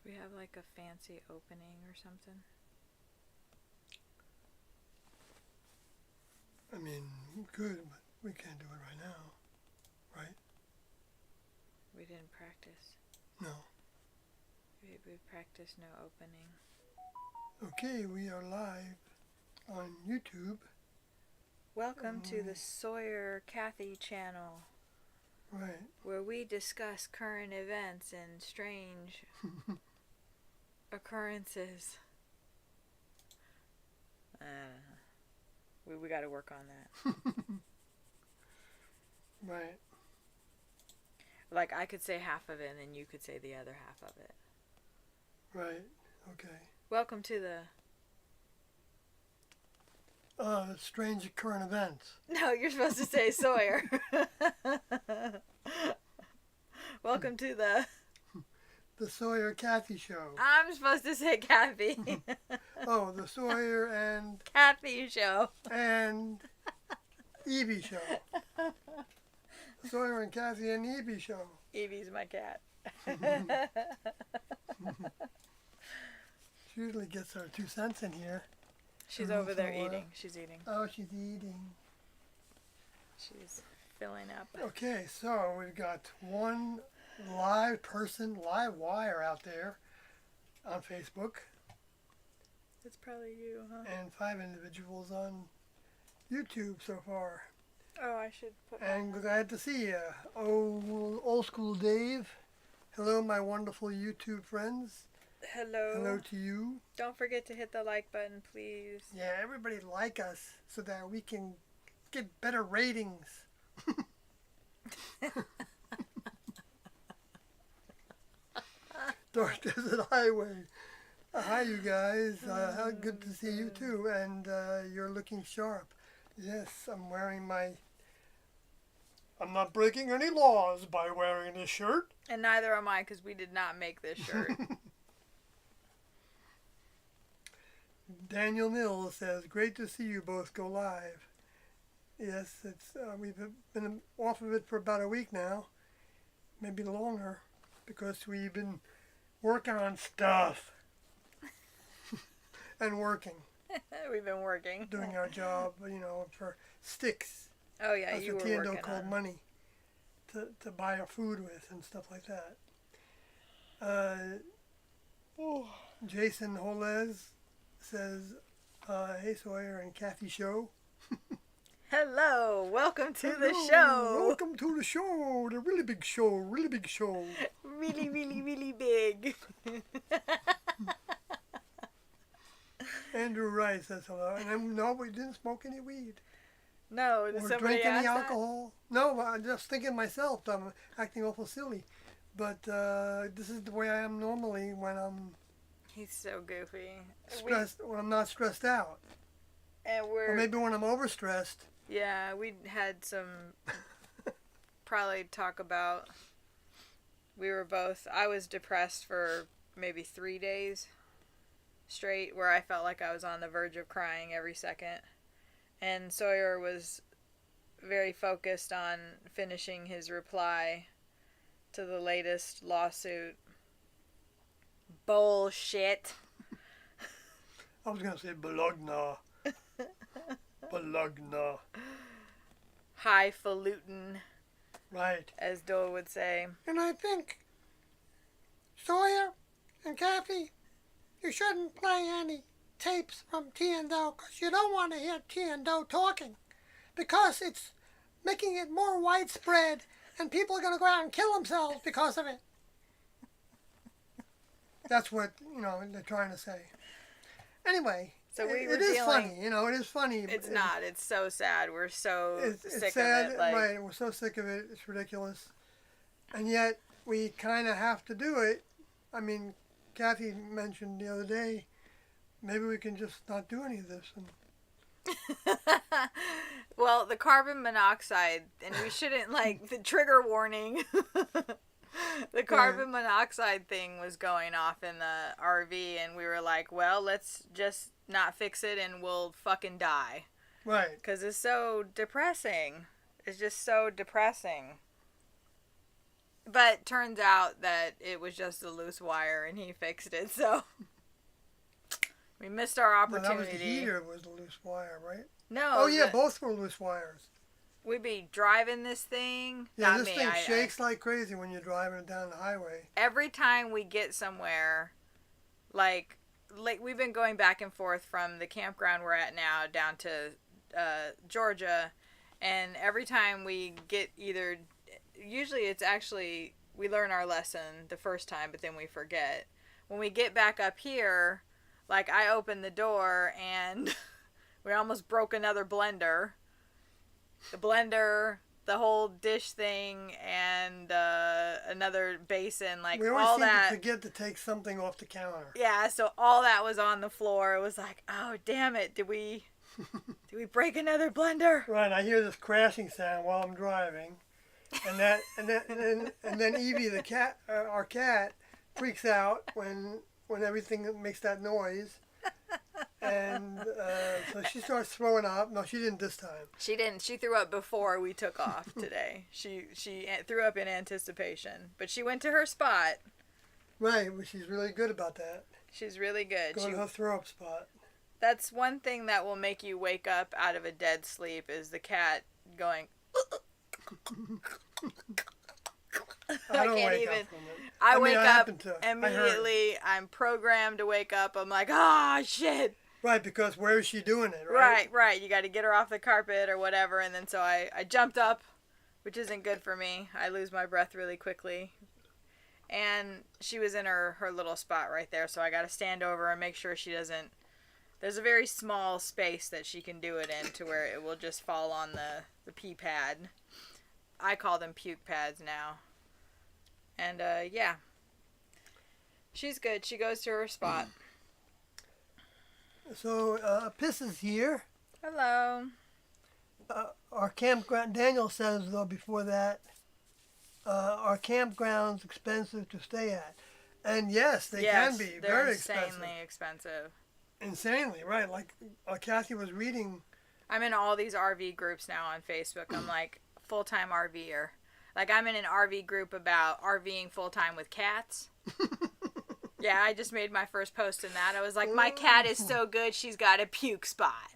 we have like a fancy opening or something? I mean, good, but we can't do it right now, right? We didn't practice. No. We practiced no opening. Okay, we are live on YouTube. Welcome to the Sawyer Kathy channel. Right. Where we discuss current events and strange occurrences. We got to work on that. Right. Like I could say half of it and then you could say the other half of it. Right. Okay. Welcome to the... strange current events. No, you're supposed to say Sawyer. Welcome to the... The Sawyer Kathy Show. I'm supposed to say Kathy. Oh, the Sawyer and... Kathy Show. And Evie Show. Sawyer and Kathy and Evie Show. Evie's my cat. She usually gets her 2 cents in here. She's over there eating. She's eating. Oh, she's eating. She's filling up. Okay, so we've got one live wire out there on Facebook. It's probably you, huh? And 5 individuals on YouTube so far. Oh, I should put... And glad to see you. Oh, old school Dave. Hello, my wonderful YouTube friends. Hello. Hello to you. Don't forget to hit the like button, please. Yeah, everybody like us so that we can get better ratings. Dark Desert Highway. Hi, you guys. How good to see you too. And you're looking sharp. Yes, I'm wearing my... I'm not breaking any laws by wearing this shirt. And neither am I, because we did not make this shirt. Daniel Mills says, great to see you both go live. Yes, it's we've been off of it for about a week now, maybe longer, because we've been working on stuff and working. We've been working. Doing our job, for sticks. Oh, yeah, that's you what were T&O working called on. money to buy our food with and stuff like that. Jason Holez says, hey Sawyer and Kathy Show. Hello, welcome to the Hello, show. Welcome to the show, the really big show, really big show. Really, really, really big. Andrew Rice says hello. And no, we didn't smoke any weed. No, did Or somebody drink any ask alcohol. No, I'm just thinking myself, I'm acting awful silly. But this is the way I am normally when I'm He's so goofy. stressed, when I'm not stressed out. And we're... Or maybe when I'm overstressed. Yeah, we had some probably talk about... We were both... I was depressed for maybe 3 days straight, where I felt like I was on the verge of crying every second. And Sawyer was very focused on finishing his reply to the latest lawsuit. Bullshit. I was going to say Bologna. Bologna. Highfalutin. Right. As Dole would say. And I think, Sawyer and Kathy, you shouldn't play any tapes from T&O because you don't want to hear T&O talking because it's making it more widespread and people are going to go out and kill themselves because of it. That's what, they're trying to say. Anyway, so it is funny, it is funny. It's not. It's so sad. We're so sick sad, of it. Like, right, we're so sick of it. It's ridiculous. And yet, we kind of have to do it. I mean, Kathy mentioned the other day, maybe we can just not do any of this. Well, the carbon monoxide, and we shouldn't, the trigger warning. The carbon monoxide thing was going off in the RV, and we were like, well, let's just not fix it and we'll fucking die. Right. Because it's so depressing. It's just so depressing. But turns out that it was just a loose wire, and he fixed it. So we missed our opportunity. No, that was the heater was the loose wire, right? No. Oh yeah, both were loose wires. We'd be driving this thing. Yeah, Not this me. thing shakes like crazy when you're driving it down the highway. Every time we get somewhere, like we've been going back and forth from the campground we're at now down to Georgia, and every time we get usually it's actually, we learn our lesson the first time, but then we forget. When we get back up here, like I opened the door and we almost broke another blender. The blender, the whole dish thing, and another basin, like we always all seem that. to forget to take something off the counter. Yeah, so all that was on the floor. It was like, oh damn it! Did we break another blender? Right. I hear this crashing sound while I'm driving, and then Evie, the cat, our cat, freaks out when everything makes that noise. And so she starts throwing up. No, she didn't this time. She didn't. She threw up before we took off today. She threw up in anticipation, but she went to her spot. Right, well, she's really good about that. She's really good. Go to her throw up spot. That's one thing that will make you wake up out of a dead sleep is the cat going. I don't wake up from it. I wake up immediately. I'm programmed to wake up. I'm like, ah, shit. Right, because where is she doing it, right? Right. You got to get her off the carpet or whatever. And then so I jumped up, which isn't good for me. I lose my breath really quickly. And she was in her little spot right there. So I got to stand over and make sure she doesn't. There's a very small space that she can do it in to where it will just fall on the pee pad. I call them puke pads now. And, yeah. She's good. She goes to her spot. So, Piss is here. Hello. Our campground, Daniel says, though, before that, our campground's expensive to stay at. And yes, they can be very expensive. Insanely expensive. Insanely, right. Like, Kathy was reading. I'm in all these RV groups now on Facebook. I'm like, full-time RVer. Like, I'm in an RV group about RVing full-time with cats. Yeah, I just made my first post in that. I was like, my cat is so good, she's got a puke spot.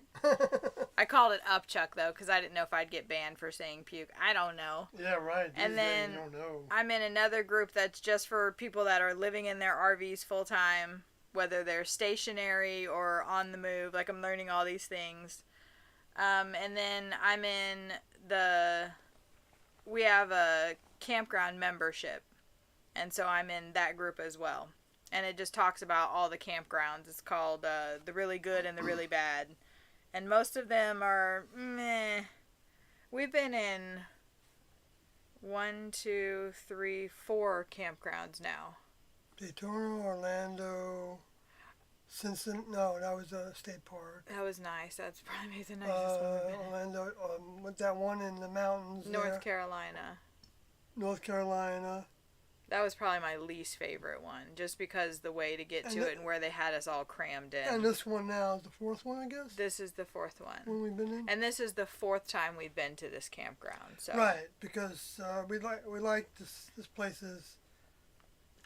I called it Upchuck, though, because I didn't know if I'd get banned for saying puke. I don't know. Yeah, right. And then you don't know. I'm in another group that's just for people that are living in their RVs full-time, whether they're stationary or on the move. Like, I'm learning all these things. And then I'm in we have a campground membership. And so I'm in that group as well. And it just talks about all the campgrounds. It's called the really good and the really bad. And most of them are meh. We've been in 4 campgrounds now. Daytona, Orlando, Cincinnati. No, that was a state park. That was nice. That's probably the nicest one we've been in. Orlando, with that one in the mountains North Carolina. North Carolina. That was probably my least favorite one, just because the way to get to it and where they had us all crammed in. And this one now is the fourth one, I guess? This is the fourth one. One we've been in? And this is the fourth time we've been to this campground. So. Right, because we like this place is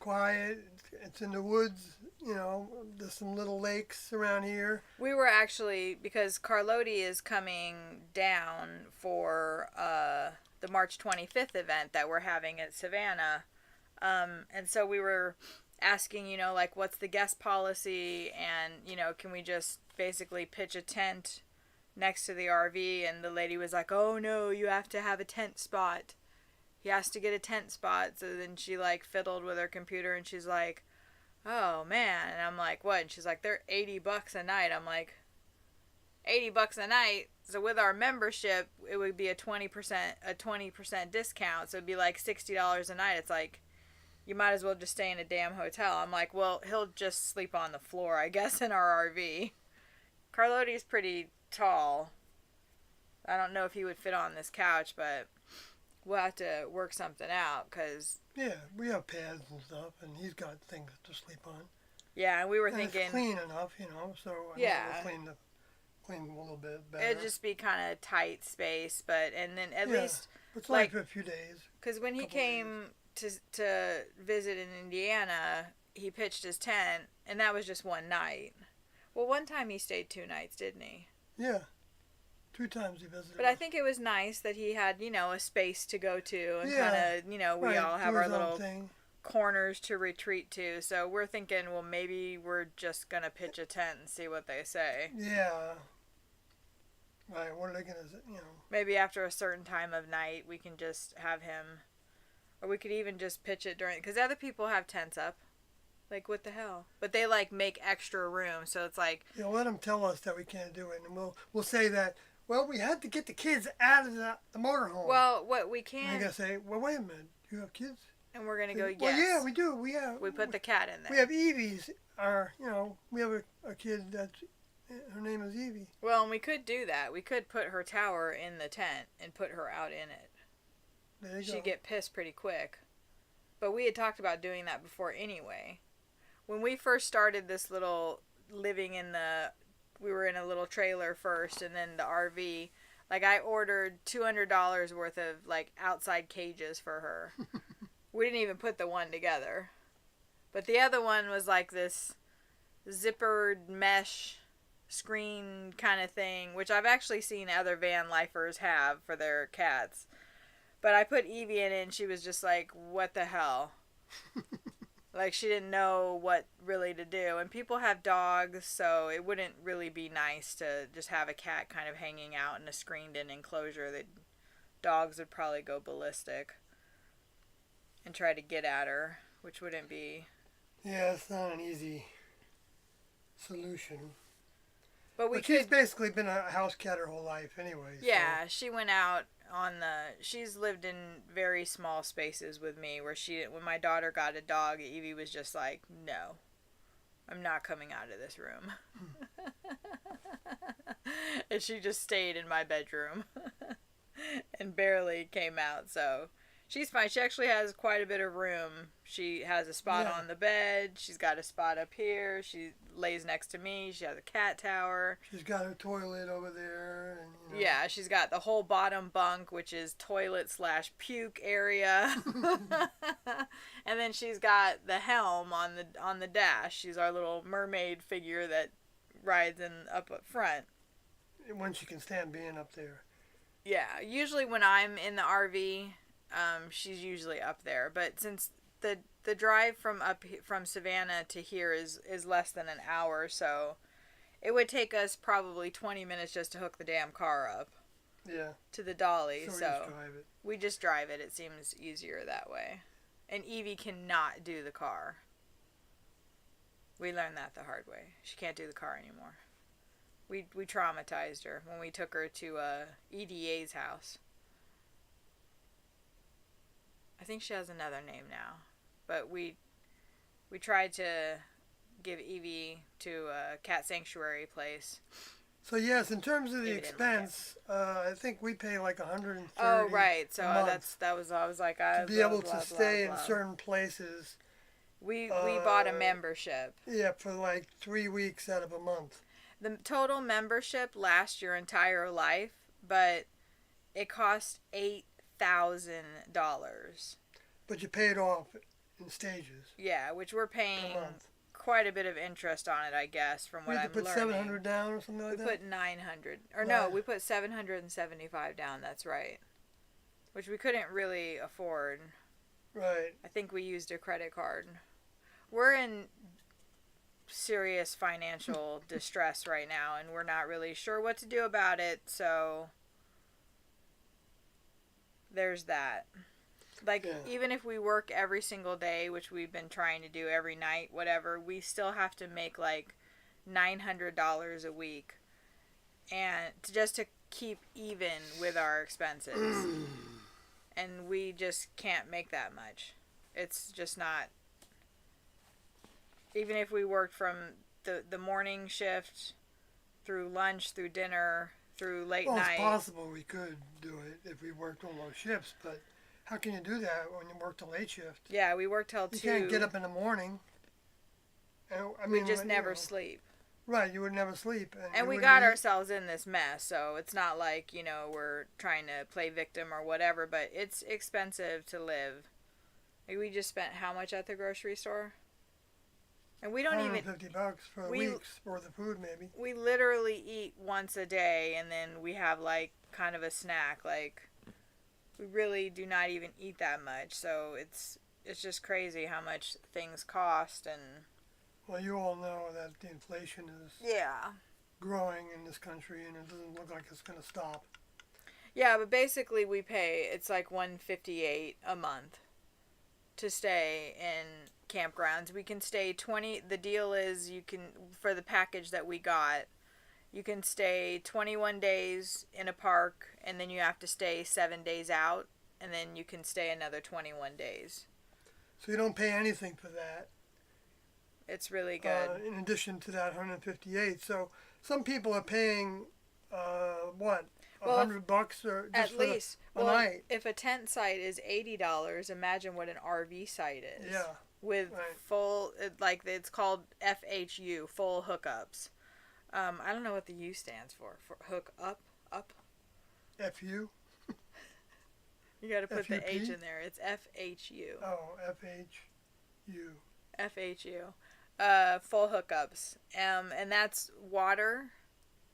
quiet. It's in the woods, you know. There's some little lakes around here. We were actually, because Carloti is coming down for the March 25th event that we're having at Savannah. And so we were asking, you know, like, what's the guest policy? And, you know, can we just basically pitch a tent next to the RV? And the lady was like, oh, no, you have to have a tent spot. He has to get a tent spot. So then she, like, fiddled with her computer and she's like, oh, man. And I'm like, what? And she's like, they're $80 a night. I'm like, $80 a night? So with our membership, it would be a 20% discount. So it'd be like $60 a night. It's like, you might as well just stay in a damn hotel. I'm like, well, he'll just sleep on the floor, I guess, in our RV. Carloti's pretty tall. I don't know if he would fit on this couch, but we'll have to work something out, because... Yeah, we have pads and stuff, and he's got things to sleep on. Yeah, and we were and thinking... It's clean enough, you know, so yeah. We'll clean a little bit better. It'd just be kind of tight space, but, and then at least... It's like for a few days. Because when he came to visit in Indiana, he pitched his tent, and that was just one night. Well, one time he stayed 2 nights, didn't he? Yeah. 2 times he visited. But I think it was nice that he had, a space to go to and kind of, we all have our little corners to retreat to. So we're thinking, well, maybe we're just going to pitch a tent and see what they say. Yeah. Right, what are they going to, Maybe after a certain time of night, we can just have him, or we could even just pitch it during, because other people have tents up. Like, what the hell? But they, make extra room, so it's like... let them tell us that we can't do it, and we'll say that, well, we had to get the kids out of the motorhome. Well, what we can... And they're going to say, well, wait a minute, do you have kids? And we're going to go, yes. Well, yeah, we do. We put the cat in there. We have Evie's, we have a kid that's... Her name is Evie. Well, and we could do that. We could put her tower in the tent and put her out in it. There you go. She'd get pissed pretty quick. But we had talked about doing that before anyway. When we first started this little living we were in a little trailer first and then the RV, I ordered $200 worth of, outside cages for her. We didn't even put the one together. But the other one was this zippered mesh screen kind of thing, which I've actually seen other van lifers have for their cats. But I put Evie in it and she was just like, what the hell? She didn't know what really to do. And people have dogs, so it wouldn't really be nice to just have a cat kind of hanging out in a screened-in enclosure. Dogs would probably go ballistic and try to get at her, which wouldn't be... Yeah, it's not an easy solution. But she's basically been a house cat her whole life anyway. Yeah, so. She went out she's lived in very small spaces with me where when my daughter got a dog, Evie was just like, no, I'm not coming out of this room. And she just stayed in my bedroom and barely came out, so... She's fine. She actually has quite a bit of room. She has a spot on the bed. She's got a spot up here. She lays next to me. She has a cat tower. She's got her toilet over there. And, Yeah, she's got the whole bottom bunk, which is toilet/puke area. And then she's got the helm on the dash. She's our little mermaid figure that rides up front. When she can stand being up there. Yeah, usually when I'm in the RV... she's usually up there, but since the drive from Savannah to here is less than an hour, so it would take us probably 20 minutes just to hook the damn car up. Yeah. To the dolly, so we just drive it. It seems easier that way. And Evie cannot do the car. We learned that the hard way. She can't do the car anymore. We traumatized her when we took her to EDA's house. I think she has another name now, but we tried to give Evie to a cat sanctuary place. So yes, in terms of the expense, I think we pay like $130. Oh right, so I was like, to be able to stay in certain places. We bought a membership. Yeah, for like 3 weeks out of a month. The total membership lasts your entire life, but it costs $8,000. But you pay it off in stages. Yeah, which we're paying quite a bit of interest on it, I guess, from what I'm learning. You put $700 down or something like that? We put $900. Or no, we put $775 down, that's right. Which we couldn't really afford. Right. I think we used a credit card. We're in serious financial distress right now, and we're not really sure what to do about it, so there's that. Even if we work every single day, which we've been trying to do every night, whatever, we still have to make $900 a week, and just to keep even with our expenses. And we just can't make that much. It's just not. Even if we worked from the morning shift through lunch, through dinner, through late night. It's possible we could do it if we worked all those shifts, but how can you do that when you work the late shift? Yeah, we work till 2. You can't get up in the morning. We just never sleep. Right, you would never sleep. And we got ourselves in this mess, so it's not like, we're trying to play victim or whatever, but it's expensive to live Like, we just spent how much at the grocery store? And we don't even... $150 for a week's worth of food, maybe. We literally eat once a day, and then we have, like, kind of a snack. Like, we really do not even eat that much. So it's just crazy how much things cost. And well, you all know that the inflation is growing in this country, and it doesn't look like it's going to stop. Yeah, but basically we pay, it's like $158 a month to stay in campgrounds. We can stay 20, the deal is you can, for the package that we got, you can stay 21 days in a park, and then you have to stay 7 days out, and then you can stay another 21 days. So you don't pay anything for that. It's really good. In addition to that 158. So some people are paying, what? $100 or just at least a night. If a tent site is $80, imagine what an RV site is. Yeah. With full, like, it's called FHU, full hookups. I don't know what the U stands for hook up. FU. You got to put FUP? the H in there. It's FHU. Oh, FHU. FHU. Full hookups. And that's water.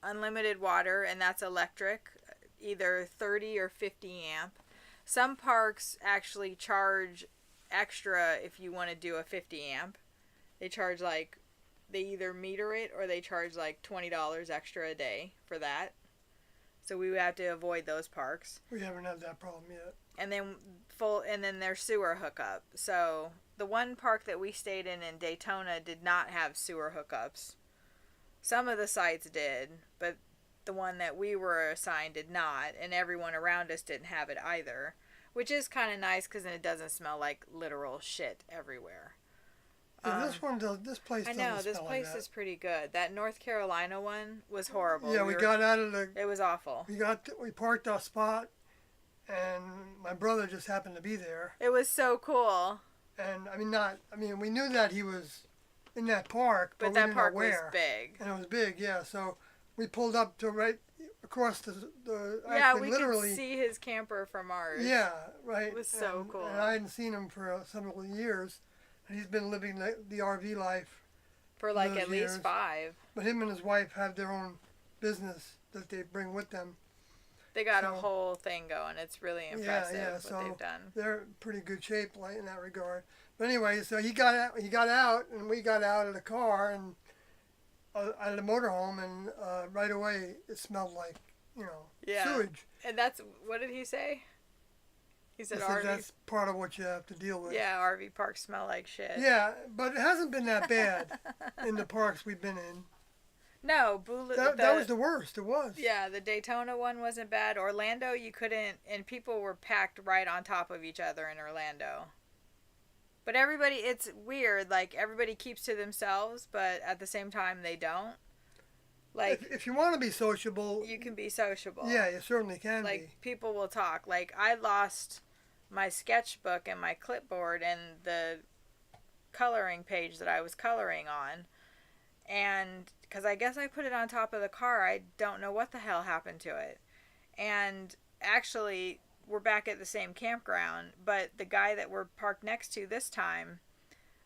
Unlimited water, and that's electric, either 30 or 50 amp. Some parks actually charge extra if you want to do a 50 amp. They charge they either meter it or they charge like $20 extra a day for that. So we would have to avoid those parks. We haven't had that problem yet. And then there's sewer hookup. So the one park that we stayed in Daytona did not have sewer hookups. Some of the sites did, but the one that we were assigned did not, and everyone around us didn't have it either, which is kind of nice because then it doesn't smell like literal shit everywhere. Yeah, this place doesn't smell like that. I know, this place is pretty good. That North Carolina one was horrible. Yeah, we got out of the... It was awful. We parked our spot, and my brother just happened to be there. It was so cool. And, we knew that he was in that park, but we that didn't park know where. was big. And it was big, yeah. So we pulled up to right across the yeah, we could see his camper from ours. Yeah, right. It was so cool. And I hadn't seen him for several years, and he's been living the RV life for like at least 5. But him and his wife have their own business that they bring with them. They got a whole thing going. It's really impressive what they've done. They're in pretty good shape in that regard. But anyway, so he got out, and we got out of the car and out of the motorhome, and right away it smelled like, sewage. And that's, what did he say? He said that's part of what you have to deal with. Yeah, RV parks smell like shit. Yeah, but it hasn't been that bad in the parks we've been in. No, that was the worst. It was. Yeah, the Daytona one wasn't bad. Orlando, you couldn't, and people were packed right on top of each other in Orlando. But everybody, it's weird. Like, everybody keeps to themselves, but at the same time, they don't. Like, if you want to be sociable, you can be sociable. Yeah, you certainly can be. Like, people will talk. Like, I lost my sketchbook and my clipboard and the coloring page that I was coloring on. And because I guess I put it on top of the car, I don't know what the hell happened to it. And actually, we're back at the same campground, but the guy that we're parked next to this time,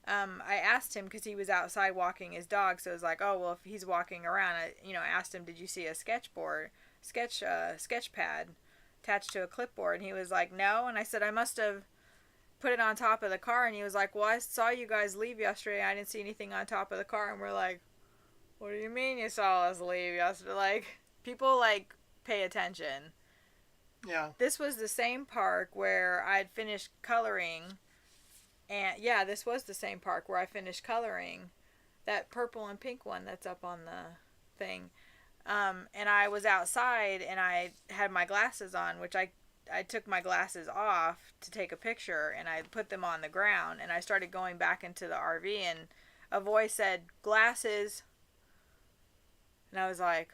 I asked him because he was outside walking his dog, so I was like, oh, well, if he's walking around, I asked him, did you see a sketch pad attached to a clipboard? And he was like, no. And I said, I must have put it on top of the car. And he was like, well, I saw you guys leave yesterday. I didn't see anything on top of the car. And we're like, what do you mean you saw us leave yesterday? Like, people, like, pay attention. Yeah. This was the same park where I'd finished coloring. And, yeah, this was the same park where I finished coloring. That purple and pink one that's up on the thing. And I was outside, and I had my glasses on, which I took my glasses off to take a picture, and I put them on the ground. And I started going back into the RV, and a voice said, glasses. And I was like,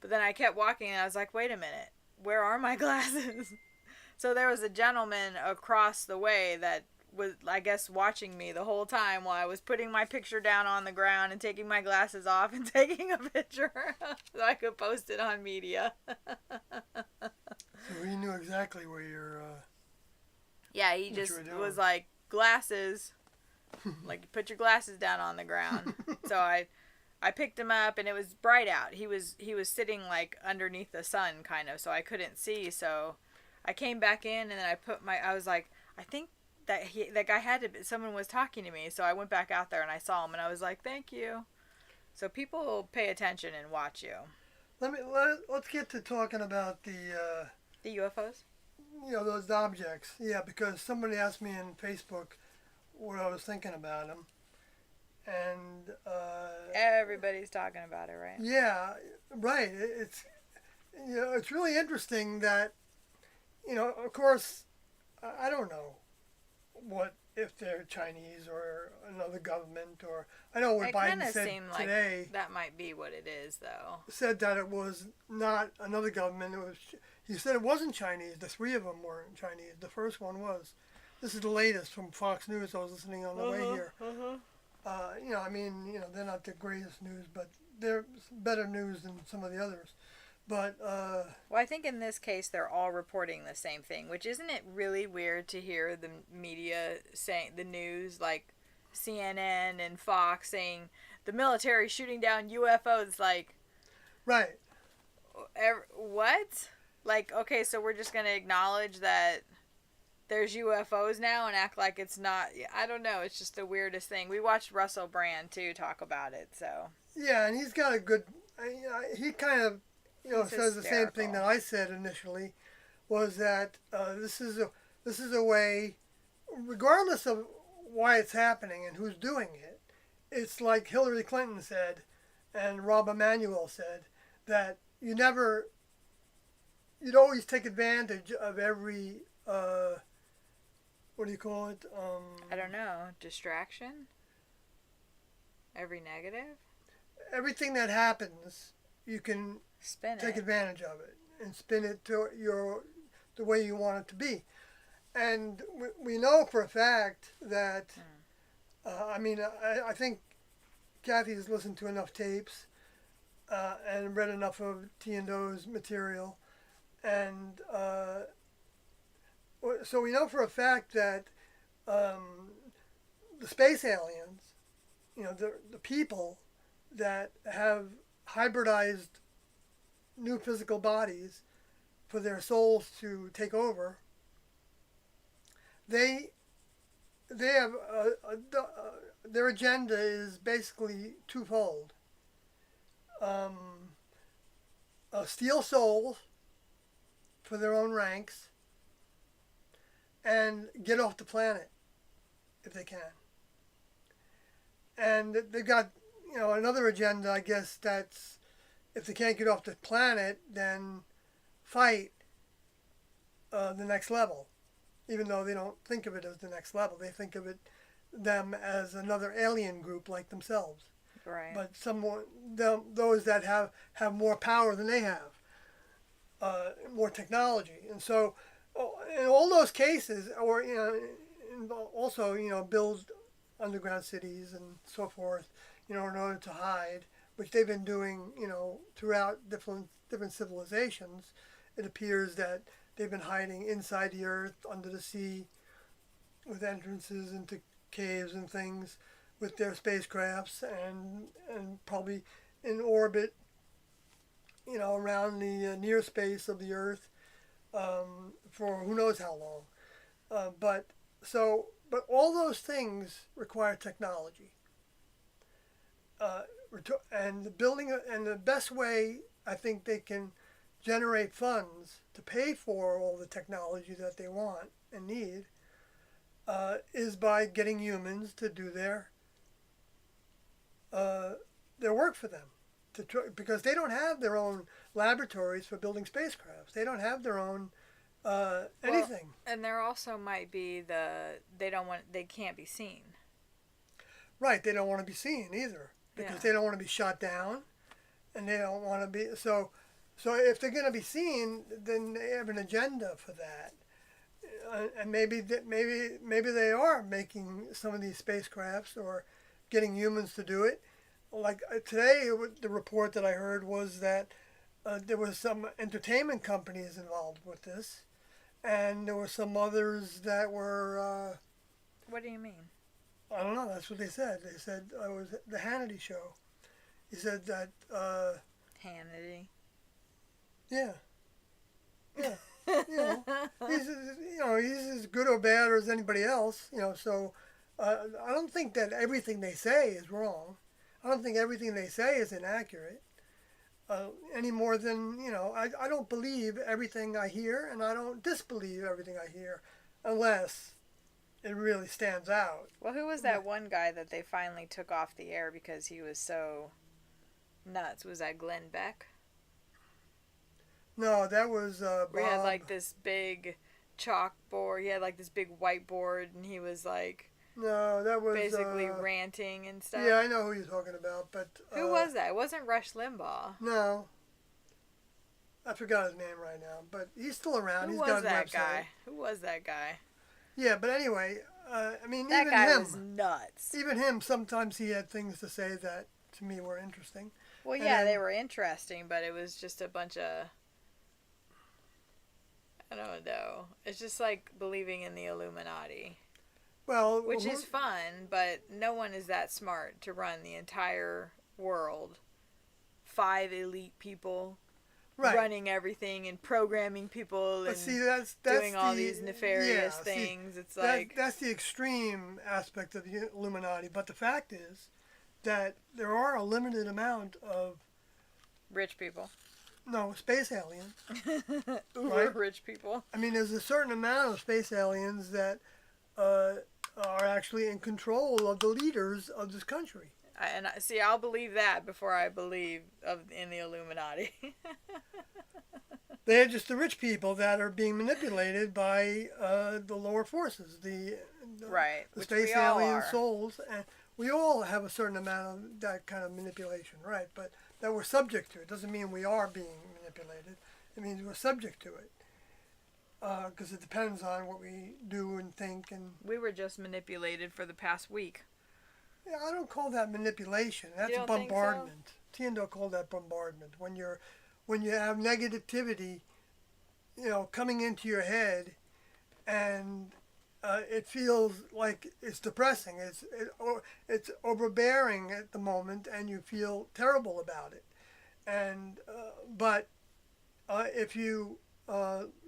but then I kept walking, and I was like, wait a minute, where are my glasses? So there was a gentleman across the way that was, I guess, watching me the whole time while I was putting my picture down on the ground and taking my glasses off and taking a picture so I could post it on media. So he knew exactly where Yeah, he What just you were doing. was like, glasses. Like, you put your glasses down on the ground. So I picked him up, and it was bright out. He was sitting like underneath the sun, kind of, so I couldn't see. So I came back in, and then I was like, I think that guy had to be, someone was talking to me. So I went back out there and I saw him, and I was like, thank you. So people pay attention and watch you. Let's get to talking about The UFOs. those objects. Yeah, because somebody asked me in Facebook what I was thinking about them, and Everybody's talking about it, right? yeah, right. It's really interesting that of course I don't know what if they're Chinese or another government, or I know what It Biden kind of said seemed today. like that might be what it is, though. Said that it was not another government. He said it wasn't Chinese. The three of them weren't Chinese. The first one was. This is the latest from Fox News. I was listening on the way here. They're not the greatest news, but they're better news than some of the others. But well, I think in this case they're all reporting the same thing, which isn't it really weird to hear the media saying, the news, like CNN and Fox, saying the military shooting down UFOs, like, right. What? Like, okay, so we're just gonna acknowledge that there's UFOs now and act like it's not. I don't know. It's just the weirdest thing. We watched Russell Brand too talk about it. So Yeah, and he's got a good. He kind of says the same thing that I said initially, was that this is a way, regardless of why it's happening and who's doing it. It's like Hillary Clinton said, and Rahm Emanuel said, that you'd always take advantage of every what do you call it? I don't know. Distraction? Every negative? Everything that happens, you can take it. advantage of it and spin it to the way you want it to be. And we know for a fact that, I think Kathy's listened to enough tapes and read enough of T&O's material. And so we know for a fact that the space aliens, the people that have hybridized new physical bodies for their souls to take over, they have their agenda is basically twofold: steal souls for their own ranks, and get off the planet if they can. And they've got another agenda, I guess, that's if they can't get off the planet, then fight the next level. Even though they don't think of it as the next level, they think of them as another alien group like themselves. Right. But those that have more power than they have, more technology, and so in all those cases, or also build underground cities and so forth, in order to hide, which they've been doing, throughout different civilizations. It appears that they've been hiding inside the earth, under the sea, with entrances into caves and things, with their spacecrafts, and probably in orbit, around the near space of the earth, for who knows how long. But all those things require technology. And the best way I think they can generate funds to pay for all the technology that they want and need is by getting humans to do their work for them, because they don't have their own laboratories for building spacecrafts. They don't have their own anything. Well, and there also might be they can't be seen. Right, they don't want to be seen either, because they don't want to be shot down, and they don't want to be so if they're going to be seen, then they have an agenda for that. And maybe they are making some of these spacecrafts or getting humans to do it. Like today, the report that I heard was that there was some entertainment companies involved with this, and there were some others that were. What do you mean? I don't know. That's what they said. They said it was the Hannity show. He said that. Hannity. Yeah. Yeah. You know, he's as good or bad as anybody else. So I don't think that everything they say is wrong. I don't think everything they say is inaccurate. Any more than I don't believe everything I hear, and I don't disbelieve everything I hear, unless it really stands out. Well, who was that one guy that they finally took off the air because he was so nuts? Was that Glenn Beck? No, that was Bob. We had like this big chalkboard. He had like this big whiteboard, and he was like No, that was basically ranting and stuff. Yeah, I know who you're talking about, but who was that? It wasn't Rush Limbaugh. No, I forgot his name right now, but he's still around. Who He's was got his that website. guy? Who was that guy? Yeah, but anyway, I mean, That even guy him, was nuts. even him, sometimes he had things to say that to me were interesting. Well, And yeah, then- they were interesting, but it was just a bunch of, I don't know. It's just like believing in the Illuminati, Well, which is fun, but no one is that smart to run the entire world. 5 elite people right. running everything and programming people But and see, that's doing all these nefarious yeah, things. It's that, like, that's the extreme aspect of the Illuminati. But the fact is that there are a limited amount of rich people. space aliens. Uber Right? rich people. I mean, there's a certain amount of space aliens that are actually in control of the leaders of this country. See, I'll believe that before I believe in the Illuminati. They're just the rich people that are being manipulated by the lower forces, Right, the which space we all alien are. souls, and we all have a certain amount of that kind of manipulation, right? But that we're subject to it doesn't mean we are being manipulated. It means we're subject to it, because it depends on what we do and think. And We were just manipulated for the past week. yeah, I don't call that manipulation. That's You a don't think so? bombardment. Tiendo called that bombardment. When you have negativity, coming into your head, and it feels like it's depressing. It's overbearing at the moment, and you feel terrible about it. And but if you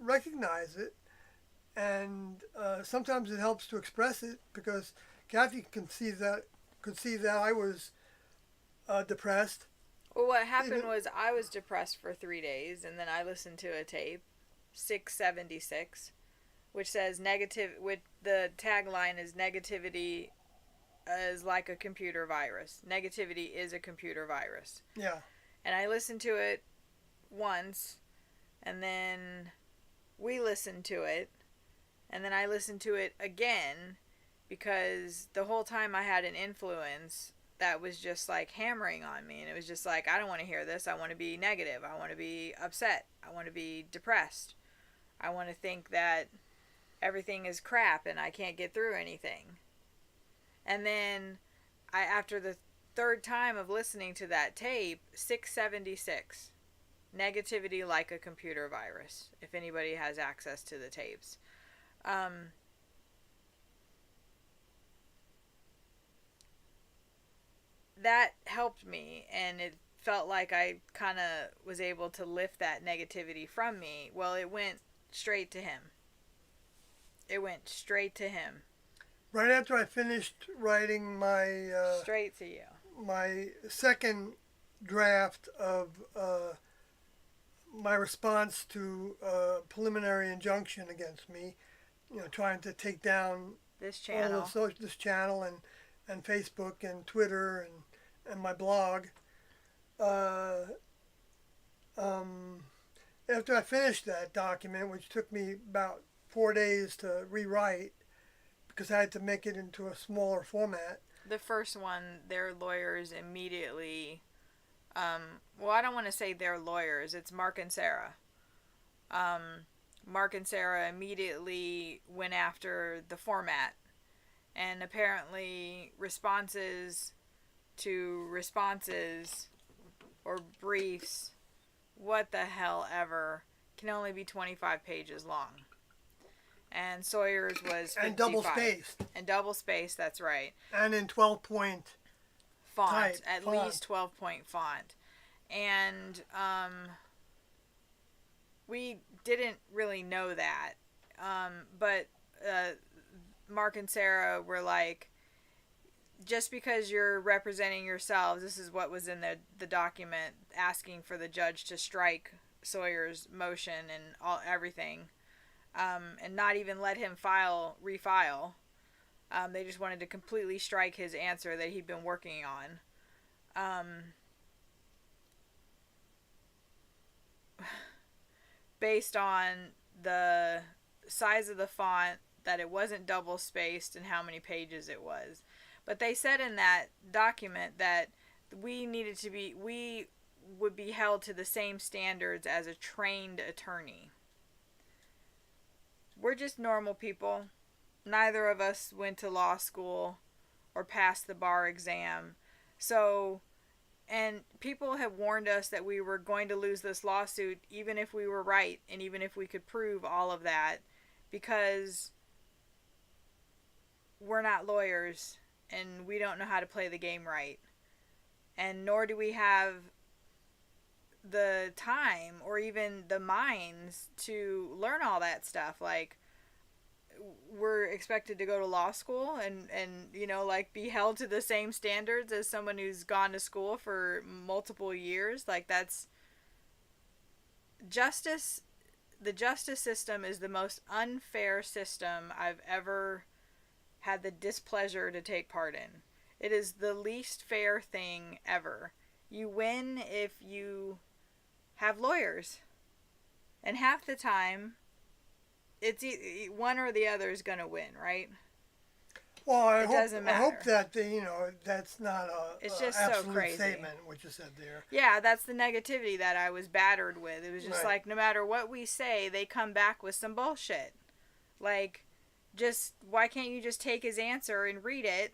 recognize it, and sometimes it helps to express it, because Kathy could see that I was depressed. Well, what happened was I was depressed for 3 days, and then I listened to a tape, 676, which says with the tagline is negativity is like a computer virus. Negativity is a computer virus. Yeah. And I listened to it once, and then we listened to it, and then I listened to it again, because the whole time I had an influence that was just like hammering on me, and it was just like, I don't want to hear this. I want to be negative. I want to be upset. I want to be depressed. I want to think that everything is crap and I can't get through anything. And then after the third time of listening to that tape, 676, negativity like a computer virus, if anybody has access to the tapes. That helped me, and it felt like I kind of was able to lift that negativity from me. Well, it went straight to him. It went straight to him. Right after I finished writing my Straight to you. my second draft of my response to preliminary injunction against me, trying to take down This channel. this channel and Facebook and Twitter and my blog. After I finished that document, which took me about 4 days to rewrite, because I had to make it into a smaller format. The first one, their lawyers immediately, well, I don't want to say their lawyers, it's Mark and Sarah. Mark and Sarah immediately went after the format, and apparently responses to responses or briefs, what the hell ever, can only be 25 pages long. and Sawyer's was 55. And double spaced. And double spaced, that's right. And in 12-point font, type, at font. least 12-point font. And we didn't really know that. But Mark and Sarah were like, just because you're representing yourselves, this is what was in the document asking for the judge to strike Sawyer's motion and everything, and not even let him refile. They just wanted to completely strike his answer that he'd been working on. Based on the size of the font, that it wasn't double spaced, and how many pages it was. But they said in that document that we would be held to the same standards as a trained attorney. We're just normal people. Neither of us went to law school or passed the bar exam. So, and people have warned us that we were going to lose this lawsuit even if we were right and even if we could prove all of that, because we're not lawyers and we don't know how to play the game right. And nor do we have the time or even the minds to learn all that stuff. Like, we're expected to go to law school and you know, like, be held to the same standards as someone who's gone to school for multiple years. Like, that's justice. The justice system is the most unfair system I've ever had the displeasure to take part in. It is the least fair thing ever. You win if you have lawyers. And half the time, it's one or the other is going to win, right? Well, I It hope that that's not it's just absolute so crazy statement what you said there. Yeah, that's the negativity that I was battered with. It was just right. Like, no matter what we say, they come back with some bullshit. Like, just why can't you just take his answer and read it?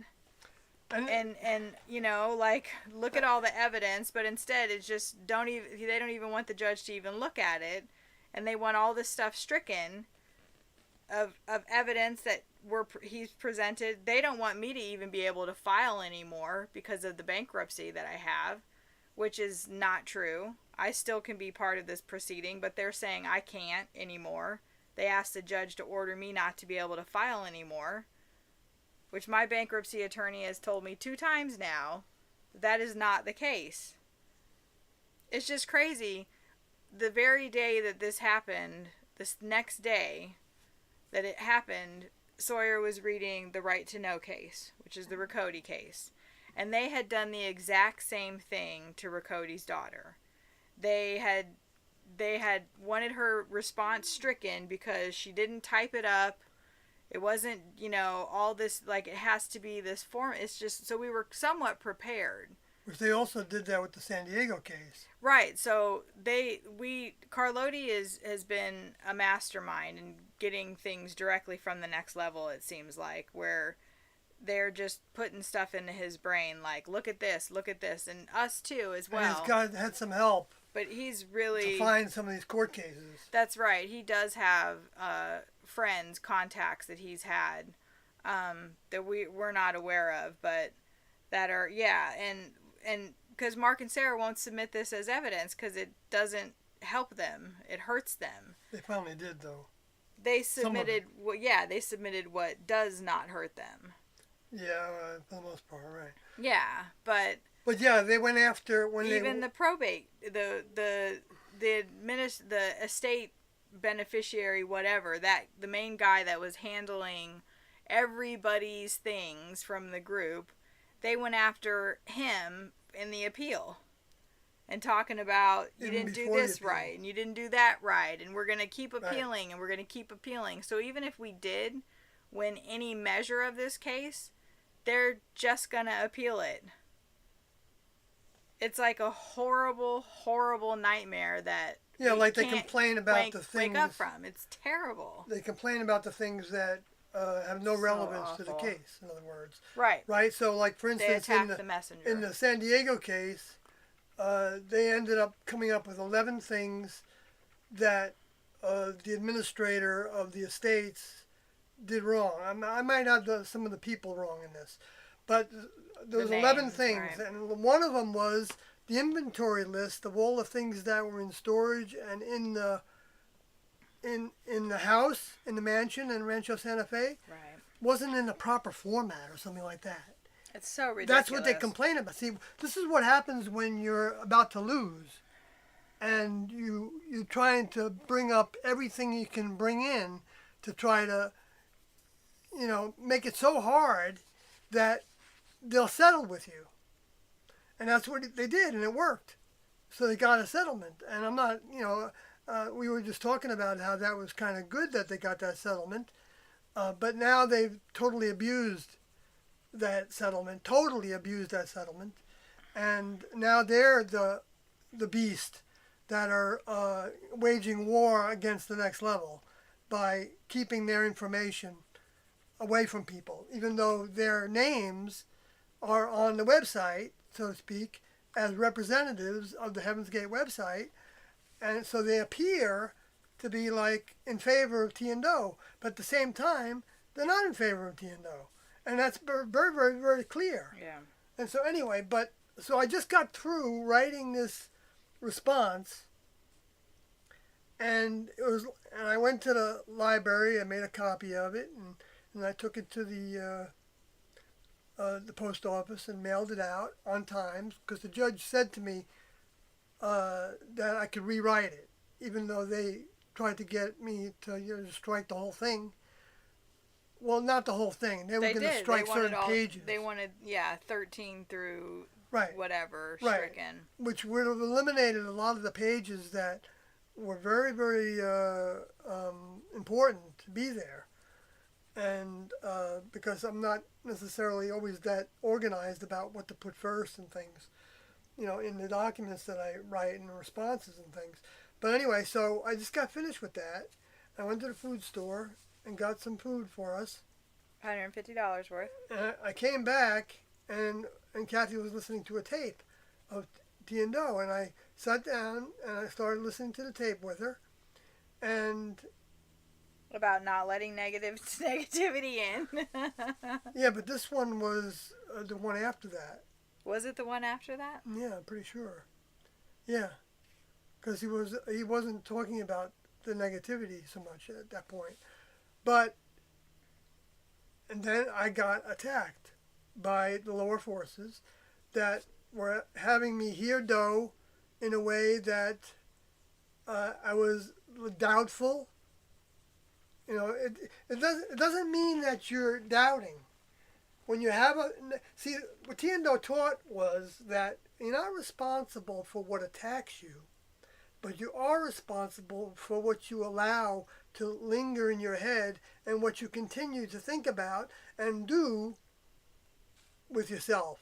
And you know, like, look at all the evidence, but instead it's just they don't even want the judge to even look at it, and they want all this stuff stricken of evidence that he's presented. They don't want me to even be able to file anymore because of the bankruptcy that I have, which is not true. I still can be part of this proceeding, but they're saying I can't anymore. They asked the judge to order me not to be able to file anymore, which my bankruptcy attorney has told me 2 times now that is not the case. It's just crazy. The very day that this happened, this next day that it happened, Sawyer was reading the Right to Know case, which is the Riccoti case. And they had done the exact same thing to Riccoti's daughter. They had wanted her response stricken because she didn't type it up. It wasn't, you know, all this, like, it has to be this form. It's just, so we were somewhat prepared. Which they also did that with the San Diego case. Right. So Carlotti has been a mastermind in getting things directly from the next level, it seems like, where they're just putting stuff into his brain, like, look at this, and us too as well. And he's had some help. But he's really... to find some of these court cases. That's right. He does have friends, contacts that he's had that we're not aware of, but that are, yeah, and because Mark and Sarah won't submit this as evidence because it doesn't help them. It hurts them. They finally did, though. They submitted they submitted what does not hurt them. Yeah, for the most part, right. Yeah, but yeah, they went after the probate, the estate beneficiary, whatever, that the main guy that was handling everybody's things from the group, they went after him in the appeal and talking about you didn't do this right and you didn't do that right and we're going to keep appealing and we're going to keep appealing. So even if we did win any measure of this case, they're just going to appeal it. It's like a horrible, horrible nightmare that like they complain about the things wake up from. It's terrible. They complain about the things that have no relevance to the case, in other words. Right. Right? So, like, for instance, in the San Diego case, they ended up coming up with 11 things that the administrator of the estates did wrong. I might have some of the people wrong in this, but there was 11 things, right. and one of them was the inventory list of all the things that were in storage and in the house, in the mansion in Rancho Santa Fe, Right. wasn't in the proper format or something like that. It's so ridiculous. That's what they complain about. See, this is what happens when you're about to lose, and you're trying to bring up everything you can bring in to try to, make it so hard that they'll settle with you. And that's what they did, and it worked. So they got a settlement. And I'm not, we were just talking about how that was kind of good that they got that settlement. But now they've totally abused that settlement, and now they're the beast that are waging war against the next level by keeping their information away from people, even though their names are on the website, so to speak, as representatives of the Heaven's Gate website, and so they appear to be like in favor of T and O, but at the same time they're not in favor of T and O. And that's very, very, very clear. Yeah. And so anyway, so I just got through writing this response, and I went to the library. I made a copy of it, and I took it to the post office and mailed it out on time, because the judge said to me that I could rewrite it, even though they tried to get me to strike the whole thing. Well, not the whole thing. They were going to strike certain pages. They wanted, 13 through whatever stricken. Right. Which would have eliminated a lot of the pages that were very, very important to be there. And because I'm not necessarily always that organized about what to put first and things, in the documents that I write and the responses and things. But anyway, so I just got finished with that. I went to the food store and got some food for us. $150 worth. And I came back, and Kathy was listening to a tape of T and O, and I sat down and I started listening to the tape with her. And about not letting negativity in. Yeah, but this one was the one after that. Was it the one after that? Yeah, I'm pretty sure. Yeah, because he wasn't talking about the negativity so much at that point. And then I got attacked by the lower forces that were having me hear Do in a way that I was doubtful. It doesn't mean that you're doubting. When you have what T and Do taught was that you're not responsible for what attacks you, but you are responsible for what you allow to linger in your head and what you continue to think about and do with yourself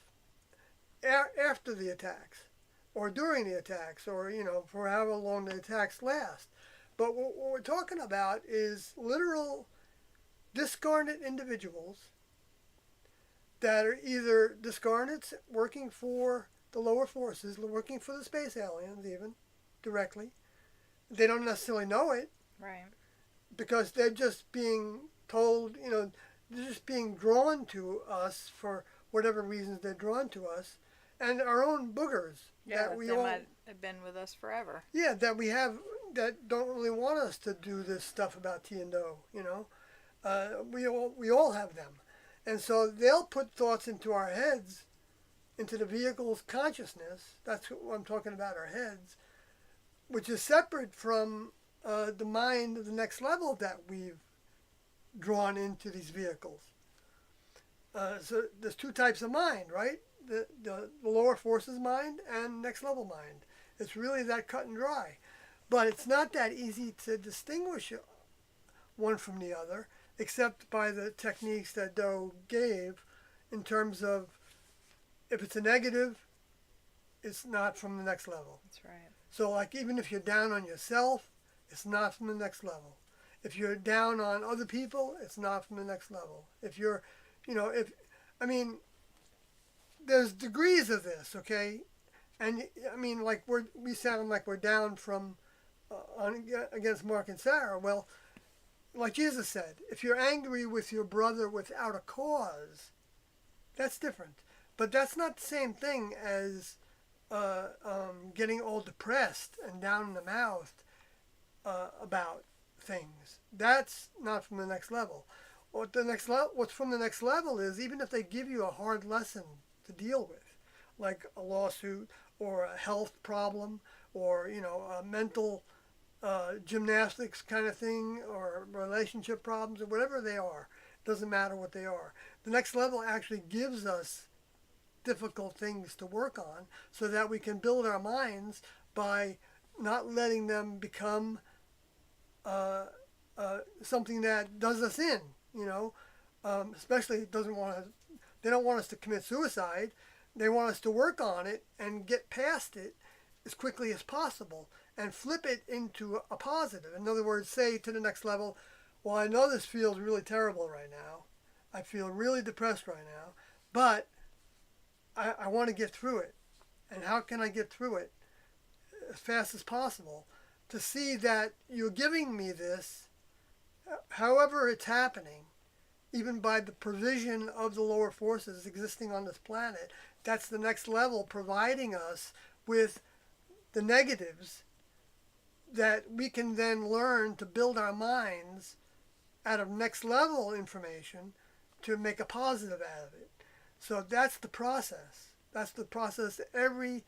after the attacks or during the attacks or, for however long the attacks last. But what we're talking about is literal discarnate individuals that are either discarnates working for the lower forces, working for the space aliens even, directly. They don't necessarily know it. Right. Because they're just being told, they're just being drawn to us for whatever reasons they're drawn to us. And our own boogers. Yeah, that they might have been with us forever. Yeah, that we have, that don't really want us to do this stuff about T and O, we all have them. And so they'll put thoughts into our heads, into the vehicle's consciousness. That's what I'm talking about, our heads, which is separate from the mind of the next level that we've drawn into these vehicles. So there's two types of mind, right? The lower forces mind and next level mind. It's really that cut and dry. But it's not that easy to distinguish one from the other, except by the techniques that Do gave in terms of if it's a negative, it's not from the next level. That's right. So like even if you're down on yourself, it's not from the next level. If you're down on other people, it's not from the next level. If you're, there's degrees of this, okay? And like we sound like we're down from against Mark and Sarah. Well, like Jesus said, if you're angry with your brother without a cause, that's different. But that's not the same thing as getting all depressed and down in the mouth about things. That's not from the next level. What's from the next level is, even if they give you a hard lesson to deal with, like a lawsuit or a health problem or a mental gymnastics kind of thing or relationship problems or whatever they are, doesn't matter what they are. The next level actually gives us difficult things to work on so that we can build our minds by not letting them become something that does us in, especially they don't want us to commit suicide. They want us to work on it and get past it as quickly as possible and flip it into a positive. In other words, say to the next level, well, I know this feels really terrible right now. I feel really depressed right now, but I want to get through it. And how can I get through it as fast as possible? To see that you're giving me this, however it's happening, even by the provision of the lower forces existing on this planet, that's the next level, providing us with the negatives that we can then learn to build our minds out of next level information to make a positive out of it. So that's the process. That's the process that every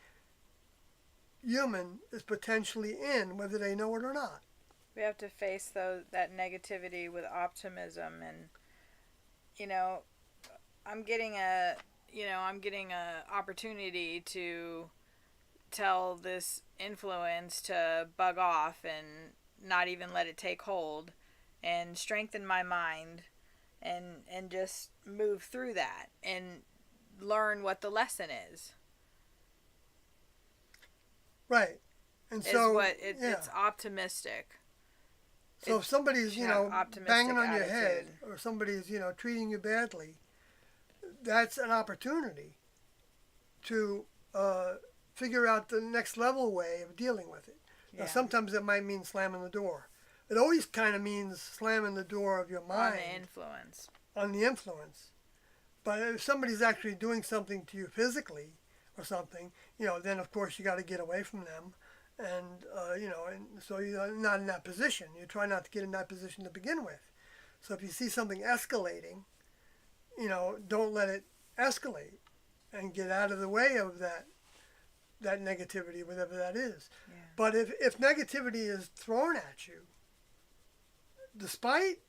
human is potentially in, whether they know it or not. We have to face that negativity with optimism, and I'm getting a opportunity to tell this influence to bug off and not even let it take hold, and strengthen my mind, and just move through that and learn what the lesson is. Right. And so it's optimistic. So if somebody's, banging on your head, or somebody's, treating you badly, that's an opportunity to figure out the next level way of dealing with it. Yeah. Now, sometimes it might mean slamming the door. It always kind of means slamming the door of your mind. On the influence. But if somebody's actually doing something to you physically or something, then of course you got to get away from them. And, and so you're not in that position. You try not to get in that position to begin with. So if you see something escalating, don't let it escalate, and get out of the way of that negativity, whatever that is. Yeah. But if negativity is thrown at you, despite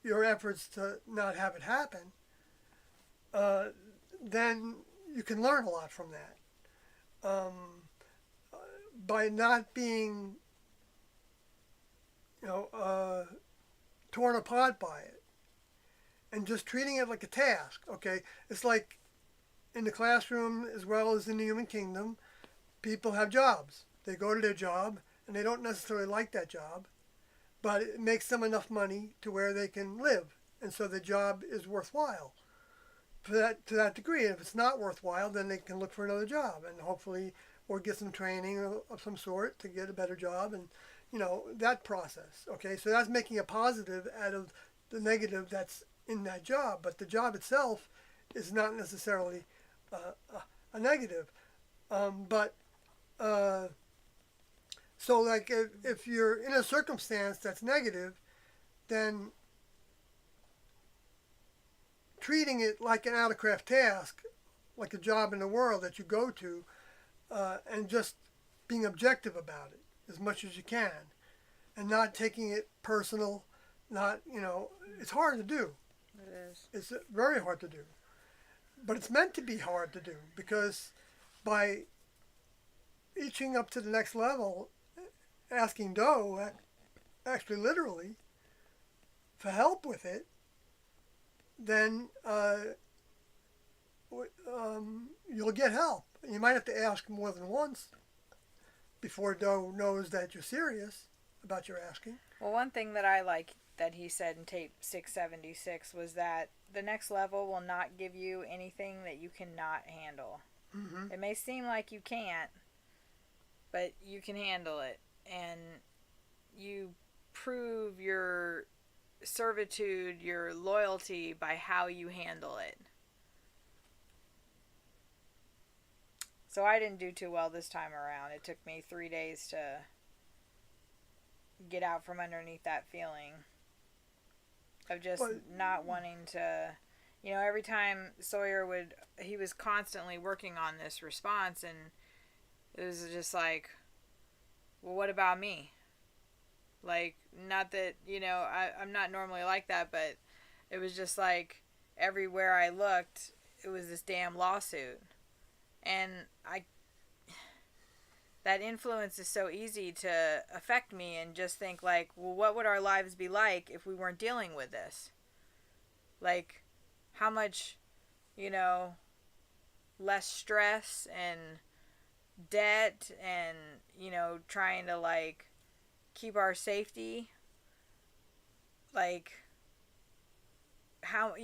your efforts to not have it happen, then you can learn a lot from that. By not being, torn apart by it, and just treating it like a task. Okay, it's like in the classroom as well as in the human kingdom, people have jobs. They go to their job and they don't necessarily like that job, but it makes them enough money to where they can live, and so the job is worthwhile to that degree. And if it's not worthwhile, then they can look for another job, and hopefully, or get some training of some sort to get a better job, and that process. Okay, so that's making a positive out of the negative that's in that job, but the job itself is not necessarily a negative. So like if you're in a circumstance that's negative, then treating it like an out-of-craft task, like a job in the world that you go to, and just being objective about it as much as you can, and not taking it personal. Not, it's hard to do. It is. It's very hard to do. But it's meant to be hard to do, because by reaching up to the next level, asking Doe, actually literally, for help with it, then you'll get help. You might have to ask more than once before Doe knows that you're serious about your asking. Well, one thing that I like that he said in tape 676 was that the next level will not give you anything that you cannot handle. Mm-hmm. It may seem like you can't, but you can handle it, and you prove your servitude, your loyalty by how you handle it. So I didn't do too well this time around. It took me 3 days to get out from underneath that feeling of just not wanting to, every time Sawyer he was constantly working on this response, and it was just like, well, what about me? Like, not that, I'm not normally like that, but it was just like everywhere I looked, it was this damn lawsuit. And that influence is so easy to affect me and just think like, well, what would our lives be like if we weren't dealing with this? Like, how much, less stress and debt and, trying to like keep our safety, like how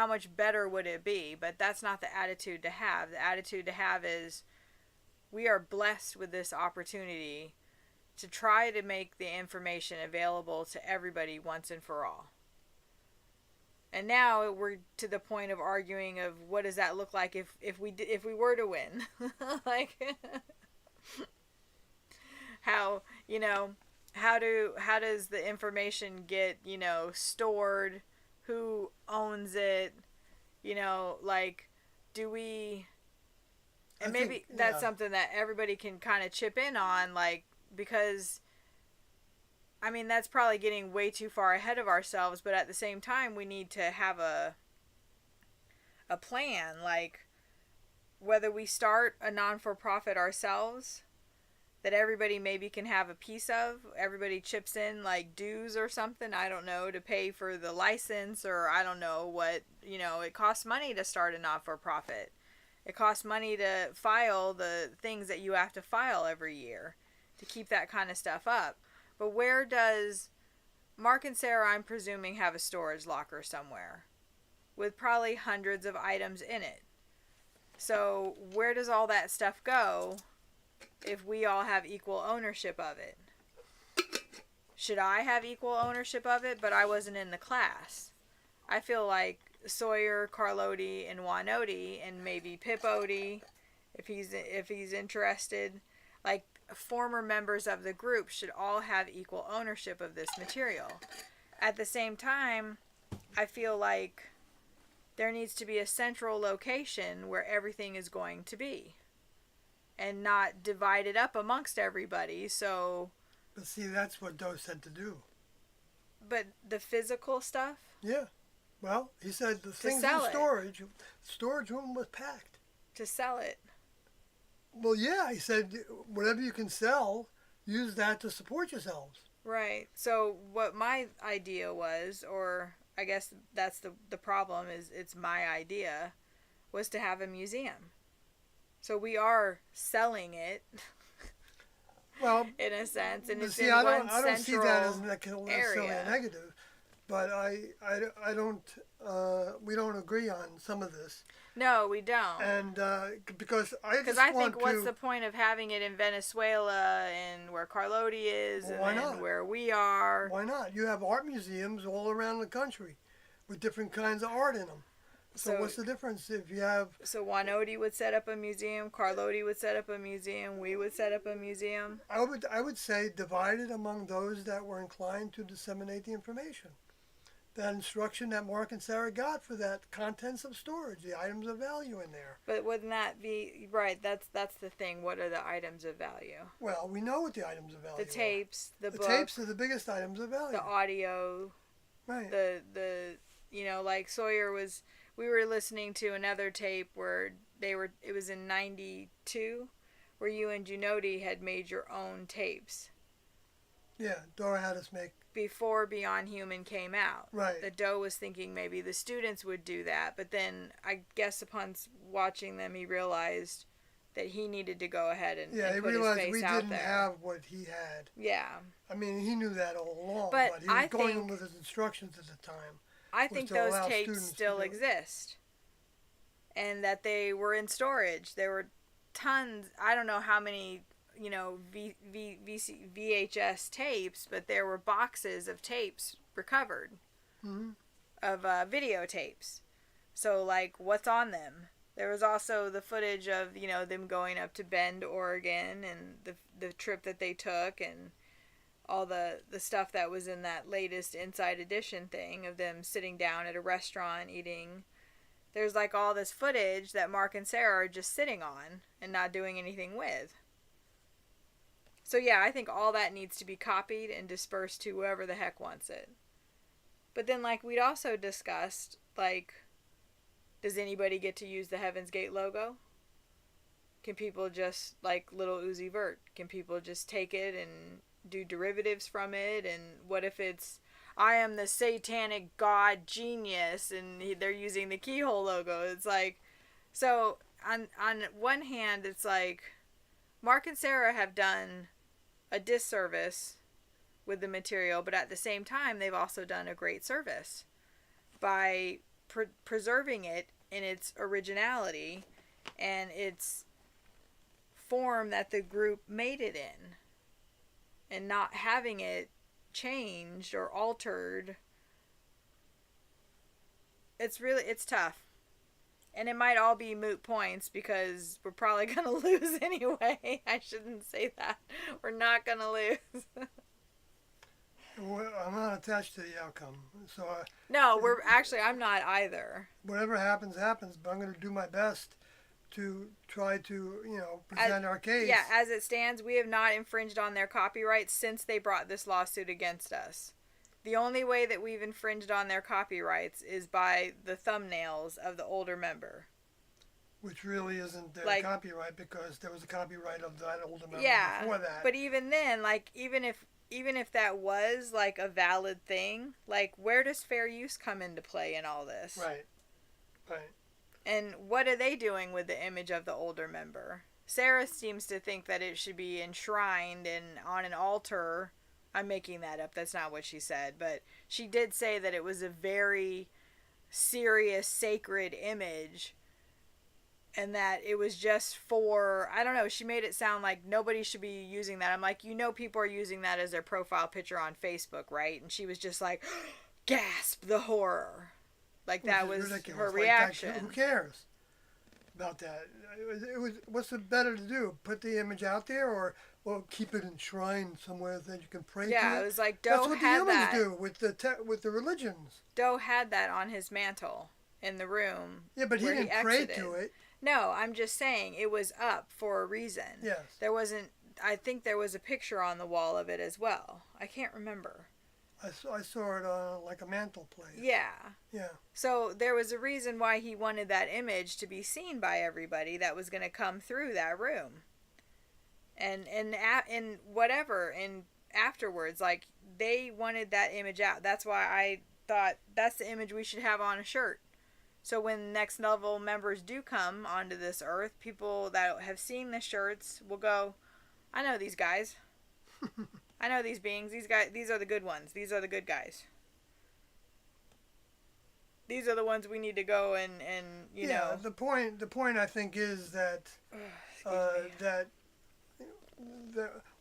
much better would it be? But that's not the attitude to have. The attitude to have is, we are blessed with this opportunity to try to make the information available to everybody once and for all. And now we're to the point of arguing of what does that look like if we were to win. Like, how does the information get, stored? Who owns it? Like, do we... And maybe that's something that everybody can kind of chip in on, like, because, I mean, that's probably getting way too far ahead of ourselves, but at the same time, we need to have a plan, like, whether we start a non-for-profit ourselves, that everybody maybe can have a piece of, everybody chips in, like, dues or something, I don't know, to pay for the license, or I don't know what, it costs money to start a non-for-profit. It costs money to file the things that you have to file every year to keep that kind of stuff up. But where does Mark and Sarah, I'm presuming, have a storage locker somewhere with probably hundreds of items in it. So where does all that stuff go if we all have equal ownership of it? Should I have equal ownership of it, but I wasn't in the class? I feel like Sawyer, Carloti, and Wanoti, and maybe Pip Odie, if he's interested, like, former members of the group should all have equal ownership of this material. At the same time, I feel like there needs to be a central location where everything is going to be, and not divided up amongst everybody. So, but see, that's what Doe said to do. But the physical stuff? Yeah. Well, he said the things in storage room was packed. To sell it. Well, yeah, he said whatever you can sell, use that to support yourselves. Right. So what my idea was, or I guess that's the problem, is it's my idea, was to have a museum. So we are selling it. Well, in a sense, and it's in one central area. I don't see that as necessarily a negative. But I don't, we don't agree on some of this. No, we don't. And because I think what's the point of having it in Venezuela and where Carloti is, and where we are? Why not? You have art museums all around the country with different kinds of art in them. So what's the difference if you have... So Wanoti would set up a museum, Carloti would set up a museum, we would set up a museum? I would say divided among those that were inclined to disseminate the information. That instruction that Mark and Sarah got for that contents of storage, the items of value in there. But wouldn't that be right? That's the thing. What are the items of value? Well, we know what the items of value. The tapes, the books. The tapes are the biggest items of value. The audio. Right. The like Sawyer was. We were listening to another tape where it was in '92, where you and Junodi had made your own tapes. Yeah, Dora had us make. Before Beyond Human came out. Right. That Doe was thinking maybe the students would do that, but then I guess upon watching them, he realized that he needed to go ahead and put his face out there. Yeah, he realized we didn't have what he had. Yeah. I mean, he knew that all along, but he was going with his instructions at the time. I think those tapes still exist, and that they were in storage. There were tons. I don't know how many, VHS tapes, but there were boxes of tapes recovered Mm-hmm. of videotapes. So, like, what's on them? There was also the footage of, them going up to Bend, Oregon, and the trip that they took, and all the stuff that was in that latest Inside Edition thing of them sitting down at a restaurant eating. There's, like, all this footage that Mark and Sarah are just sitting on and not doing anything with. So, yeah, I think all that needs to be copied and dispersed to whoever the heck wants it. But then, like, we'd also discussed, like, does anybody get to use the Heaven's Gate logo? Can people just, like little Uzi Vert, can people just take it and do derivatives from it? And what if it's, I am the satanic god genius, and they're using the keyhole logo? It's like, so on one hand, it's like Mark and Sarah have done a disservice with the material, but at the same time, they've also done a great service by preserving it in its originality and its form that the group made it in, and not having it changed or altered. It's tough, and it might all be moot points because we're probably gonna lose anyway. I shouldn't say that. We're not gonna lose. Well, I'm not attached to the outcome, so no, I'm not either. Whatever happens, but I'm going to do my best to try to, present our case. Yeah, as it stands, we have not infringed on their copyrights since they brought this lawsuit against us. The only way that we've infringed on their copyrights is by the thumbnails of the older member. Which really isn't their copyright, because there was a copyright of that older member before that. But even then, like, even if that was, like, a valid thing, like, where does fair use come into play in all this? Right. And what are they doing with the image of the older member? Sarah seems to think that it should be enshrined on an altar. I'm making that up. That's not what she said. But she did say that it was a very serious, sacred image, and that it was just for, I don't know, she made it sound like nobody should be using that. I'm like, people are using that as their profile picture on Facebook, right? And she was just like, gasp, the horror. Like, that was ridiculous. Her reaction. Who cares about that? What's it better to do? Put the image out there, or keep it enshrined somewhere that you can pray to? Yeah, it was like Doe That's what had the humans that. do with the religions. Doe had that on his mantle in the room. Yeah, but he didn't pray to it. No, I'm just saying it was up for a reason. Yes. There wasn't. I think there was a picture on the wall of it as well. I can't remember. I saw it on like a mantle place. Yeah. Yeah. So there was a reason why he wanted that image to be seen by everybody that was going to come through that room. And whatever, and afterwards, like, they wanted that image out. That's why I thought that's the image we should have on a shirt. So when next level members do come onto this earth, people that have seen the shirts will go, I know these guys. I know these beings. These guys. These are the good ones. These are the good guys. These are the ones we need to go and you know. The point I think is that that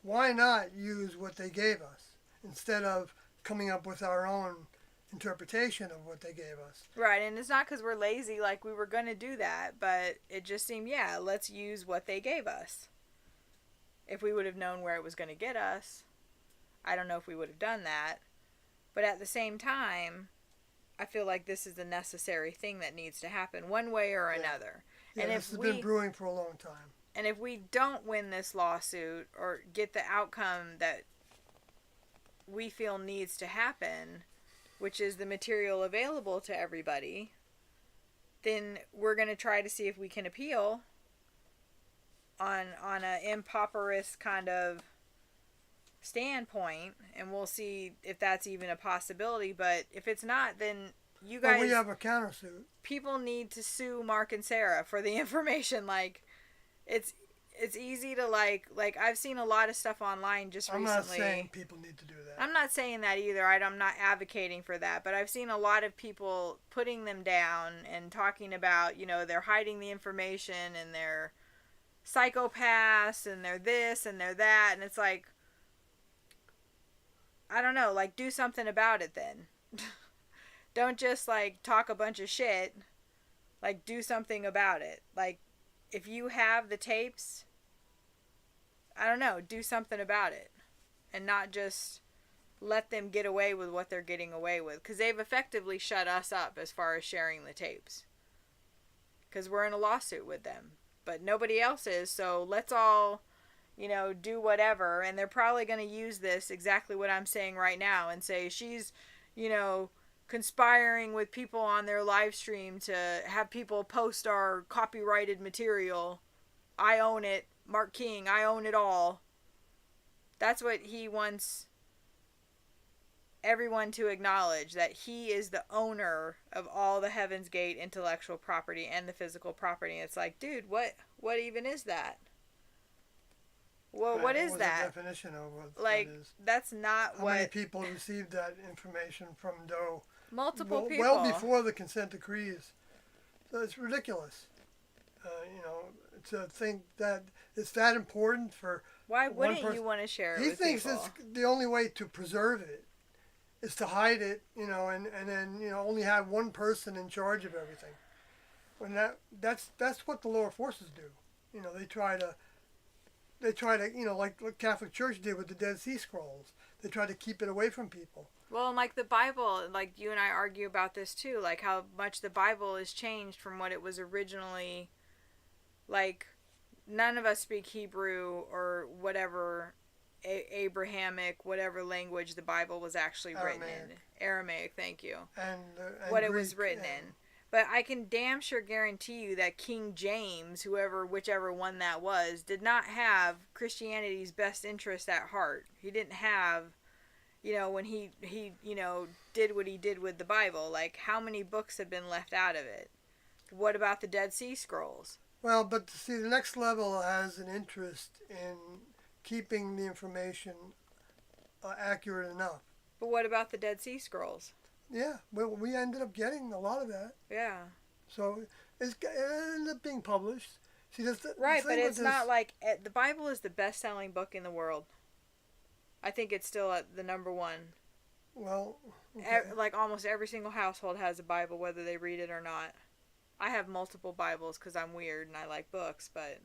why not use what they gave us instead of coming up with our own interpretation of what they gave us. Right, and it's not because we're lazy, like, we were going to do that, but it just seemed, let's use what they gave us. If we would have known where it was going to get us, I don't know if we would have done that. But at the same time, I feel like this is a necessary thing that needs to happen one way or another. Yeah, and this has been brewing for a long time. And if we don't win this lawsuit or get the outcome that we feel needs to happen, which is the material available to everybody, then we're going to try to see if we can appeal on an improperous kind of standpoint, and we'll see if that's even a possibility. But if it's not, then you guys... Well, we have a countersuit. People need to sue Mark and Sarah for the information. Like, it's easy to, like I've seen a lot of stuff online just recently. I'm not saying people need to do that. I'm not saying that either. I'm not advocating for that. But I've seen a lot of people putting them down and talking about, they're hiding the information and they're psychopaths and they're this and they're that, and it's like, I don't know, like, do something about it then. Don't just, like, talk a bunch of shit. Like, do something about it. Like, if you have the tapes, I don't know, do something about it. And not just let them get away with what they're getting away with. Because they've effectively shut us up as far as sharing the tapes. Because we're in a lawsuit with them. But nobody else is, so let's all, you know, do whatever. And they're probably going to use this, exactly what I'm saying right now, and say she's, you know, conspiring with people on their live stream to have people post our copyrighted material. I own it. Mark King, I own it all. That's what he wants everyone to acknowledge, that he is the owner of all the Heaven's Gate intellectual property and the physical property. It's like, dude, what even is that? Well, Right, what is the that? definition of what Like, that is. that's not How what... many people received that information from Doe? Multiple people. Well before the consent decrees. So it's ridiculous. You know, to think that it's that important for Why one wouldn't person. you want to share it He with thinks people? it's the only way to preserve it is to hide it, you know, and then, you know, only have one person in charge of everything. When that's what the lower forces do. You know, they try to, you know, like what Catholic Church did with the Dead Sea Scrolls. They try to keep it away from people. Well, and like the Bible, like you and I argue about this too, like how much the Bible has changed from what it was originally. Like, none of us speak Hebrew or whatever Abrahamic, whatever language the Bible was actually written in. Aramaic, thank you. And what Greek, it was written in. But I can damn sure guarantee you that King James, whichever one that was, did not have Christianity's best interest at heart. He didn't have, you know, when he you know, did what he did with the Bible. Like, how many books have been left out of it? What about the Dead Sea Scrolls? Well, but see, the next level has an interest in keeping the information accurate enough. But what about the Dead Sea Scrolls? Yeah, we ended up getting a lot of that. Yeah. So it ended up being published. See, right, but it's not like the Bible is the best-selling book in the world. I think it's still at the number one. Well, okay. Like almost every single household has a Bible, whether they read it or not. I have multiple Bibles because I'm weird and I like books, but...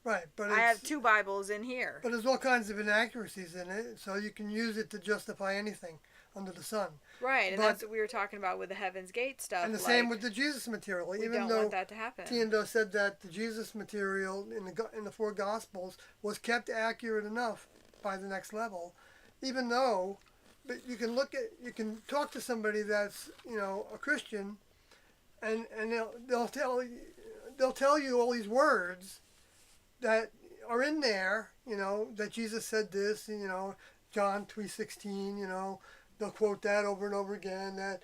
Right, but I have 2 Bibles in here. But there's all kinds of inaccuracies in it, so you can use it to justify anything under the sun. Right, and that's what we were talking about with the Heaven's Gate stuff. And the same with the Jesus material. We don't want that to happen. Tiendo said that the Jesus material in the 4 Gospels was kept accurate enough by the next level, even though, but you can talk to somebody that's, you know, a Christian, and they'll tell you all these words that are in there, you know, that Jesus said this, you know, John 3:16, you know, they'll quote that over and over again, that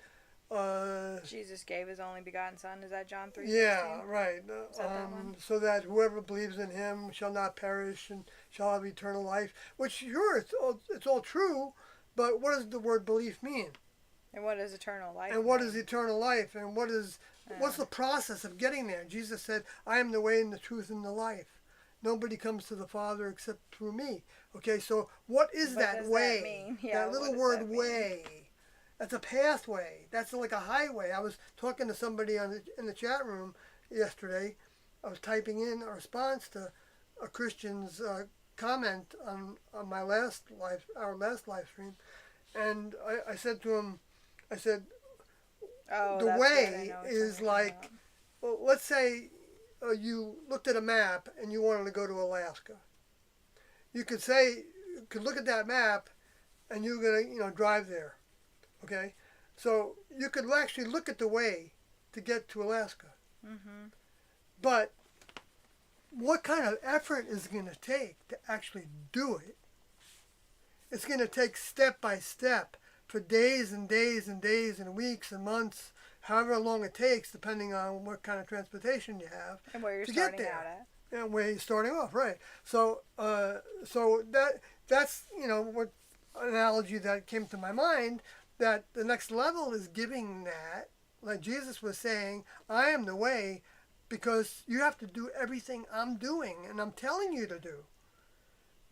Jesus gave his only begotten son. Is that John 3:16? Yeah, right. Is that that one? So that whoever believes in him shall not perish and shall have eternal life. Which, sure, it's all true, but what does the word belief mean? And what is eternal life? And what is eternal life? And what's the process of getting there? Jesus said, I am the way and the truth and the life. Nobody comes to the Father except through me. Okay, so what is that way? That mean? Yeah, that little word way. That's a pathway. That's like a highway. I was talking to somebody in the chat room yesterday. I was typing in a response to a Christian's comment on our last live stream, and I said to him, the way is like, well, let's say you looked at a map and you wanted to go to Alaska. You could look at that map and you're going to, you know, drive there. Okay? So you could actually look at the way to get to Alaska. Mm-hmm. But what kind of effort is it going to take to actually do it? It's going to take step by step for days and days and days and weeks and months, however long it takes, depending on what kind of transportation you have, and where you're to starting get there. out at. And where you're starting off, right? So, that's, you know, what analogy that came to my mind. That the next level is giving that, like Jesus was saying, I am the way, because you have to do everything I'm doing and I'm telling you to do.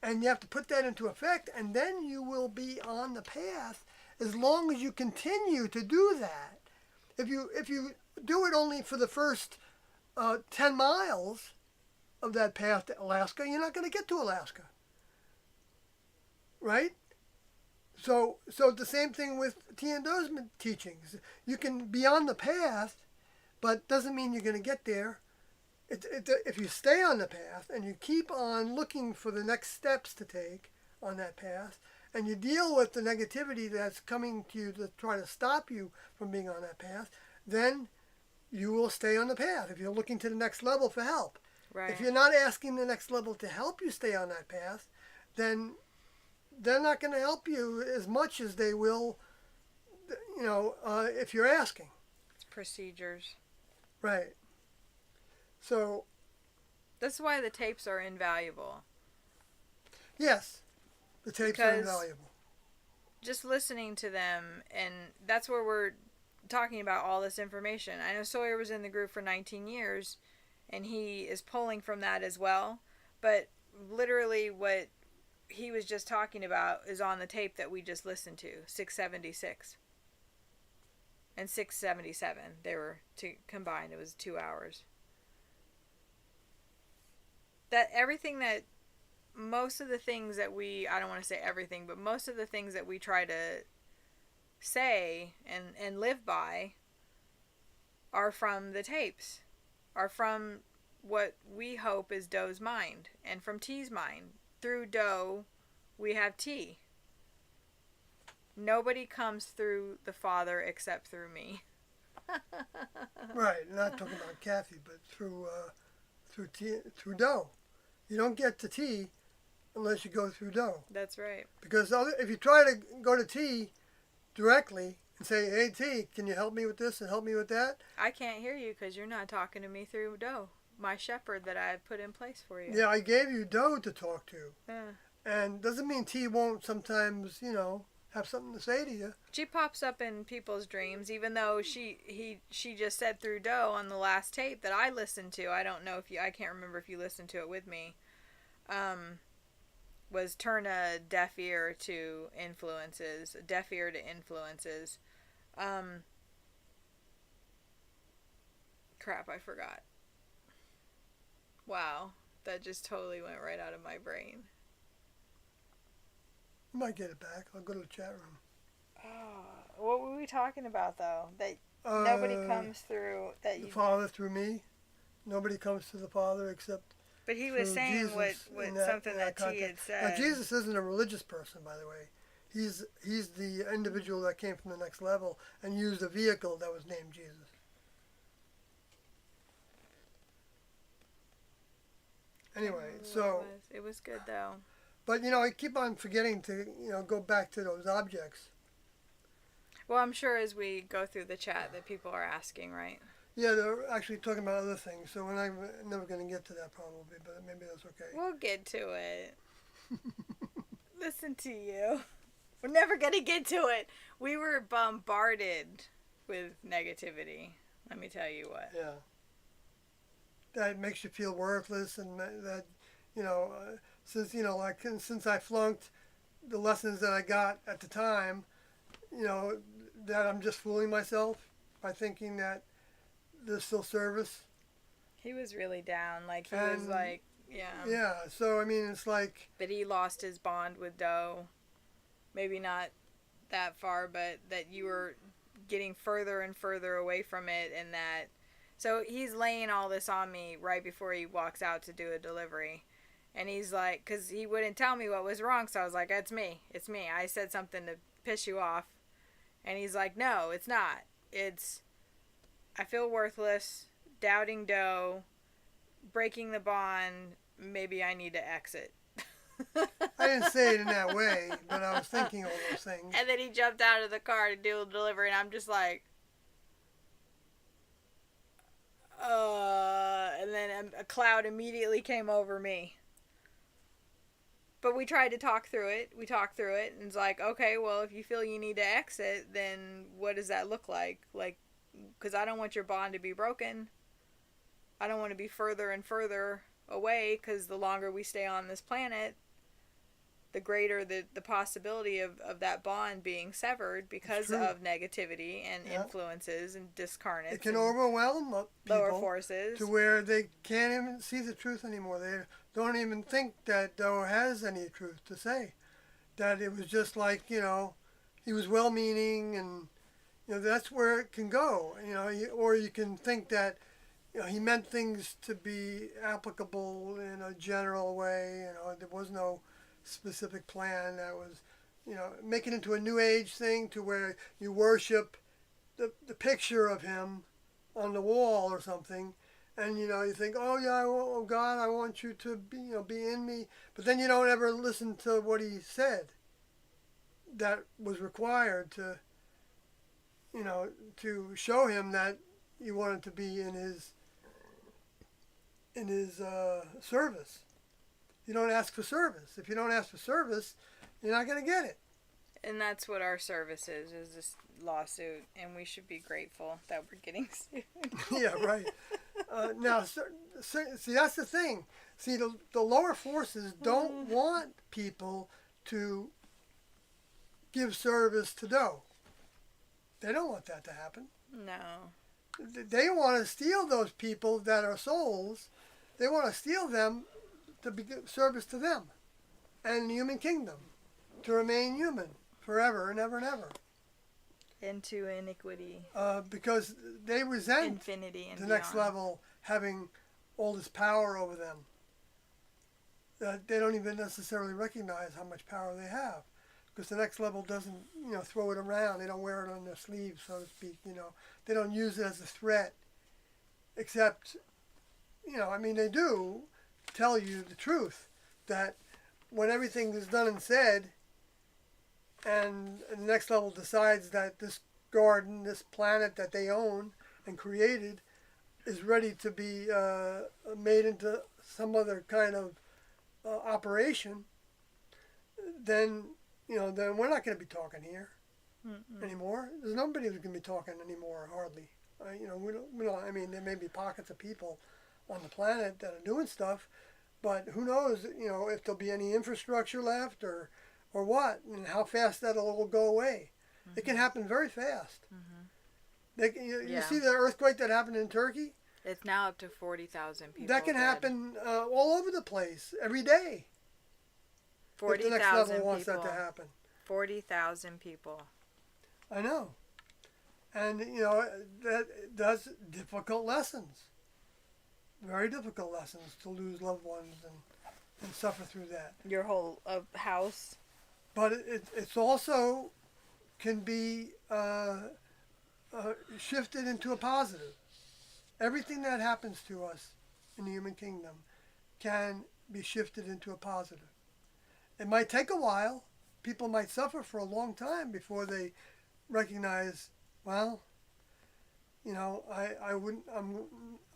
And you have to put that into effect, and then you will be on the path as long as you continue to do that. If you do it only for the first 10 miles of that path to Alaska, you're not going to get to Alaska. Right? So the same thing with Tiando's teachings. You can be on the path, but doesn't mean you're going to get there. If you stay on the path and you keep on looking for the next steps to take on that path, and you deal with the negativity that's coming to you to try to stop you from being on that path, then you will stay on the path if you're looking to the next level for help. Right. If you're not asking the next level to help you stay on that path, then they're not going to help you as much as they will, if you're asking. It's procedures. Right. So. That's why the tapes are invaluable. Yes. The tapes are invaluable. Just listening to them, and that's where we're talking about all this information. I know Sawyer was in the group for 19 years, and he is pulling from that as well. But literally what he was just talking about is on the tape that we just listened to, 676. And 677. They were combined. It was 2 hours. That everything that, most of the things that I don't want to say everything, but most of the things that we try to say and live by are from the tapes, are from what we hope is Doe's mind, and from T's mind. Through Doe, we have T. Nobody comes through the Father except through me. Right, not talking about Kathy, but through Doe. You don't get to T unless you go through Doe. That's right. Because if you try to go to T directly and say, "Hey T, can you help me with this and help me with that?" I can't hear you because you're not talking to me through Doe, my shepherd that I have put in place for you. Yeah, I gave you Doe to talk to. Yeah. And doesn't mean T won't sometimes, have something to say to you. She pops up in people's dreams, even though she just said through Doe on the last tape that I listened to. I don't know I can't remember if you listened to it with me. Was turn a deaf ear to influences. Crap, I forgot. Wow, that just totally went right out of my brain. I might get it back. I'll go to the chat room. Oh, what were we talking about, though? That nobody comes through... The Father through me. Nobody comes to the Father except... But he was saying something that T had said. Now, Jesus isn't a religious person, by the way. He's the individual that came from the next level and used a vehicle that was named Jesus. Anyway, so... It was good, though. But, I keep on forgetting to, go back to those objects. Well, I'm sure as we go through the chat that people are asking, right? Yeah, they're actually talking about other things, so we're never going to get to that probably, but maybe that's okay. We'll get to it. Listen to you. We're never going to get to it. We were bombarded with negativity. Let me tell you what. Yeah. That makes you feel worthless, and that, since I flunked the lessons that I got at the time, that I'm just fooling myself by thinking that there's still service. He was really down. He was like, yeah. Yeah, so, it's like... That he lost his bond with Doe. Maybe not that far, but that you were getting further and further away from it, and that... So he's laying all this on me right before he walks out to do a delivery. And he's like, because he wouldn't tell me what was wrong, so I was like, it's me. I said something to piss you off. And he's like, no, it's not. It's, I feel worthless, doubting Doe, breaking the bond, maybe I need to exit. I didn't say it in that way, but I was thinking all those things. And then he jumped out of the car to do a delivery, and I'm just like, and then a cloud immediately came over me. But we tried to talk through it. And it's like, okay, well, if you feel you need to exit, then what does that look like? Because I don't want your bond to be broken. I don't want to be further and further away, because the longer we stay on this planet, the greater the possibility of that bond being severed because of negativity and influences and discarnates. It can overwhelm people lower forces to where they can't even see the truth anymore. They don't even think that there has any truth to say. That it was just like, he was well-meaning, and that's where it can go. Or you can think that he meant things to be applicable in a general way. There was no specific plan. That was, make it into a new age thing to where you worship the picture of him on the wall or something, and you think, oh yeah, oh God, I want you to be in me, but then you don't ever listen to what he said that was required to to show him that you wanted to be in his service. You don't ask for service. If you don't ask for service, you're not going to get it. And that's what our service is this lawsuit, and we should be grateful that we're getting sued. Yeah, right. Now, see, that's the thing. See, the lower forces don't want people to give service to Doe. They don't want that to happen. No. They want to steal those people that are souls. They want to steal them to be service to them and the human kingdom, to remain human forever and ever and ever. Into iniquity. Because they resent infinity and the beyond. next level having all this power over them. They don't even necessarily recognize how much power they have. Because the next level doesn't, throw it around. They don't wear it on their sleeves, so to speak. They don't use it as a threat. Except, they do tell you the truth that when everything is done and said, and the next level decides that this garden, this planet that they own and created, is ready to be made into some other kind of operation, then then we're not going to be talking here anymore. There's nobody who's going to be talking anymore, hardly. We don't. I mean, there may be pockets of people on the planet that are doing stuff, but who knows? If there'll be any infrastructure left or what, and how fast that'll all go away. Mm-hmm. It can happen very fast. Mm-hmm. You see the earthquake that happened in Turkey? It's now up to 40,000 people. That can happen all over the place every day. 40,000 if the next level wants that to happen. 40,000 people. I know. And, that's difficult lessons. Very difficult lessons to lose loved ones and suffer through that. Your whole house. But it's also can be shifted into a positive. Everything that happens to us in the human kingdom can be shifted into a positive. It might take a while. People might suffer for a long time before they recognize, well, I wouldn't.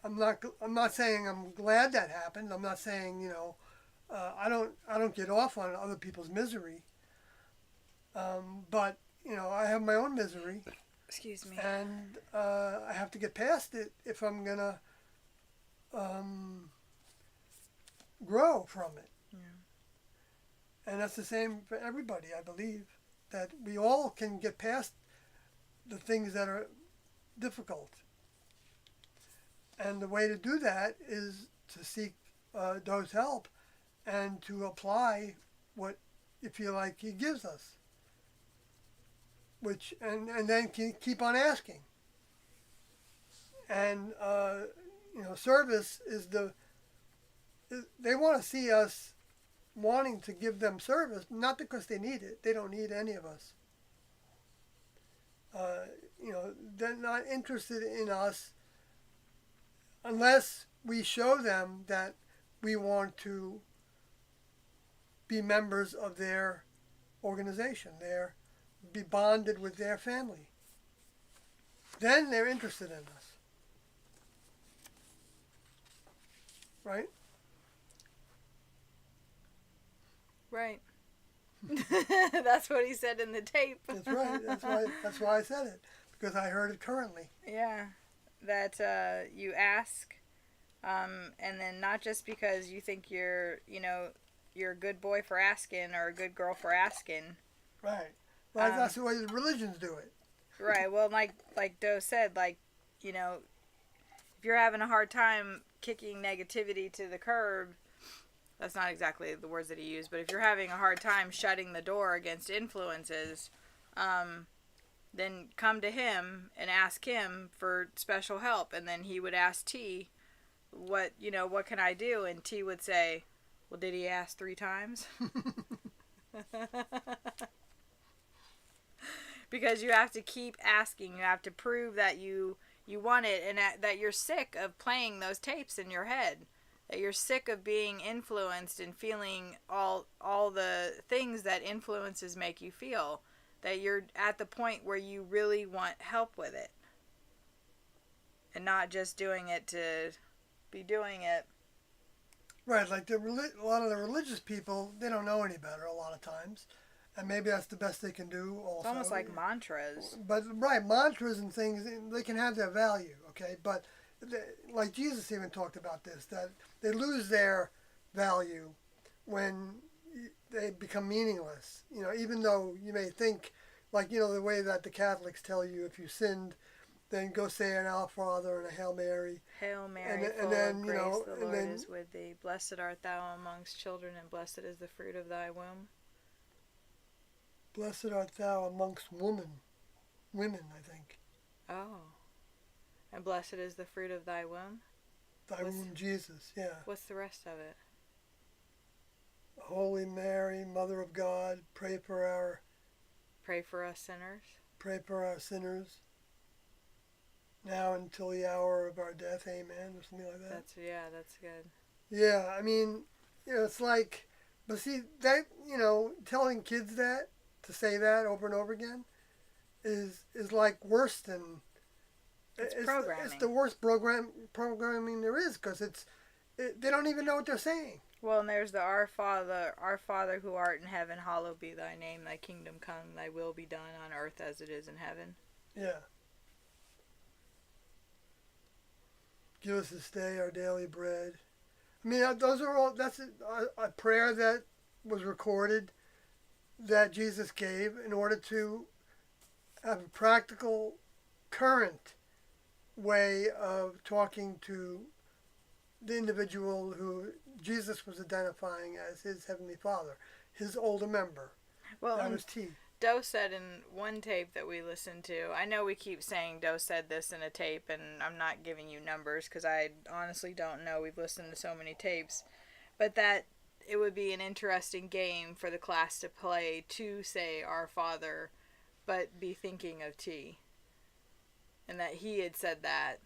I'm not saying I'm glad that happened. I'm not saying I don't get off on other people's misery. But I have my own misery. Excuse me. And I have to get past it if I'm gonna grow from it. Yeah. And that's the same for everybody, I believe. That we all can get past the things that are difficult. And the way to do that is to seek Doe's help and to apply what you feel like he gives us. Which and then keep on asking. And service is they want to see us wanting to give them service, not because they need it. They don't need any of us. They're not interested in us unless we show them that we want to be members of their organization, be bonded with their family. Then they're interested in us. Right? Right. That's what he said in the tape. That's right. That's why I said it, because I heard it currently. Yeah. That you ask And then not just because you think you're a good boy for asking or a good girl for asking. Right. Well, that's the way religions do it. Right. Well, like Doe said, if you're having a hard time kicking negativity to the curb, that's not exactly the words that he used, but if you're having a hard time shutting the door against influences, then come to him and ask him for special help. And then he would ask T, what can I do? And T would say, well, did he ask 3 times? Because you have to keep asking. You have to prove that you want it, and that you're sick of playing those tapes in your head. That you're sick of being influenced and feeling all the things that influences make you feel. That you're at the point where you really want help with it. And not just doing it to be doing it. Right, like a lot of the religious people, they don't know any better a lot of times. And maybe that's the best they can do also. It's almost like mantras. But, right, mantras and things, they can have their value, okay? But, like Jesus even talked about this, that they lose their value when they become meaningless. Even though you may think, like, the way that the Catholics tell you, if you sinned, then go say an Our Father and a Hail Mary. Hail Mary, full of grace, the Lord is with thee. Blessed art thou amongst children, and blessed is the fruit of thy womb. Blessed art thou amongst women, I think. Oh. And blessed is the fruit of thy womb? Thy womb, Jesus, yeah. What's the rest of it? Holy Mary, Mother of God, pray for us sinners. Pray for our sinners. Now until the hour of our death, amen, or something like that. That's good. Yeah, I mean, it's like, but see, that, telling kids that, to say that over and over again, is like worse than... It's programming. It's the worst programming there is, because they don't even know what they're saying. Well, and there's the Our Father who art in heaven, hallowed be thy name, thy kingdom come, thy will be done on earth as it is in heaven. Yeah. Give us this day our daily bread. I mean, that's a prayer that was recorded that Jesus gave in order to have a practical, current way of talking to the individual who Jesus was identifying as his Heavenly Father, his older member. Well, that was T. Doe said in one tape that we listened to, I know we keep saying Doe said this in a tape, and I'm not giving you numbers because I honestly don't know. We've listened to so many tapes. But that it would be an interesting game for the class to play to say Our Father, but be thinking of T. And that he had said that.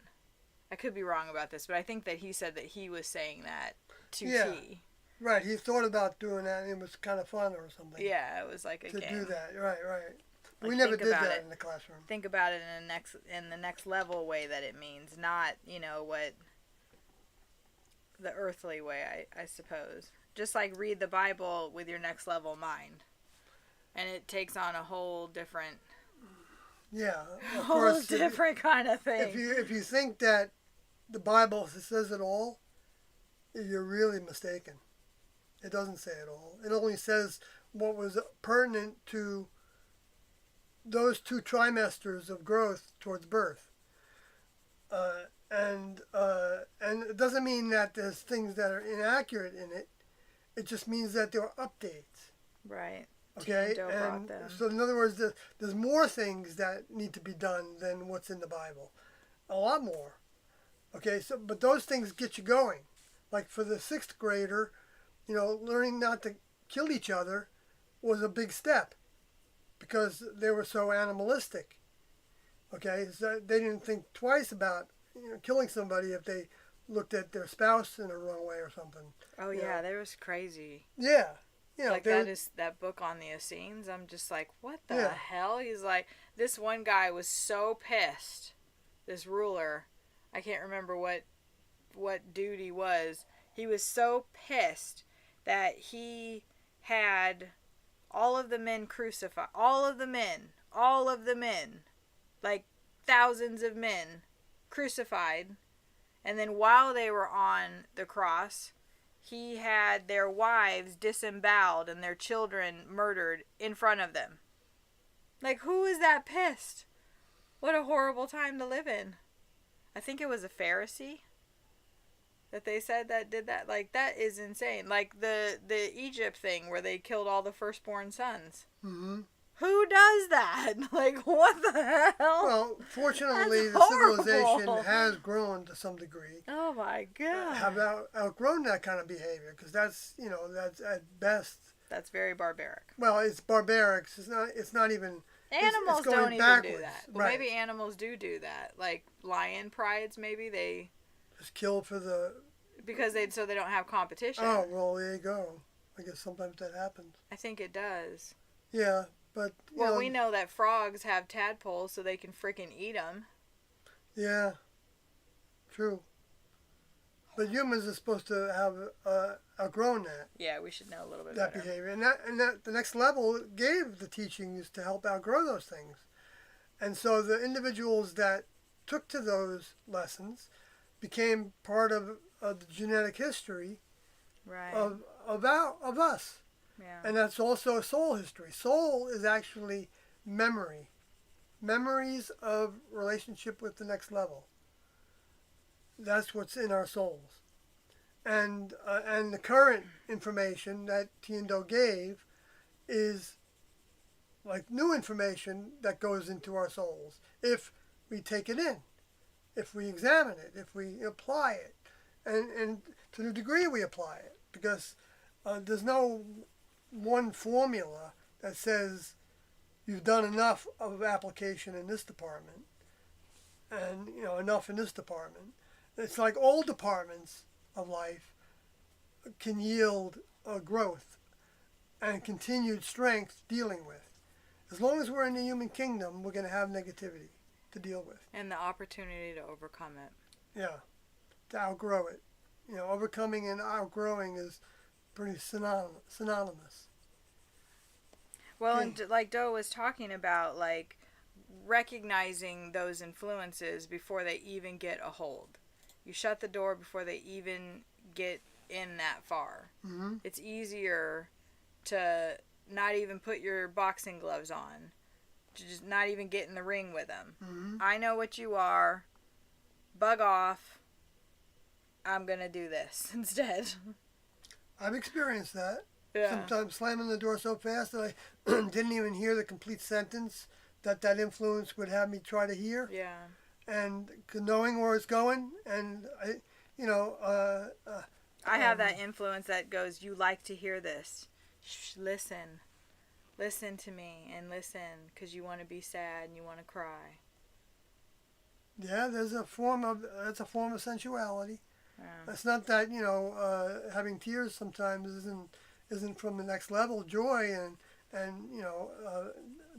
I could be wrong about this, but I think that he said that he was saying that to T. Right, he thought about doing that, and it was kind of fun or something. Yeah, it was like a game. To do that, right. Like, we never did that in the classroom. Think about it in the next level way that it means, not, what the earthly way, I suppose. Just like read the Bible with your next level mind. And it takes on a whole different... Yeah, of whole course, different kind of thing. If you think that the Bible says it all, you're really mistaken. It doesn't say it all. It only says what was pertinent to those 2 trimesters of growth towards birth. And it doesn't mean that there's things that are inaccurate in it. It just means that there are updates. Right. Okay? And so in other words, there's more things that need to be done than what's in the Bible. A lot more. Okay? But those things get you going. Like for the 6th grader, learning not to kill each other was a big step because they were so animalistic. Okay, so they didn't think twice about killing somebody if they looked at their spouse in a wrong way or something. Oh yeah, that was crazy. Yeah, like that book on the Essenes. I'm just like, what the hell? He's like, this one guy was so pissed. This ruler, I can't remember what dude he was. He was so pissed that he had all of the men crucified. All of the men, like thousands of men crucified And then while they were on the cross, he had their wives disemboweled and their children murdered in front of them. Like, who is that pissed? What a horrible time to live in. I think it was a Pharisee that they said that did that. Like, that is insane. Like the Egypt thing where they killed all the firstborn sons. Mm-hmm. Who does that? Like, what the hell? Well, fortunately, That's the civilization horrible. has grown to some degree. Oh my God. Have outgrown that kind of behavior, because that's at best. That's very barbaric. Well, it's barbaric. It's not even. Animals it's going don't even backwards. do that. Well, Right. maybe animals do that. Like lion prides, maybe they Just kill for the. because they don't have competition. Oh well, there you go. I guess sometimes that happens. I think it does. Yeah, but Well, we know that frogs have tadpoles, so they can freaking eat them. Yeah, true. But humans are supposed to have outgrown that. Yeah, we should know a little bit That better. behavior, and that the next level gave the teachings to help outgrow those things, and so the individuals that took to those lessons became part of the genetic history Right. of us, Yeah. and that's also soul history. Soul is actually memories of relationship with the next level. That's what's in our souls. And the current information that Tiendo gave is like new information that goes into our souls if we take it in, if we examine it, if we apply it, and to the degree we apply it, because there's no one formula that says you've done enough of application in this department and enough in this department. It's like all departments of life can yield growth and continued strength dealing with. As long as we're in the human kingdom, we're going to have negativity to deal with. And the opportunity to overcome it. Yeah, to outgrow it. Overcoming and outgrowing is pretty synonymous. Well, Okay. and like Doe was talking about, like, recognizing those influences before they even get a hold. You shut the door before they even get in that far. Mm-hmm. It's easier to not even put your boxing gloves on, to just not even get in the ring with them. Mm-hmm. I know what you are. Bug off. I'm gonna do this instead. I've experienced that. Yeah. Sometimes slamming the door so fast that I didn't even hear the complete sentence that influence would have me try to hear. Yeah. And knowing where it's going, and I have that influence that goes, you like to hear this. Shh, listen. Listen to me and listen, because you want to be sad and you want to cry. Yeah, that's a form of sensuality. Yeah. It's not that having tears sometimes isn't from the next level. Joy and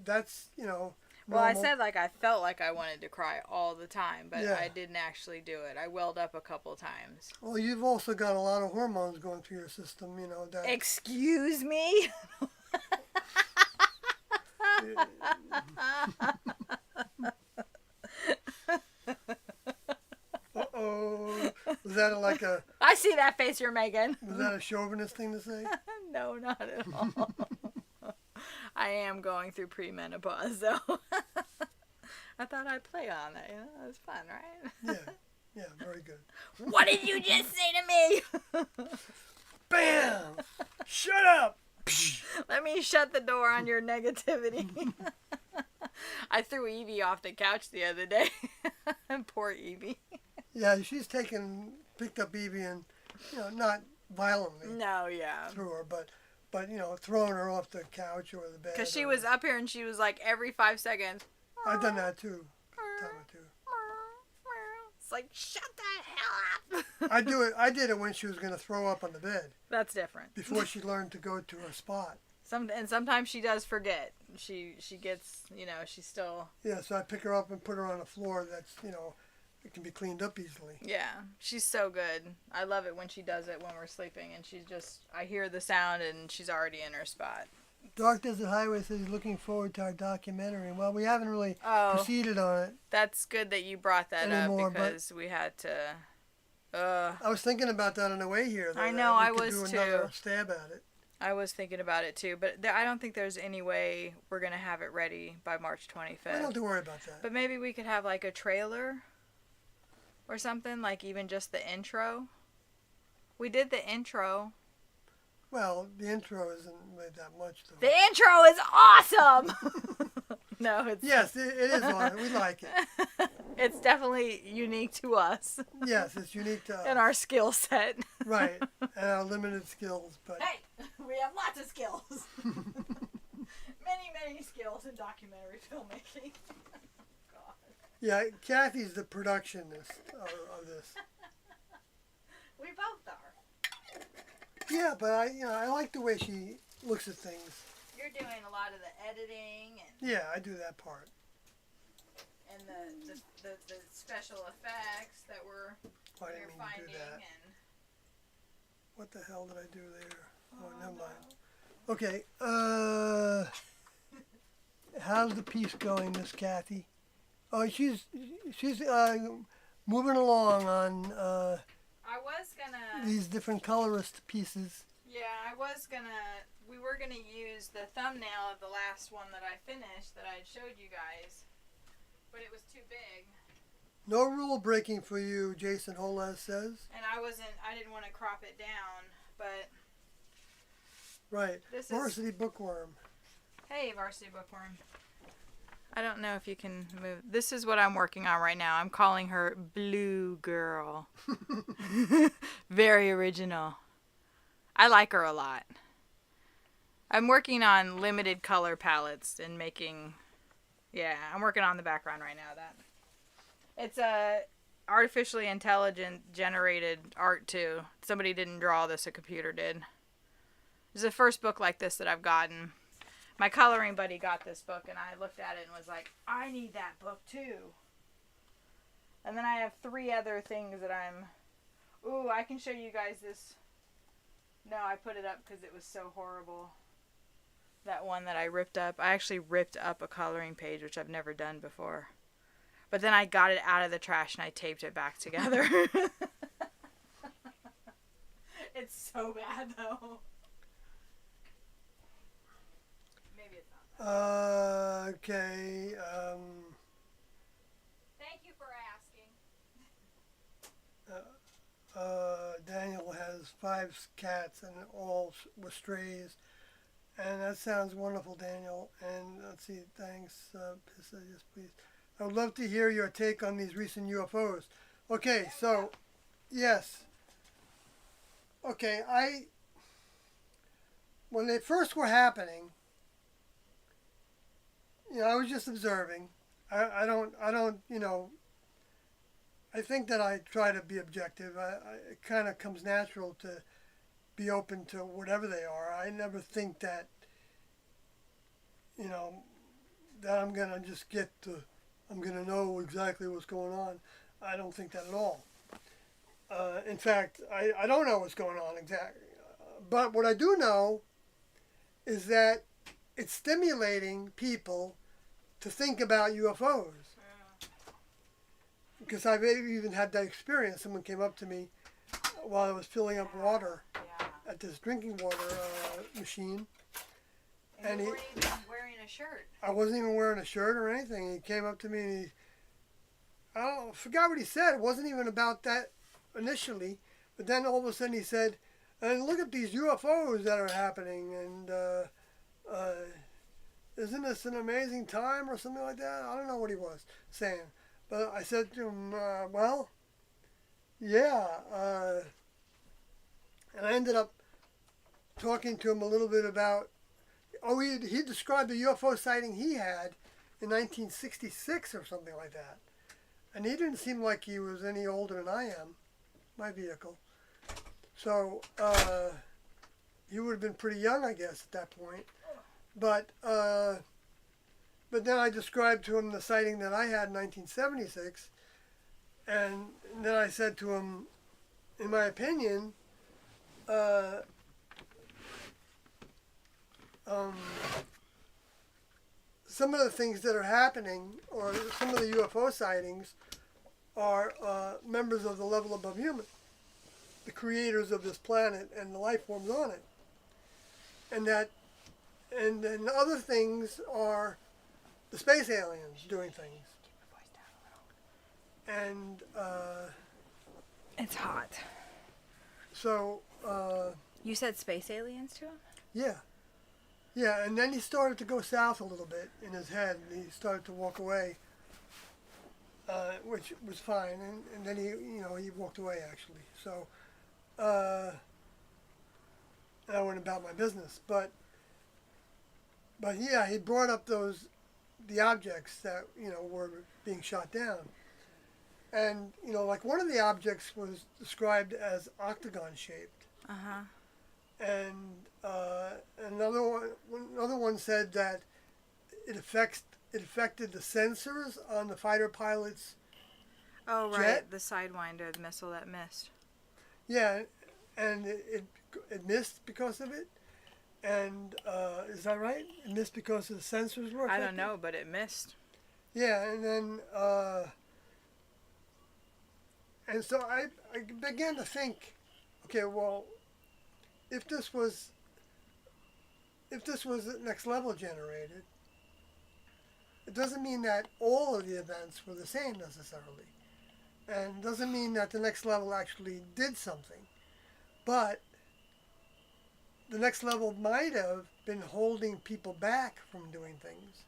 that's Well, I normal. said, like, I felt like I wanted to cry all the time, but Yeah. I didn't actually do it. I welled up a couple times. Well, you've also got a lot of hormones going through your system. That. Excuse me? Uh-oh. Was that like a I see that face you're making. was that a chauvinist thing to say? No, not at all. I am going through premenopause, though. I thought I'd play on that. It was fun, right? Yeah, very good. What did you just say to me? Bam! Shut up! Let me shut the door on your negativity. I threw Evie off the couch the other day. Poor Evie. Yeah, she's picked up Evie and, not violently No, yeah. threw her, but throwing her off the couch or the bed. Because she was up here and she was like every 5 seconds. I've done that too, a time or two. It's like, shut the hell up. I did it when she was going to throw up on the bed That's different. before she learned to go to her spot. And sometimes she does forget. She gets, she's still... Yeah, so I pick her up and put her on a floor that's, it can be cleaned up easily. Yeah, she's so good. I love it when she does it when we're sleeping and she's just... I hear the sound and she's already in her spot. Dark Desert Highway says he's looking forward to our documentary. Well, we haven't really Oh, proceeded on it. that's good that you brought that Anymore, up because we had to I was thinking about that on the way here. I know, I we could was do another too. stab at it. I was thinking about it too, but I don't think there's any way we're going to have it ready by March 25th. I don't have to worry about that. But maybe we could have like a trailer or something, like even just the intro. We did the intro. Well, the intro isn't made that much, though. The intro is awesome! No, it's... Yes, it is on it. We like it. It's definitely unique to us. Yes, it's unique to us. And our skill set. Right, and our limited skills, but... Hey, we have lots of skills. Many skills in documentary filmmaking. God. Yeah, Kathy's the productionist of this. We both are. Yeah, but I like the way she looks at things. You're doing a lot of the editing and... Yeah, I do that part. And the special effects that we're finding. And what the hell did I do there? Oh, never mind. Okay, how's the piece going, Miss Kathy? Oh, she's moving along on I was gonna... these different colorist pieces. Yeah, we were gonna use the thumbnail of the last one that I finished that I showed you guys. But it was too big. No rule breaking for you, Jason Holez says. And I didn't want to crop it down, but... Right. Varsity Bookworm. Hey, Varsity Bookworm. I don't know if you can move. This is what I'm working on right now. I'm calling her Blue Girl. Very original. I like her a lot. I'm working on limited color palettes and making... Yeah, I'm working on the background right now. It's a artificially intelligent generated art too. Somebody didn't draw this, a computer did. This is the first book like this that I've gotten. My coloring buddy got this book and I looked at it and was like, I need that book too. And then I have 3 other things that I'm... Ooh, I can show you guys this. No, I put it up because it was so horrible. That one that I ripped up. I actually ripped up a coloring page, which I've never done before. But then I got it out of the trash and I taped it back together. It's so bad, though. Maybe it's not. Okay. Thank you for asking. Daniel has 5 cats and all were strays. And that sounds wonderful, Daniel. And let's see, thanks, Pissa, yes, please. I would love to hear your take on these recent UFOs. Okay, so, yes. Okay, when they first were happening, I was just observing. I don't, I think that I try to be objective. It kind of comes natural to be open to whatever they are. I never think that, that I'm going to just I'm going to know exactly what's going on. I don't think that at all. In fact, I don't know what's going on exactly. But what I do know is that it's stimulating people to think about UFOs. Because I've even had that experience. Someone came up to me while I was filling up water at this drinking water machine. And you weren't even wearing a shirt. I wasn't even wearing a shirt or anything. He came up to me and I forgot what he said. It wasn't even about that initially. But then all of a sudden he said, and look at these UFOs that are happening. And isn't this an amazing time or something like that? I don't know what he was saying. But I said to him, well, yeah. And I ended up talking to him a little bit about, he described the UFO sighting he had in 1966 or something like that. And he didn't seem like he was any older than I am, my vehicle. So he would have been pretty young, I guess, at that point. But then I described to him the sighting that I had in 1976. And then I said to him, in my opinion, some of the things that are happening, or some of the UFO sightings, are members of the level above human. the creators of this planet and the life forms on it. And then other things are the space aliens doing things. And it's hot. So You said space aliens to him? yeah. Yeah, and then he started to go south a little bit in his head, and he started to walk away, which was fine. And then he walked away actually. So, and I went about my business. But yeah, he brought up the objects that were being shot down, and like one of the objects was described as octagon shaped. Uh huh. And another one said that it affected the sensors on the fighter pilot's Oh, right. jet. The Sidewinder, the missile that missed. Yeah, and it missed because of it. And is that right? It missed because of the sensors were affected? I don't know, but it missed. Yeah, and then and so I began to think, okay, well, if this was next level generated, it doesn't mean that all of the events were the same necessarily, and doesn't mean that the next level actually did something, but the next level might have been holding people back from doing things,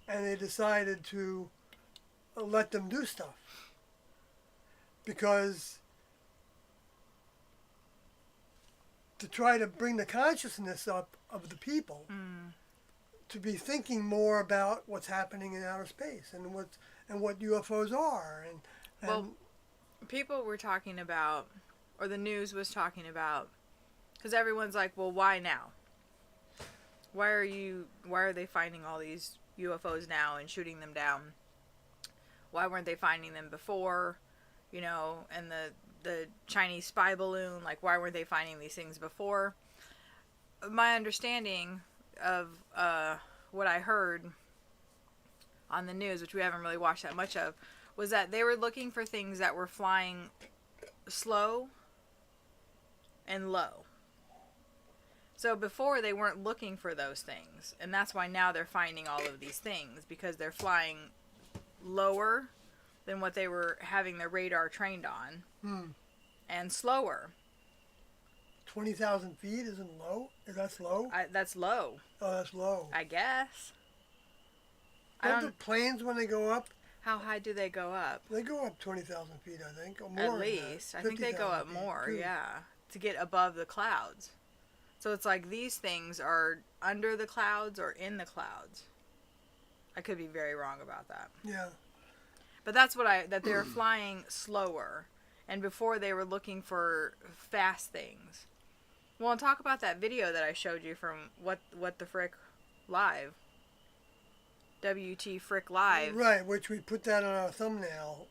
and they decided to let them do stuff because to try to bring the consciousness up of the people to be thinking more about what's happening in outer space and what UFOs are and well, people were talking about, or the news was talking about, because everyone's like, well, why now? Why are they finding all these UFOs now and shooting them down? Why weren't they finding them before? And the Chinese spy balloon, like, why weren't they finding these things before? My understanding of what I heard on the news, which we haven't really watched that much of, was that they were looking for things that were flying slow and low. So before they weren't looking for those things, and that's why now they're finding all of these things, because they're flying lower than what they were having their radar trained on, and slower. 20,000 feet isn't low? That's low? That's low. Oh, that's low. I guess. Don't the planes, when they go up? How high do they go up? They go up 20,000 feet, I think, or more. At least. I think they go up more, too. yeah, to get above the clouds. So it's like these things are under the clouds or in the clouds. I could be very wrong about that. Yeah. But that's that they're flying slower. And before they were looking for fast things. Well, and talk about that video that I showed you from What the Frick Live. WT Frick Live. Right, which we put that on our thumbnail,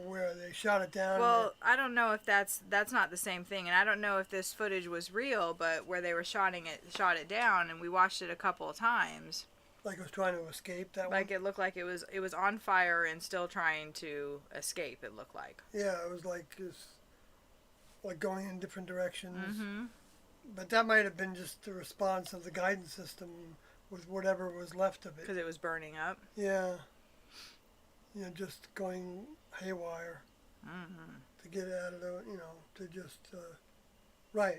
where they shot it down. Well, I don't know if that's not the same thing, and I don't know if this footage was real, but where they were shot it down, and we watched it a couple of times. Like it was trying to escape that Like one? it looked like it was on fire and still trying to escape, it looked like. Yeah, it was like going in different directions. Mm-hmm. But that might have been just the response of the guidance system with whatever was left of it. Because it was burning up. Yeah. Just going haywire. Mm-hmm. To get out of the, to just, right.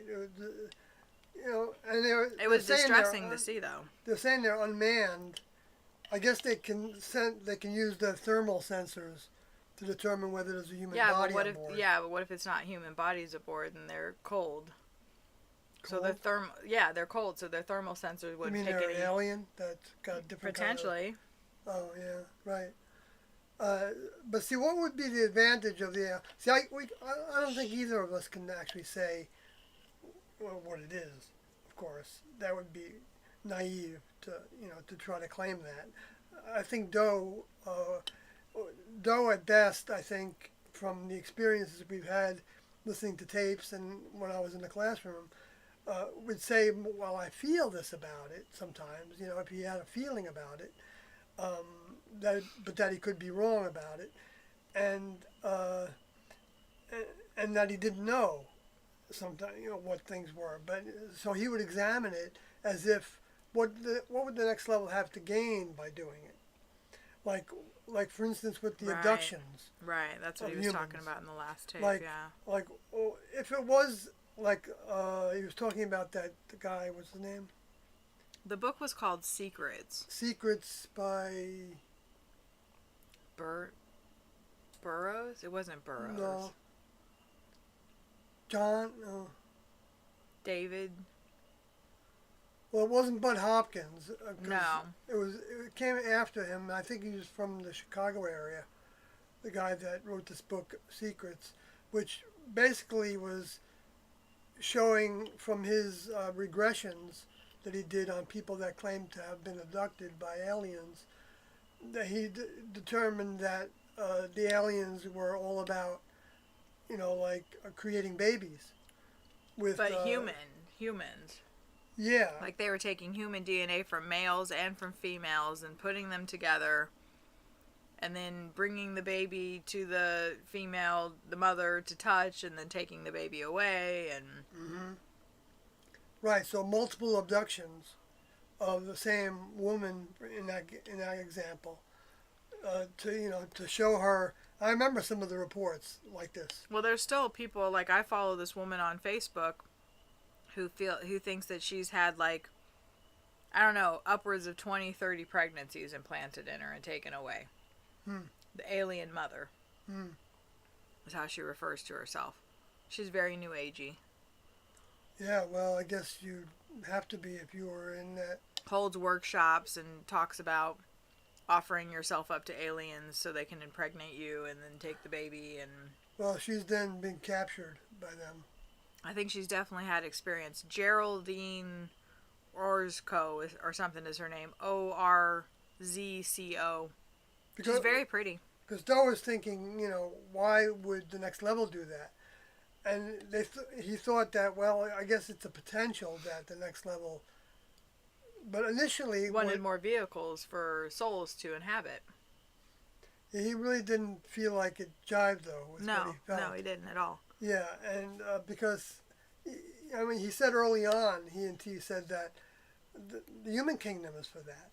And it was distressing to see, though. They're saying they're unmanned. I guess they can use the thermal sensors to determine whether there's a human body on board. But what if it's not human bodies aboard and they're cold? So they're cold, so their thermal sensors would pick they're an alien that's got a different potentially. Oh yeah, right. But see, what would be the advantage of the? See, I don't think either of us can actually say what it is. Of course, that would be naive to try to claim that. I think Doe at best, I think, from the experiences we've had listening to tapes and when I was in the classroom, would say, well, I feel this about it sometimes, if he had a feeling about it, but that he could be wrong about it, and that he didn't know. sometimes, what things were. But so he would examine it as if what would the next level have to gain by doing it? Like for instance with the Right. abductions. Right. That's what of he was humans. talking about in the last tape. Like Yeah. like if it was like he was talking about that the guy, what's his name? The book was called Secrets. Secrets by Burroughs? It wasn't Burroughs. no John no. David. Well, it wasn't Bud Hopkins. No. It came after him. I think he was from the Chicago area. The guy that wrote this book, Secrets, which basically was showing from his regressions that he did on people that claimed to have been abducted by aliens, that he determined that the aliens were all about, creating babies. But humans. Yeah. Like they were taking human DNA from males and from females and putting them together and then bringing the baby to the mother to touch and then taking the baby away and... Mm-hmm. Right, so multiple abductions of the same woman in that example to show her. I remember some of the reports like this. Well, there's still people, like I follow this woman on Facebook who thinks that she's had upwards of 20, 30 pregnancies implanted in her and taken away. The alien mother is how she refers to herself. She's very new agey. Yeah, well, I guess you'd have to be if you were in that. Holds workshops and talks about offering yourself up to aliens so they can impregnate you and then take the baby. And well, she's then been captured by them. I think she's definitely had experience. Geraldine Orzco or something is her name. Orzco. She's very pretty. Because Doe was thinking, why would the next level do that? And he thought that, well, I guess it's a potential that the next level. But initially, wanted more vehicles for souls to inhabit. He really didn't feel like it jived though with what he felt. No, he didn't at all. Yeah, and because he said early on, he said that the human kingdom is for that.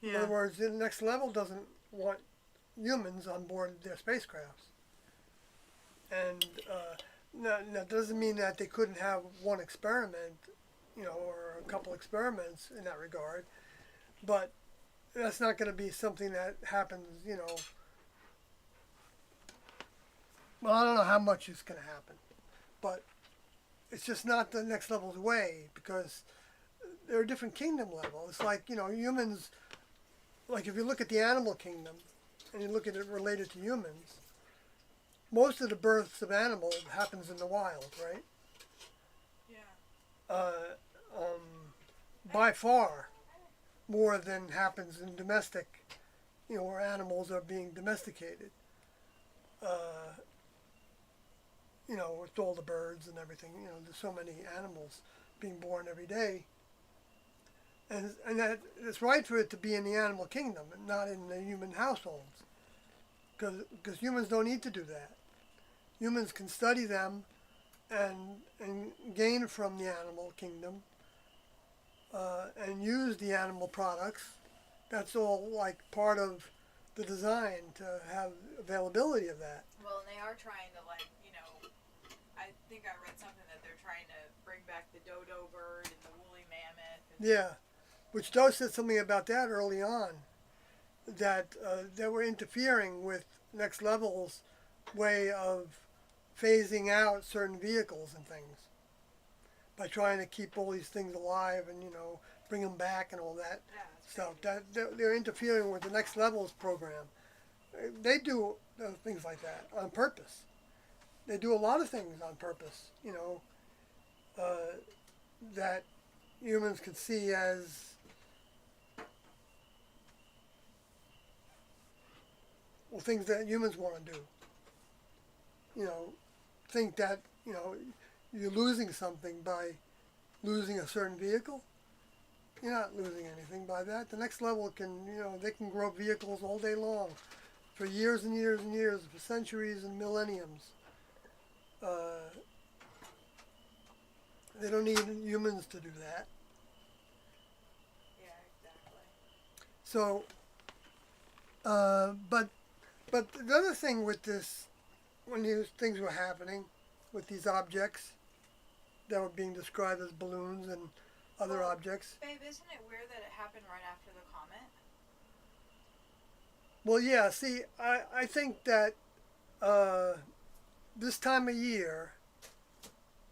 Yeah. In other words, the next level doesn't want humans on board their spacecrafts. And that doesn't mean that they couldn't have one experiment, or a couple experiments in that regard. But that's not going to be something that happens, Well, I don't know how much is going to happen. But it's just not the next level's way because they're a different kingdom level. It's like, humans, like if you look at the animal kingdom and you look at it related to humans, most of the births of animals happens in the wild, right? Yeah. By far more than happens in domestic, where animals are being domesticated. With all the birds and everything, there's so many animals being born every day. And that it's right for it to be in the animal kingdom and not in the human households. Because humans don't need to do that. Humans can study them and gain from the animal kingdom and use the animal products. That's all like part of the design to have availability of that. Well, and they are trying to I think I read something that they're trying to bring back the dodo bird and the woolly mammoth. Yeah, which Doe said something about that early on, that they were interfering with Next Level's way of phasing out certain vehicles and things by trying to keep all these things alive and, bring them back and all that stuff. That they're interfering with the Next Level's program. They do things like that on purpose. They do a lot of things on purpose, that humans could see as things that humans want to do. Think that, you're losing something by losing a certain vehicle. You're not losing anything by that. The Next Level can, they can grow vehicles all day long for years and years and years, for centuries and millenniums. They don't need humans to do that. Yeah, exactly. So, but the other thing with this, when these things were happening, with these objects that were being described as balloons and other objects. Babe, isn't it weird that it happened right after the comet? Well, yeah. See, I think that this time of year,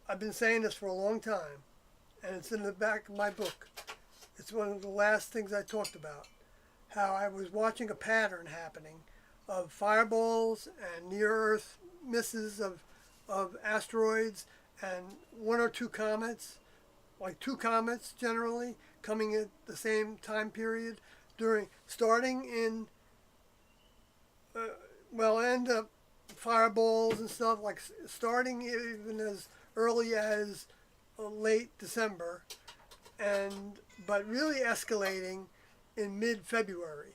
I've been saying this for a long time, and it's in the back of my book. It's one of the last things I talked about. How I was watching a pattern happening of fireballs and near-Earth misses of asteroids and one or two comets, like two comets generally, coming at the same time period starting in, end up fireballs and stuff, like starting even as early as late December, but really escalating in mid-February.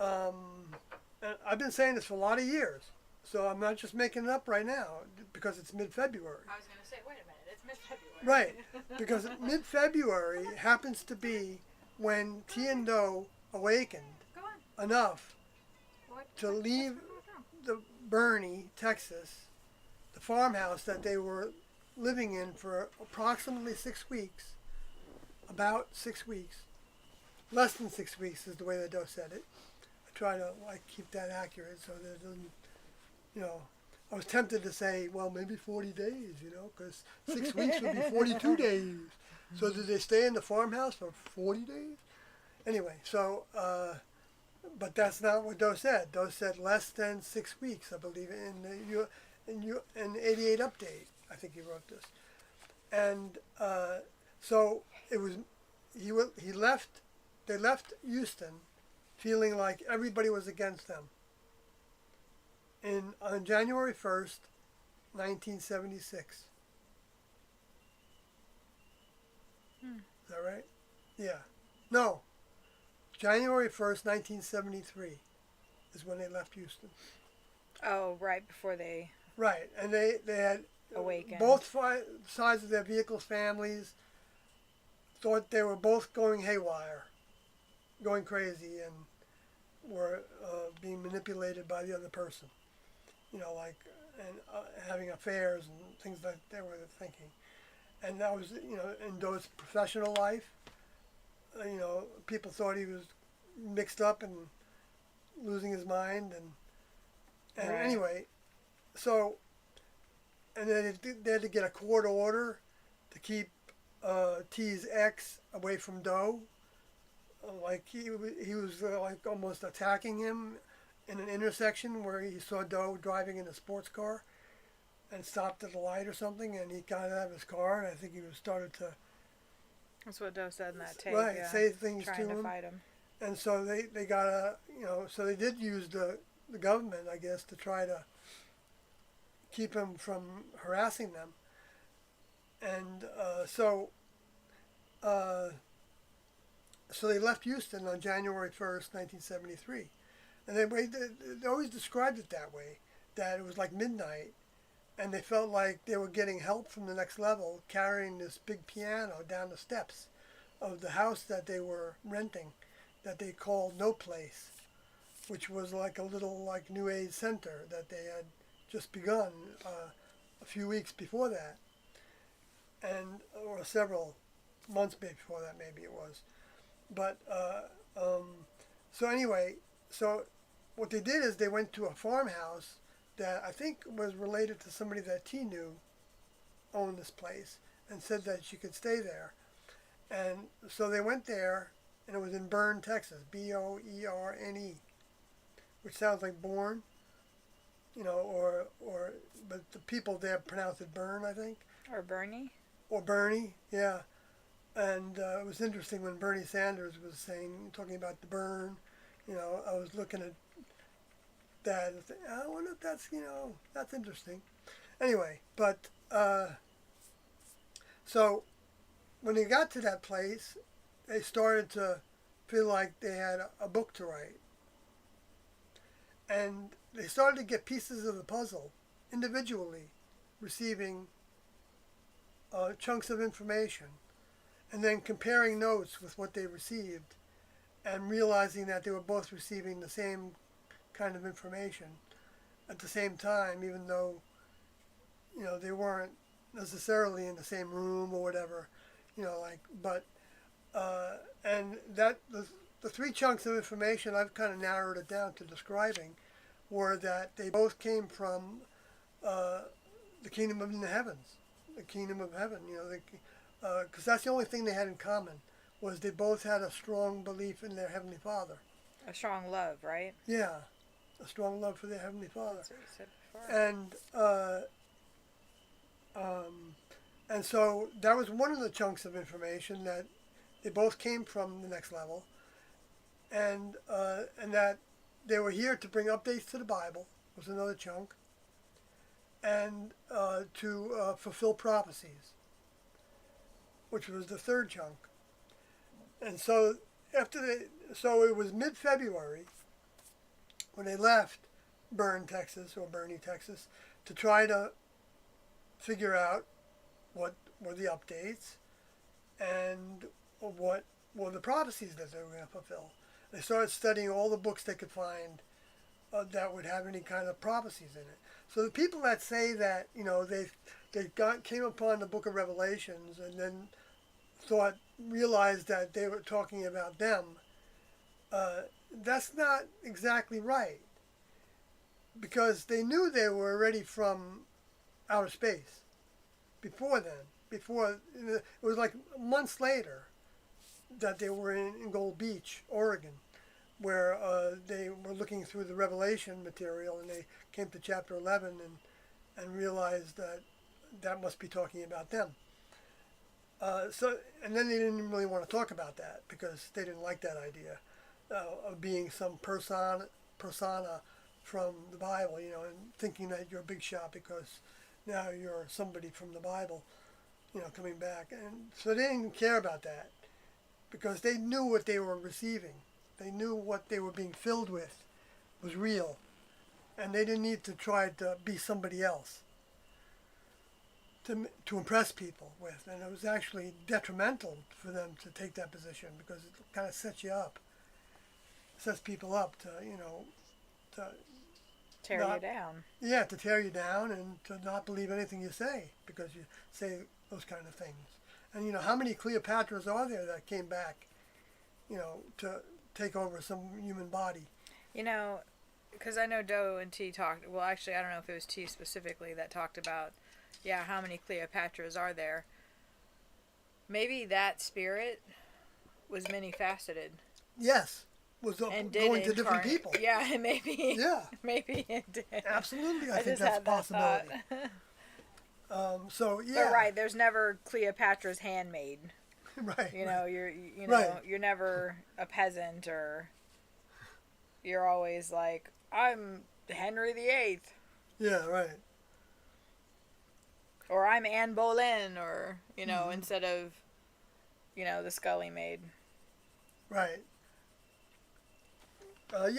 And I've been saying this for a lot of years, so I'm not just making it up right now because it's mid-February. I was going to say, wait a minute, it's mid-February. Right, because mid-February happens to be when Tiando awakened enough to leave the Bernie, Texas, the farmhouse that they were living in for approximately 6 weeks, about 6 weeks. Less than 6 weeks is the way the dose said it. I try to keep that accurate so that it doesn't, I was tempted to say, well, maybe 40 days, because 6 weeks would be 42 days. So did they stay in the farmhouse for 40 days? Anyway, so, but that's not what Doe said. Doe said less than 6 weeks, I believe, in the 88 update. I think he wrote this. And so it was, he left, they left Houston feeling like everybody was against them. On January 1st, 1976. Is that right? Yeah. No. January 1st, 1973 is when they left Houston. Oh, right before they... Right. And they had... awakened. Both sides of their vehicles' families thought they were both going haywire, going crazy, and were being manipulated by the other person. Having affairs and things like they were thinking. And that was, in Doe's professional life, people thought he was mixed up and losing his mind. And right. Anyway, so, and then they had to get a court order to keep T's ex away from Doe. He was almost attacking him in an intersection where he saw Doe driving in a sports car and stopped at a light or something, and he got out of his car, and I think he started to... That's what Doe said in that tape, right, yeah. say things trying to him. Fight him. And so they got so they did use the government, I guess, to try to keep him from harassing them. And so they left Houston on January 1st, 1973. And they always described it that way, that it was like midnight, and they felt like they were getting help from the next level, carrying this big piano down the steps of the house that they were renting, that they called No Place, which was like a little New Age center that they had just begun a few weeks before that, or several months before that, maybe it was. But so anyway, so what they did is they went to a farmhouse that I think was related to somebody that T knew owned this place, and said that she could stay there. And so they went there, and it was in Boerne, Texas, Boerne, which sounds like born, but the people there pronounce it Bern, I think. Or Bernie. Or Bernie, yeah. And it was interesting when Bernie Sanders was talking about the burn. I was looking at that and thinking, I wonder if that's interesting. Anyway, but so when they got to that place, they started to feel like they had a book to write. And they started to get pieces of the puzzle individually, receiving chunks of information and then comparing notes with what they received and realizing that they were both receiving the same kind of information at the same time, even though, they weren't necessarily in the same room or whatever, but, and that, the three chunks of information, I've kind of narrowed it down to describing, were that they both came from the kingdom of the heavens, the kingdom of heaven, because that's the only thing they had in common, was they both had a strong belief in their Heavenly Father. A strong love, right? Yeah, a strong love for their Heavenly Father. That's what you said before. And so that was one of the chunks of information that they both came from the next level, and that they were here to bring updates to the Bible was another chunk, and to fulfill prophecies, which was the third chunk. And so so it was mid-February when they left Bernie, Texas, to try to figure out what were the updates and what were the prophecies that they were going to fulfill. They started studying all the books they could find that would have any kind of prophecies in it. So the people that say that, came upon the book of Revelations and then realized that they were talking about them, that's not exactly right. Because they knew they were already from outer space before then. It was like months later that they were in Gold Beach, Oregon, where they were looking through the Revelation material, and they came to chapter 11 and realized that must be talking about them. And then they didn't really want to talk about that because they didn't like that idea of being some persona from the Bible, and thinking that you're a big shot because now you're somebody from the Bible, coming back. And so they didn't care about that because they knew what they were receiving. They knew what they were being filled with was real. And they didn't need to try to be somebody else to impress people with. And it was actually detrimental for them to take that position because it kind of sets people up to tear you down. Yeah, to tear you down and to not believe anything you say because you say those kind of things. And how many Cleopatras are there that came back, to take over some human body? Because I know Doe and T talked, well, actually, I don't know if it was T specifically that talked about, how many Cleopatras are there? Maybe that spirit was many-faceted. Yes. Was going to different people. Yeah, maybe. Yeah. Maybe it did. Absolutely, I think that's a possibility. But right, there's never Cleopatra's handmaid. Right. You're never a peasant, or you're always like, I'm Henry VIII. Yeah, right. Or I'm Anne Boleyn, or instead of the Scully maid. Right. I've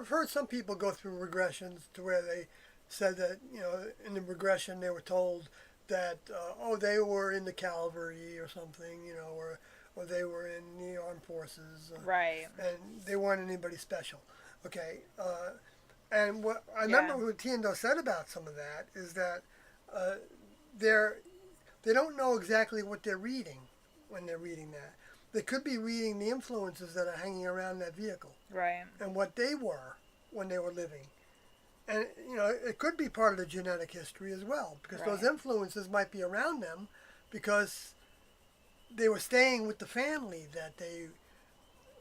heard some people go through regressions to where they said that, in the regression they were told that, they were in the cavalry or something, or they were in the armed forces. Right. And they weren't anybody special. Okay. And what I remember what Tiendo said about some of that is that they don't know exactly what they're reading when they're reading that. They could be reading the influences that are hanging around that vehicle. Right. And what they were when they were living. And, it could be part of the genetic history as well, because those influences might be around them because they were staying with the family that they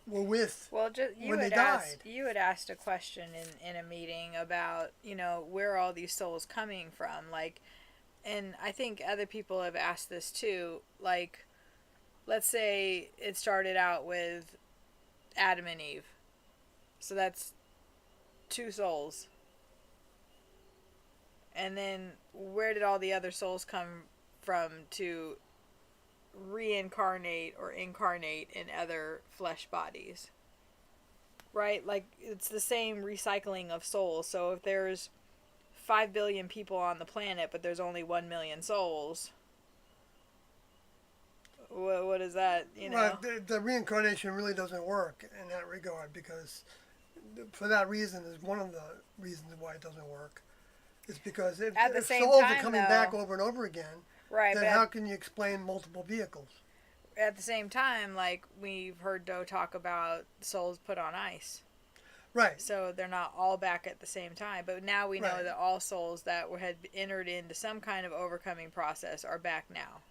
were with when they died. You had asked a question in a meeting about, where are all these souls coming from? And I think other people have asked this too, let's say it started out with Adam and Eve. So that's 2 souls. And then where did all the other souls come from to reincarnate or incarnate in other flesh bodies? Right? It's the same recycling of souls. So if there's 5 billion people on the planet, but there's only 1 million souls. What is that, you know? Well, the reincarnation really doesn't work in that regard, because for that reason is one of the reasons why it doesn't work. It's because if souls are coming back over and over again, right, then how can you explain multiple vehicles? At the same time, like, we've heard Doe talk about souls put on ice. Right. So they're not all back at the same time. But now we know that all souls that had entered into some kind of overcoming process are back now.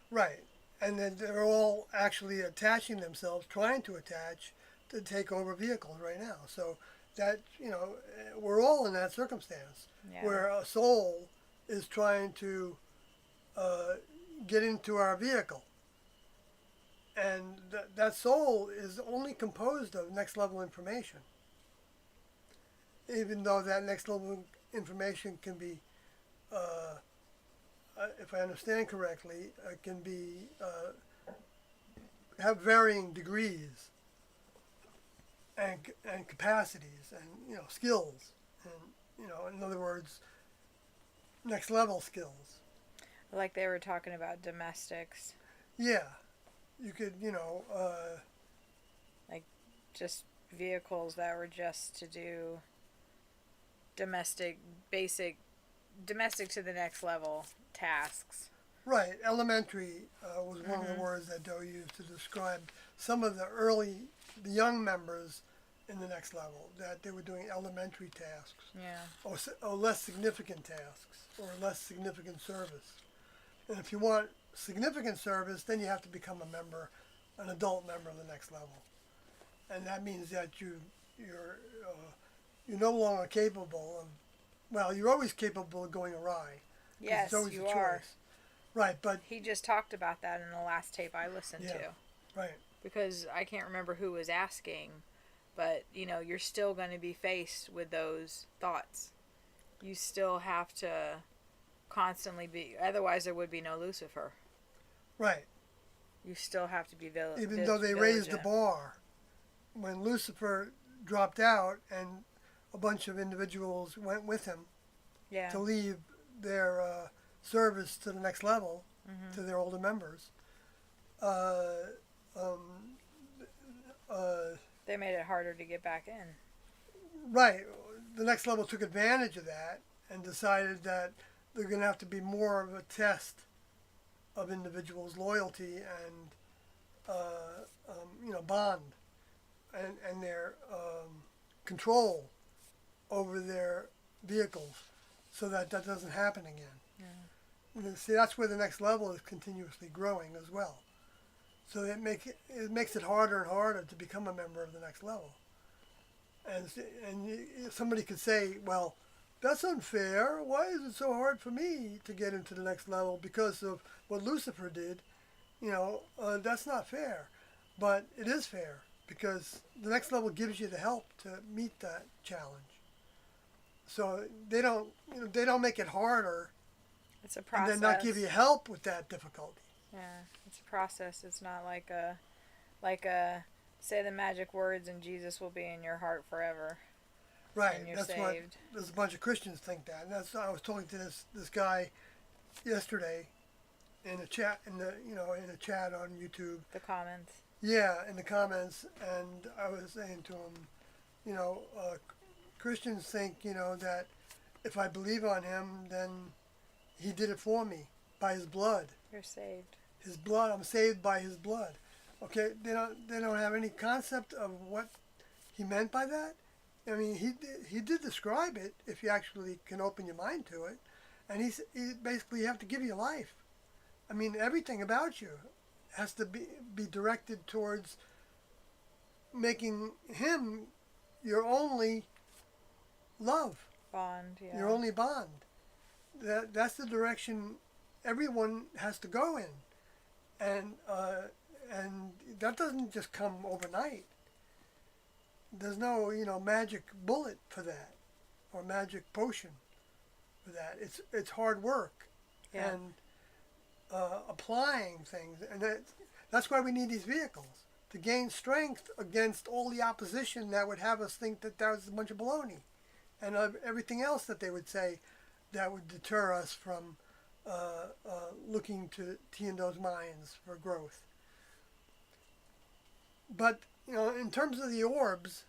Right. And then they're all actually attaching themselves, trying to attach, to take over vehicles right now. So that, you know, we're all in that circumstance where a soul is trying to get into our vehicle. And that soul is only composed of next level information. Even though that next level information can be, if I understand correctly, can be have varying degrees and capacities and, you know, skills, and, you know, in other words, next level skills. Like they were talking about domestics. Yeah, you could, you know, like just vehicles that were just to do domestic to the next level tasks. Right. Elementary was one of the words that Doe used to describe some of the young members in the next level, that they were doing elementary tasks. Yeah. Or less significant tasks, or less significant service. And if you want significant service, then you have to become an adult member of the next level. And that means that you're no longer capable of, well, you're always capable of going awry. Yes, it's always you a choice. are. Right, but he just talked about that in the last tape I listened to. Right. Because I can't remember who was asking, but, you know, you're still going to be faced with those thoughts. You still have to constantly be, otherwise there would be no Lucifer. Right. You still have to be even though they raised the bar. When Lucifer dropped out and a bunch of individuals went with him to leave their service to the next level, to their older members, they made it harder to get back in. Right. The next level took advantage of that and decided that they're going to have to be more of a test of individuals' loyalty and bond and their control over their vehicles, so that doesn't happen again. And see, that's where the next level is continuously growing as well. So it makes it harder and harder to become a member of the next level. And somebody could say, well, that's unfair. Why is it so hard for me to get into the next level because of what Lucifer did? You know, that's not fair. But it is fair, because the next level gives you the help to meet that challenge. So they don't make it harder. It's a process. And then not give you help with that difficulty. Yeah, it's a process. It's not like a say the magic words and Jesus will be in your heart forever. Right. And you're that's saved. what there's a bunch of Christians think that. And that's I was talking to this guy yesterday in a chat in a chat on YouTube. The comments. Yeah, in the comments, and I was saying to him, Christians think, that if I believe on him, then he did it for me by his blood. You're saved. His blood. I'm saved by his blood. Okay, they don't have any concept of what he meant by that. I mean, he did describe it, if you actually can open your mind to it, and he basically, you have to give your life. I mean, everything about you has to be directed towards making him your only love. Bond, yeah. Your only bond. That's the direction everyone has to go in. And that doesn't just come overnight. There's no, magic bullet for that, or magic potion for that. It's hard work. Yeah. And applying things, and that's why we need these vehicles, to gain strength against all the opposition that would have us think that was a bunch of baloney, and everything else that they would say that would deter us from looking to Tiando's minds for growth. But, in terms of the orbs,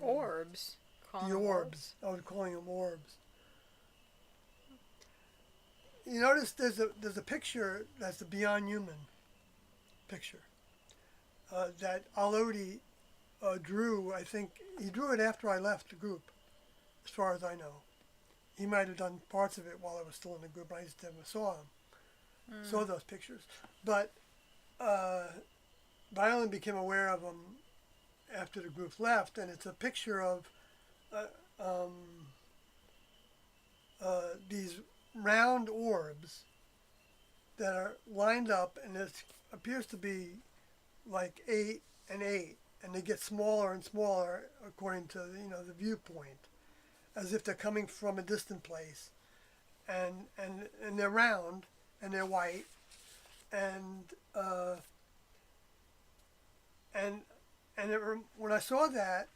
Orbs? The orbs. I was calling them orbs. You notice there's a picture that's the Beyond Human picture that Alodi drew. I think he drew it after I left the group, as far as I know. He might have done parts of it while I was still in the group. I just never saw him, saw those pictures. But I only became aware of them after the group left, and it's a picture of these round orbs that are lined up, and it appears to be like 8 and 8, and they get smaller and smaller according to the viewpoint, as if they're coming from a distant place, and they're round and they're white, and when I saw that,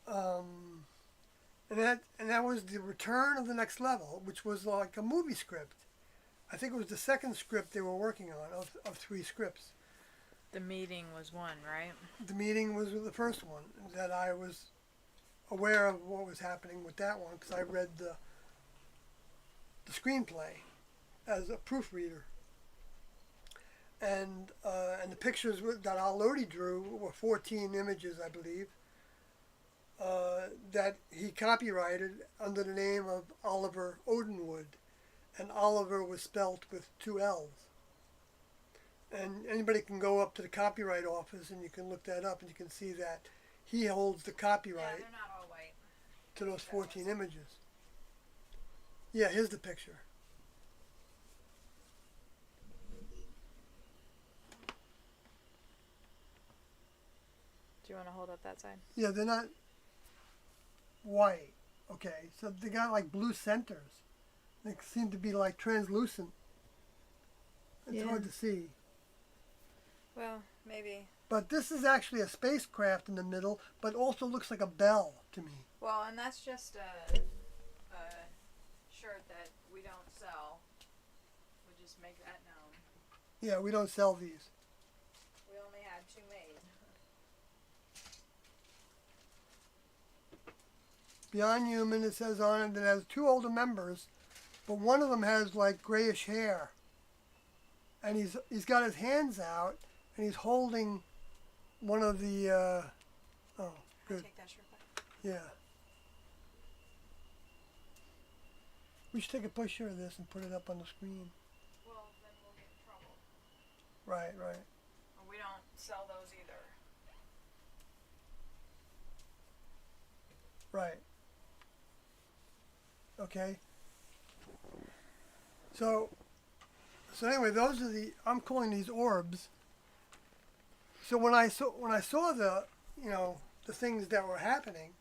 and that was the return of the next level, which was like a movie script. I think it was the second script they were working on of 3 scripts. The meeting was one, right? The meeting was the first one that I was aware of what was happening with that one, because I read the screenplay as a proofreader. And the pictures that Alodi drew were 14 images, I believe, that he copyrighted under the name of Oliver Odenwood, and Oliver was spelt with 2 L's. And anybody can go up to the copyright office and you can look that up, and you can see that he holds the copyright. Yeah, they're not all white. To those 14 images. Yeah, here's the picture. Do you want to hold up that side? Yeah, they're not white. Okay, so they got like blue centers. They seem to be like translucent. It's hard to see. Well, maybe. But this is actually a spacecraft in the middle, but also looks like a bell to me. Well, and that's just a shirt that we don't sell. We'll just make that known. Yeah, we don't sell these. We only had 2 made. Beyond Human, it says on it, that it has 2 older members, but one of them has like grayish hair. And he's got his hands out, and he's holding one of the, oh, good. Take that shirt back. Yeah. We should take a picture of this and put it up on the screen. Well, then we'll get in trouble. Right, right. Well, we don't sell those either. Right. Okay. So anyway, those are I'm calling these orbs. So when I saw the the things that were happening,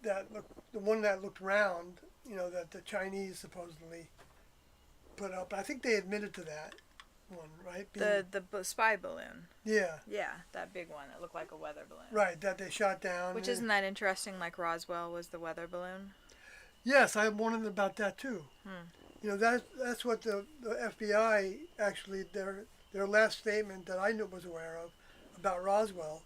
the one that looked round, that the Chinese supposedly put up, I think they admitted to that one, right? The spy balloon. Yeah. Yeah, that big one that looked like a weather balloon. Right, that they shot down. Which isn't that interesting, like Roswell was the weather balloon? Yes, I wondered about that too. That's what the FBI actually, their last statement that I was aware of about Roswell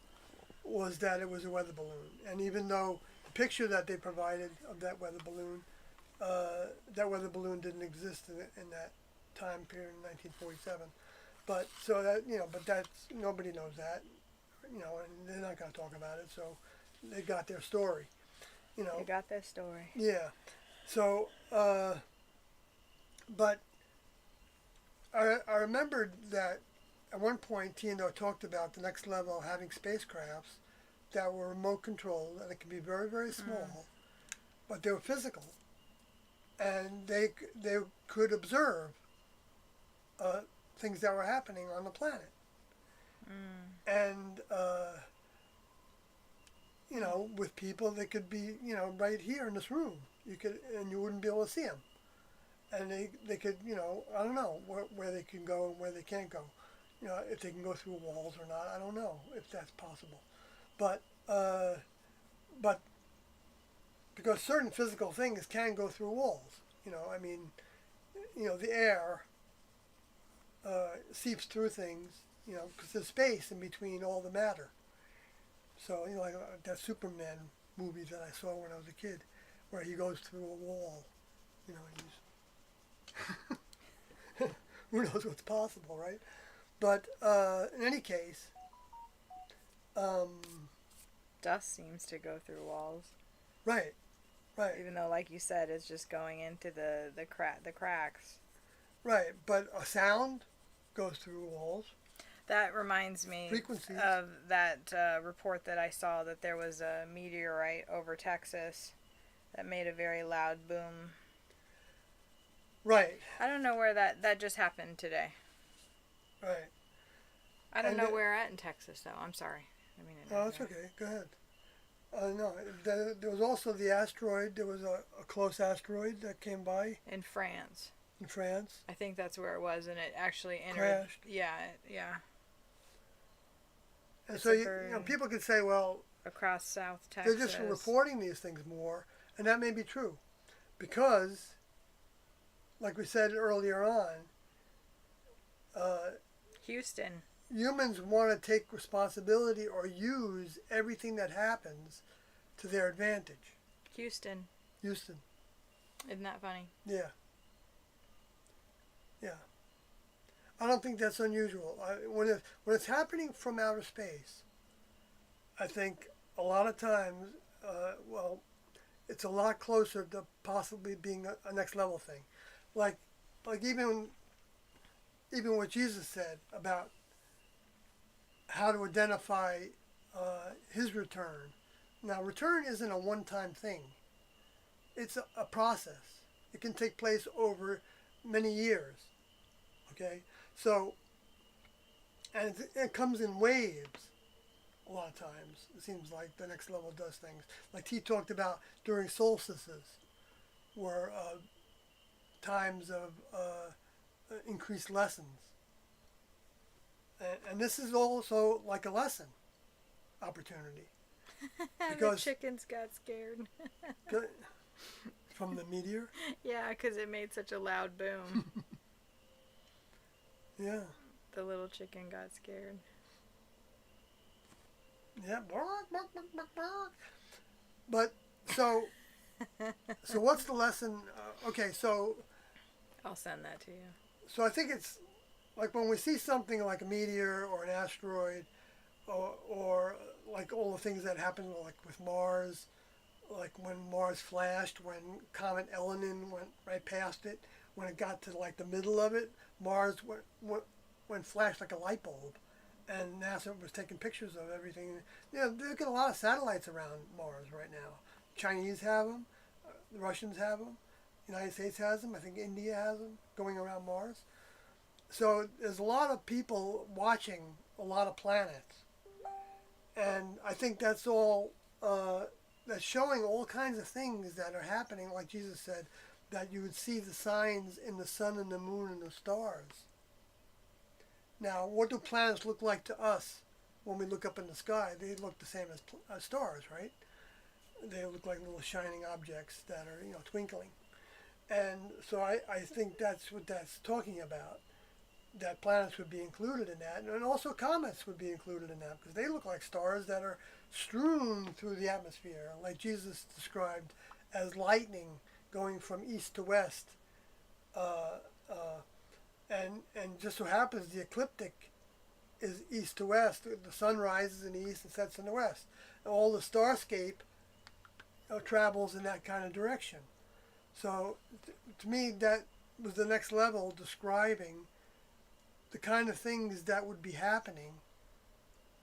was that it was a weather balloon. And even though the picture that they provided of that weather balloon didn't exist in that time period in 1947. But so that but that's, nobody knows that, and they're not going to talk about it. So they got their story, They got their story. Yeah. So, but I remembered that at one point Tiando talked about the next level having spacecrafts that were remote controlled, and it could be very, very small, but they were physical, and they could observe things that were happening on the planet. And with people, they could be right here in this room. You wouldn't be able to see them, and they could I don't know where they can go and where they can't go. If they can go through walls or not, I don't know if that's possible. But but because certain physical things can go through walls. I mean, the air seeps through things, because there's space in between all the matter. So, like that Superman movie that I saw when I was a kid, where he goes through a wall, and he's who knows what's possible, right? But in any case, Dust seems to go through walls. Right. Even though, like you said, it's just going into the cracks. Right, but a sound goes through walls. That reminds me Frequencies. of that report that I saw that there was a meteorite over Texas that made a very loud boom. Right. I don't know where that just happened today. Right. I don't know where at in Texas, though. I'm sorry. Oh, that's okay. Go ahead. No, there was also the asteroid. There was a close asteroid that came by. In France. In France. I think that's where it was, and it actually entered. Crashed. Yeah. And so people could say, well, across South Texas. they're just reporting these things more, and that may be true, because, like we said earlier on, Houston. Humans want to take responsibility or use everything that happens to their advantage. Houston. Isn't that funny? Yeah. I don't think that's unusual. When it's happening from outer space, I think a lot of times, it's a lot closer to possibly being a next level thing. Like even what Jesus said about how to identify his return. Now, return isn't a one-time thing. It's a process. It can take place over many years. Okay? So, and it comes in waves a lot of times. It seems like the next level does things. Like he talked about during solstices, were times of increased lessons. And this is also like a lesson opportunity. The chickens got scared. From the meteor? Yeah, because it made such a loud boom. Yeah. The little chicken got scared. Yeah. But, so what's the lesson? Okay, so... I'll send that to you. So I think it's like when we see something like a meteor or an asteroid, or like all the things that happened like with Mars, like when Mars flashed, when Comet Elenin went right past it, when it got to like the middle of it, Mars went flashed like a light bulb, and NASA was taking pictures of everything. They've got a lot of satellites around Mars right now. Chinese have them, the Russians have them, United States has them, I think India has them going around Mars. So there's a lot of people watching a lot of planets. And I think that's all, that's showing all kinds of things that are happening, like Jesus said, that you would see the signs in the sun and the moon and the stars. Now, what do planets look like to us when we look up in the sky? They look the same as stars, right? They look like little shining objects that are, twinkling. And so I think that's what that's talking about, that planets would be included in that, and also comets would be included in that, because they look like stars that are strewn through the atmosphere, like Jesus described as lightning going from east to west. And just so happens the ecliptic is east to west. The sun rises in the east and sets in the west. And all the starscape travels in that kind of direction. So to me, that was the next level, describing the kind of things that would be happening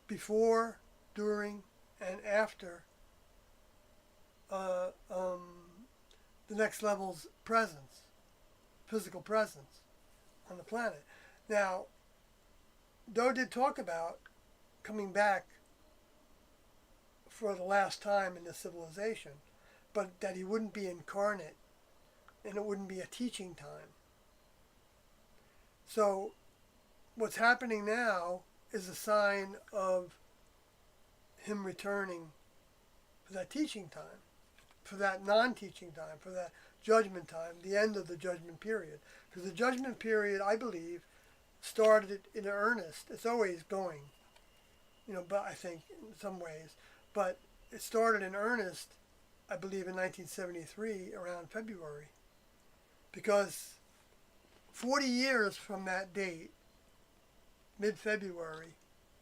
before, during, and after the next level's presence, physical presence on the planet. Now, Doe did talk about coming back for the last time in this civilization, but that he wouldn't be incarnate and it wouldn't be a teaching time. So what's happening now is a sign of him returning for that teaching time, for that non-teaching time, for that judgment time, the end of the judgment period. Because the judgment period, I believe, started in earnest. It's always going, but I think in some ways. But it started in earnest, I believe, in 1973, around February. Because 40 years from that date, mid-February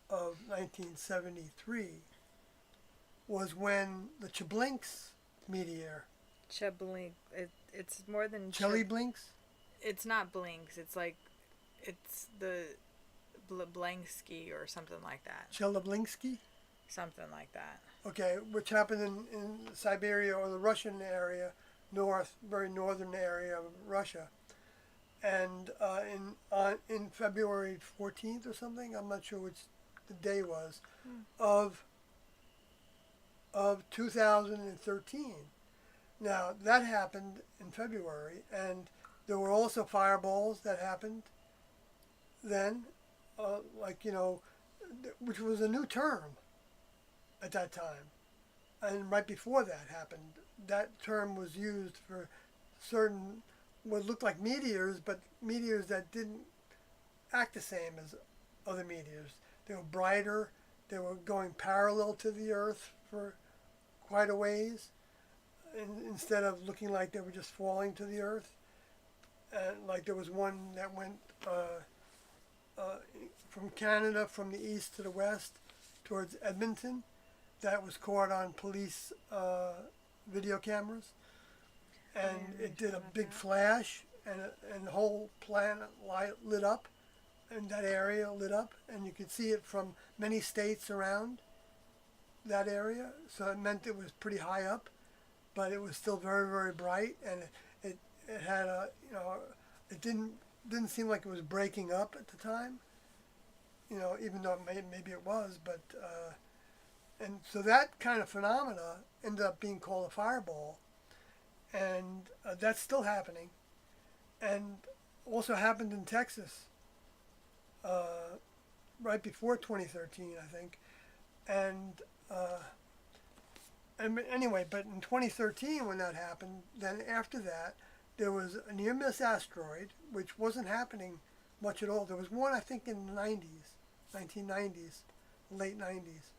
of 1973, was when the Cheblinks meteor. Cheblink. It's more than Blinks? It's not blinks. It's the Blansky or something like that. Chelyabinsk? Something like that. Okay, which happened in Siberia or the Russian area, very northern area of Russia. And in February 14th or something, I'm not sure which the day was, of 2013. Now, that happened in February, and there were also fireballs that happened then, which was a new term at that time. And right before that happened, that term was used for certain, what looked like meteors, but meteors that didn't act the same as other meteors. They were brighter, they were going parallel to the Earth for quite a ways, instead of looking like they were just falling to the Earth. And like there was one that went from Canada, from the east to the west, towards Edmonton, that was caught on police video cameras. And it did a big flash, and the whole planet lit up, and that area lit up, and you could see it from many states around that area. So it meant it was pretty high up, but it was still very, very bright, and it had it didn't seem like it was breaking up at the time, even though maybe it was, but and so that kind of phenomena ended up being called a fireball, and that's still happening, and also happened in Texas right before 2013, I think, and anyway, but in 2013 when that happened, then after that, there was a near-miss asteroid, which wasn't happening much at all. There was one, I think, in the 1990s, late 90s.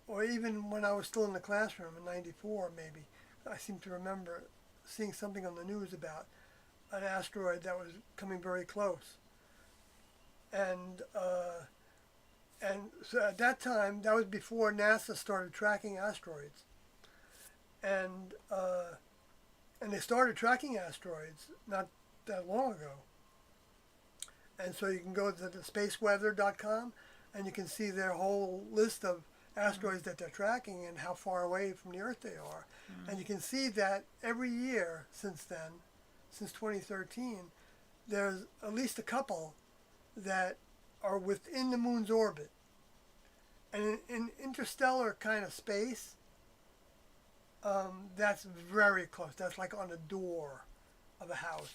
Or even when I was still in the classroom in 94, maybe. I seem to remember seeing something on the news about an asteroid that was coming very close. And so at that time, that was before NASA started tracking asteroids. And they started tracking asteroids not that long ago. And so you can go to the spaceweather.com and you can see their whole list of asteroids that they're tracking and how far away from the Earth they are. And you can see that every year since then, since 2013, there's at least a couple that are within the moon's orbit. And in interstellar kind of space, that's very close. That's like on the door of a house,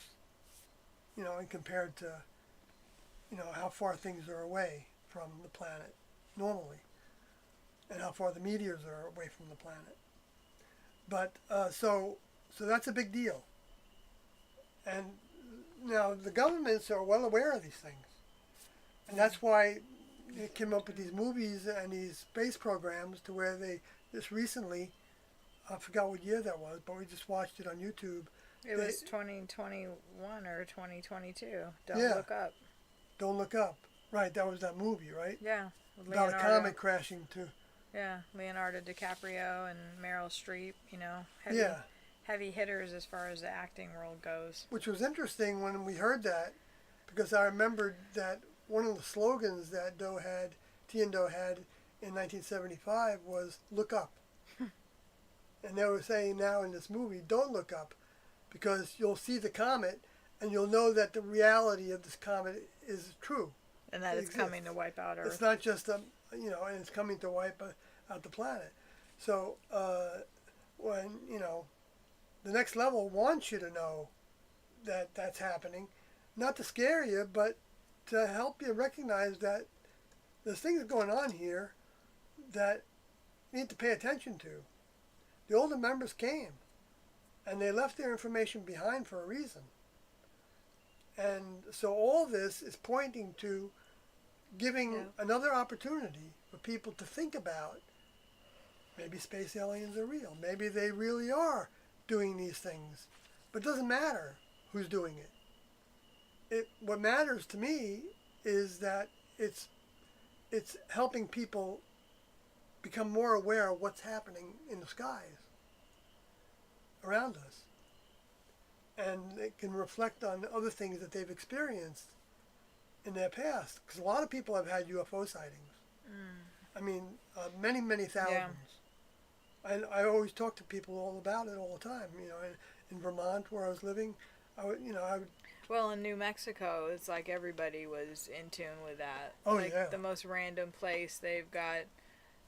and compared to, how far things are away from the planet normally, and how far the meteors are away from the planet. But so that's a big deal. And now the governments are well aware of these things, and that's why they came up with these movies and these space programs to where they just recently, I forgot what year that was, but we just watched it on YouTube. It was 2021 or 2022. Don't Look Up. Don't Look Up. Right, that was that movie, right? Yeah. About a comet crashing too. Yeah, Leonardo DiCaprio and Meryl Streep, heavy hitters as far as the acting world goes. Which was interesting when we heard that, because I remembered that one of the slogans that T&Do had in 1975 was "Look Up." And they were saying now in this movie, don't look up, because you'll see the comet and you'll know that the reality of this comet is true. And that it's coming to wipe out Earth. It's not just, and it's coming to wipe out the planet. So when, the next level wants you to know that that's happening, not to scare you, but to help you recognize that there's things going on here that you need to pay attention to. The older members came, and they left their information behind for a reason. And so all this is pointing to giving another opportunity for people to think about maybe space aliens are real. Maybe they really are doing these things. But it doesn't matter who's doing it. What matters to me is that it's helping people become more aware of what's happening in the skies around us. And they can reflect on other things that they've experienced in their past. Because a lot of people have had UFO sightings. I mean, many, many thousands. Yeah. And I always talk to people all about it all the time. You know, in Vermont where I was living, I would. Well, in New Mexico, it's like everybody was in tune with that. Oh, like yeah. The most random place, they've got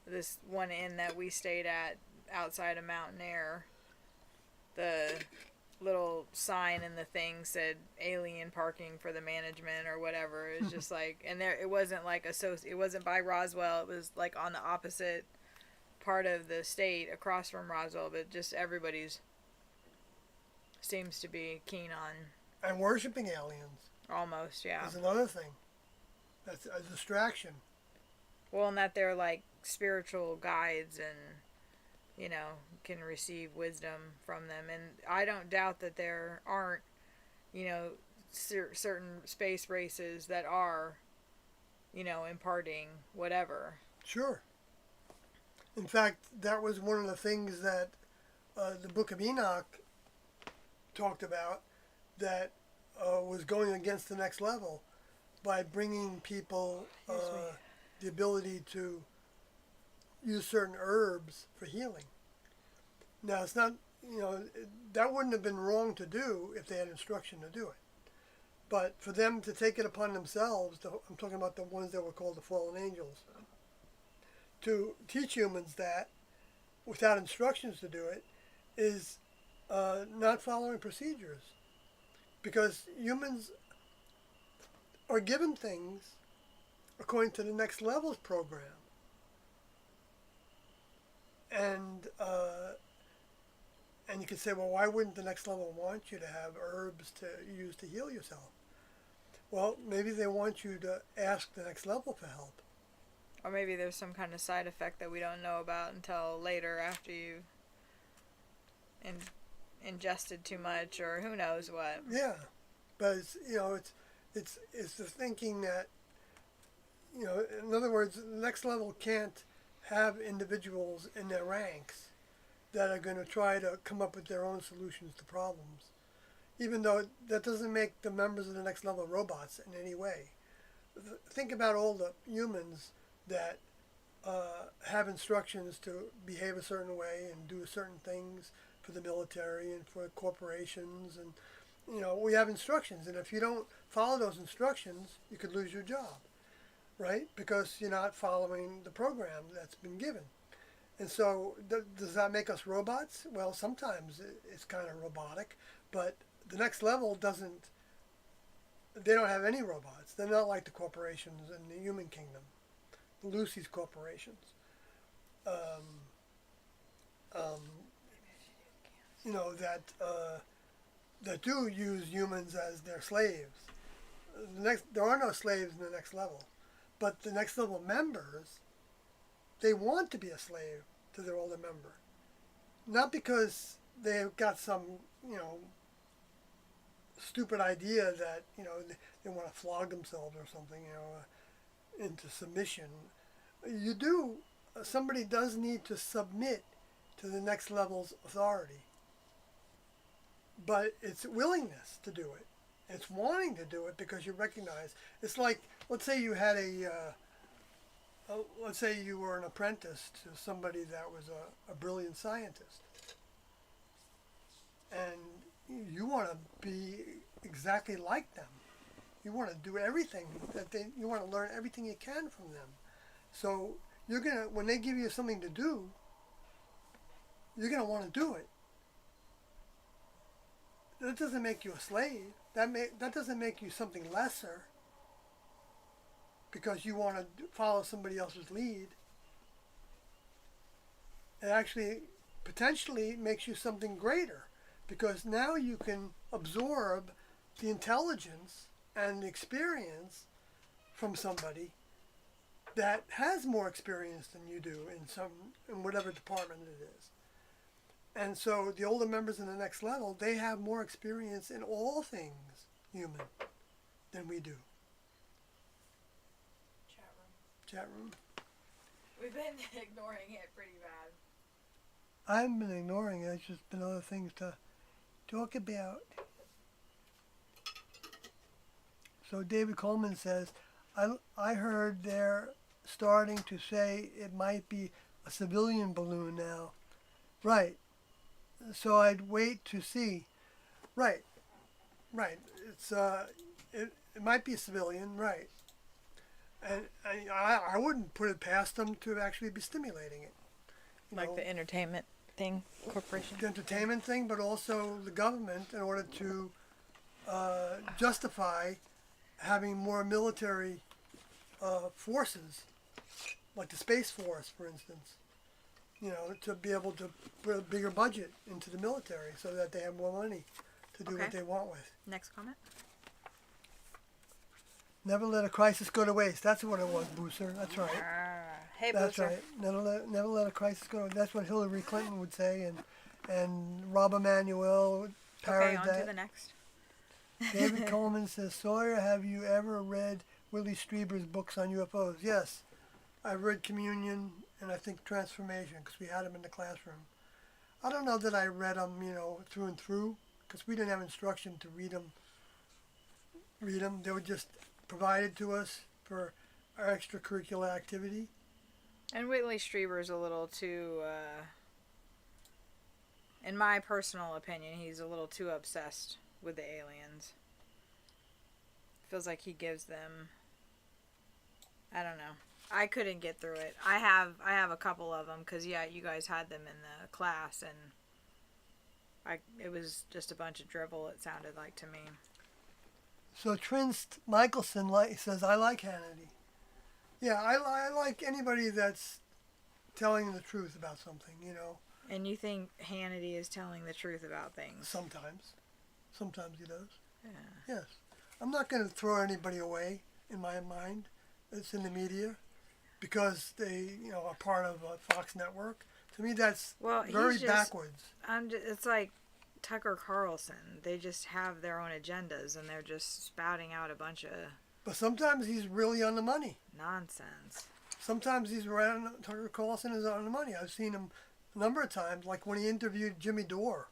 this one inn that we stayed at outside of Mountain Air. The little sign in the thing said alien parking for the management or whatever. It was just like, and there, it wasn't like it wasn't by Roswell. It was like on the opposite part of the state across from Roswell, but just everybody's seems to be keen on. And worshiping aliens. Almost, yeah. Is another thing. That's a distraction. Well, and that they're like spiritual guides and, you know, can receive wisdom from them. And I don't doubt that there aren't, you know, certain space races that are, you know, imparting whatever. Sure. In fact, that was one of the things that the Book of Enoch talked about, that was going against the next level by bringing people the ability to use certain herbs for healing. Now, it's not, you know, that wouldn't have been wrong to do if they had instruction to do it. But for them to take it upon themselves, I'm talking about the ones that were called the fallen angels, to teach humans that without instructions to do it is not following procedures. Because humans are given things according to the next levels program. And you can say, well, why wouldn't the next level want you to have herbs to use to heal yourself? Well, maybe they want you to ask the next level for help. Or maybe there's some kind of side effect that we don't know about until later after you ingested too much, or who knows what. Yeah, but it's, you know, it's the thinking that, you know, in other words, the next level can't have individuals in their ranks that are going to try to come up with their own solutions to problems, even though that doesn't make the members of the next level robots in any way. Think about all the humans that have instructions to behave a certain way and do certain things for the military and for corporations, and you know, we have instructions, and if you don't follow those instructions, you could lose your job, right? Because you're not following the program that's been given. And so does that make us robots? Well, sometimes it's kind of robotic, but the next level doesn't, they don't have any robots. They're not like the corporations in the human kingdom, the Lucy's corporations. You know, that do use humans as their slaves. There are no slaves in the next level, but the next level members, they want to be a slave to their older member, not because they've got some, you know, stupid idea that, you know, they want to flog themselves or something, you know, into submission. Somebody does need to submit to the next level's authority. But it's willingness to do it. It's wanting to do it because you recognize. It's like, let's say you had let's say you were an apprentice to somebody that was a brilliant scientist. And you want to be exactly like them. You want to do everything you want to learn everything you can from them. So when they give you something to do, you're going to want to do it. That doesn't make you a slave. That doesn't make you something lesser because you want to follow somebody else's lead. It actually potentially makes you something greater, because now you can absorb the intelligence and experience from somebody that has more experience than you do in whatever department it is. And so the older members in the next level, they have more experience in all things human than we do. Chat room. We've been ignoring it pretty bad. I haven't been ignoring it. It's just been other things to talk about. So David Coleman says, I heard they're starting to say it might be a civilian balloon now. Right. So I'd wait to see. Right. It's it might be a civilian, right. And I wouldn't put it past them to actually be stimulating it. Like the entertainment thing, corporation? The entertainment thing, but also the government, in order to justify having more military forces, like the Space Force, for instance, to be able to put a bigger budget into the military so that they have more money to do what they want with. Next comment. Never let a crisis go to waste. That's what it was, Booster. That's right. Hey, That's Booster. right. Never let a crisis go. That's what Hillary Clinton would say, and Rob Emanuel parodied on that. to the next. David Coleman says, Sawyer, have you ever read Willie Strieber's books on UFOs? Yes. I've read Communion and I think Transformation, because we had them in the classroom. I don't know that I read them, through and through, because we didn't have instruction to read them. They were just provided to us for our extracurricular activity. And Whitley Strieber's a little too, in my personal opinion, he's a little too obsessed with the aliens. Feels like he gives them, I don't know. I couldn't get through it. I have a couple of them, because you guys had them in the class, and it was just a bunch of drivel, it sounded like to me. So Trinst Michelson says, I like Hannity. Yeah, I like anybody that's telling the truth about something, And you think Hannity is telling the truth about things? Sometimes he does. Yeah. Yes. I'm not going to throw anybody away in my mind that's in the media because they, are part of a Fox network. To me, that's very backwards. It's like Tucker Carlson. They just have their own agendas, and they're just spouting out a bunch of... But sometimes he's really on the money. Nonsense. Sometimes Tucker Carlson is on the money. I've seen him a number of times, like when he interviewed Jimmy Dore.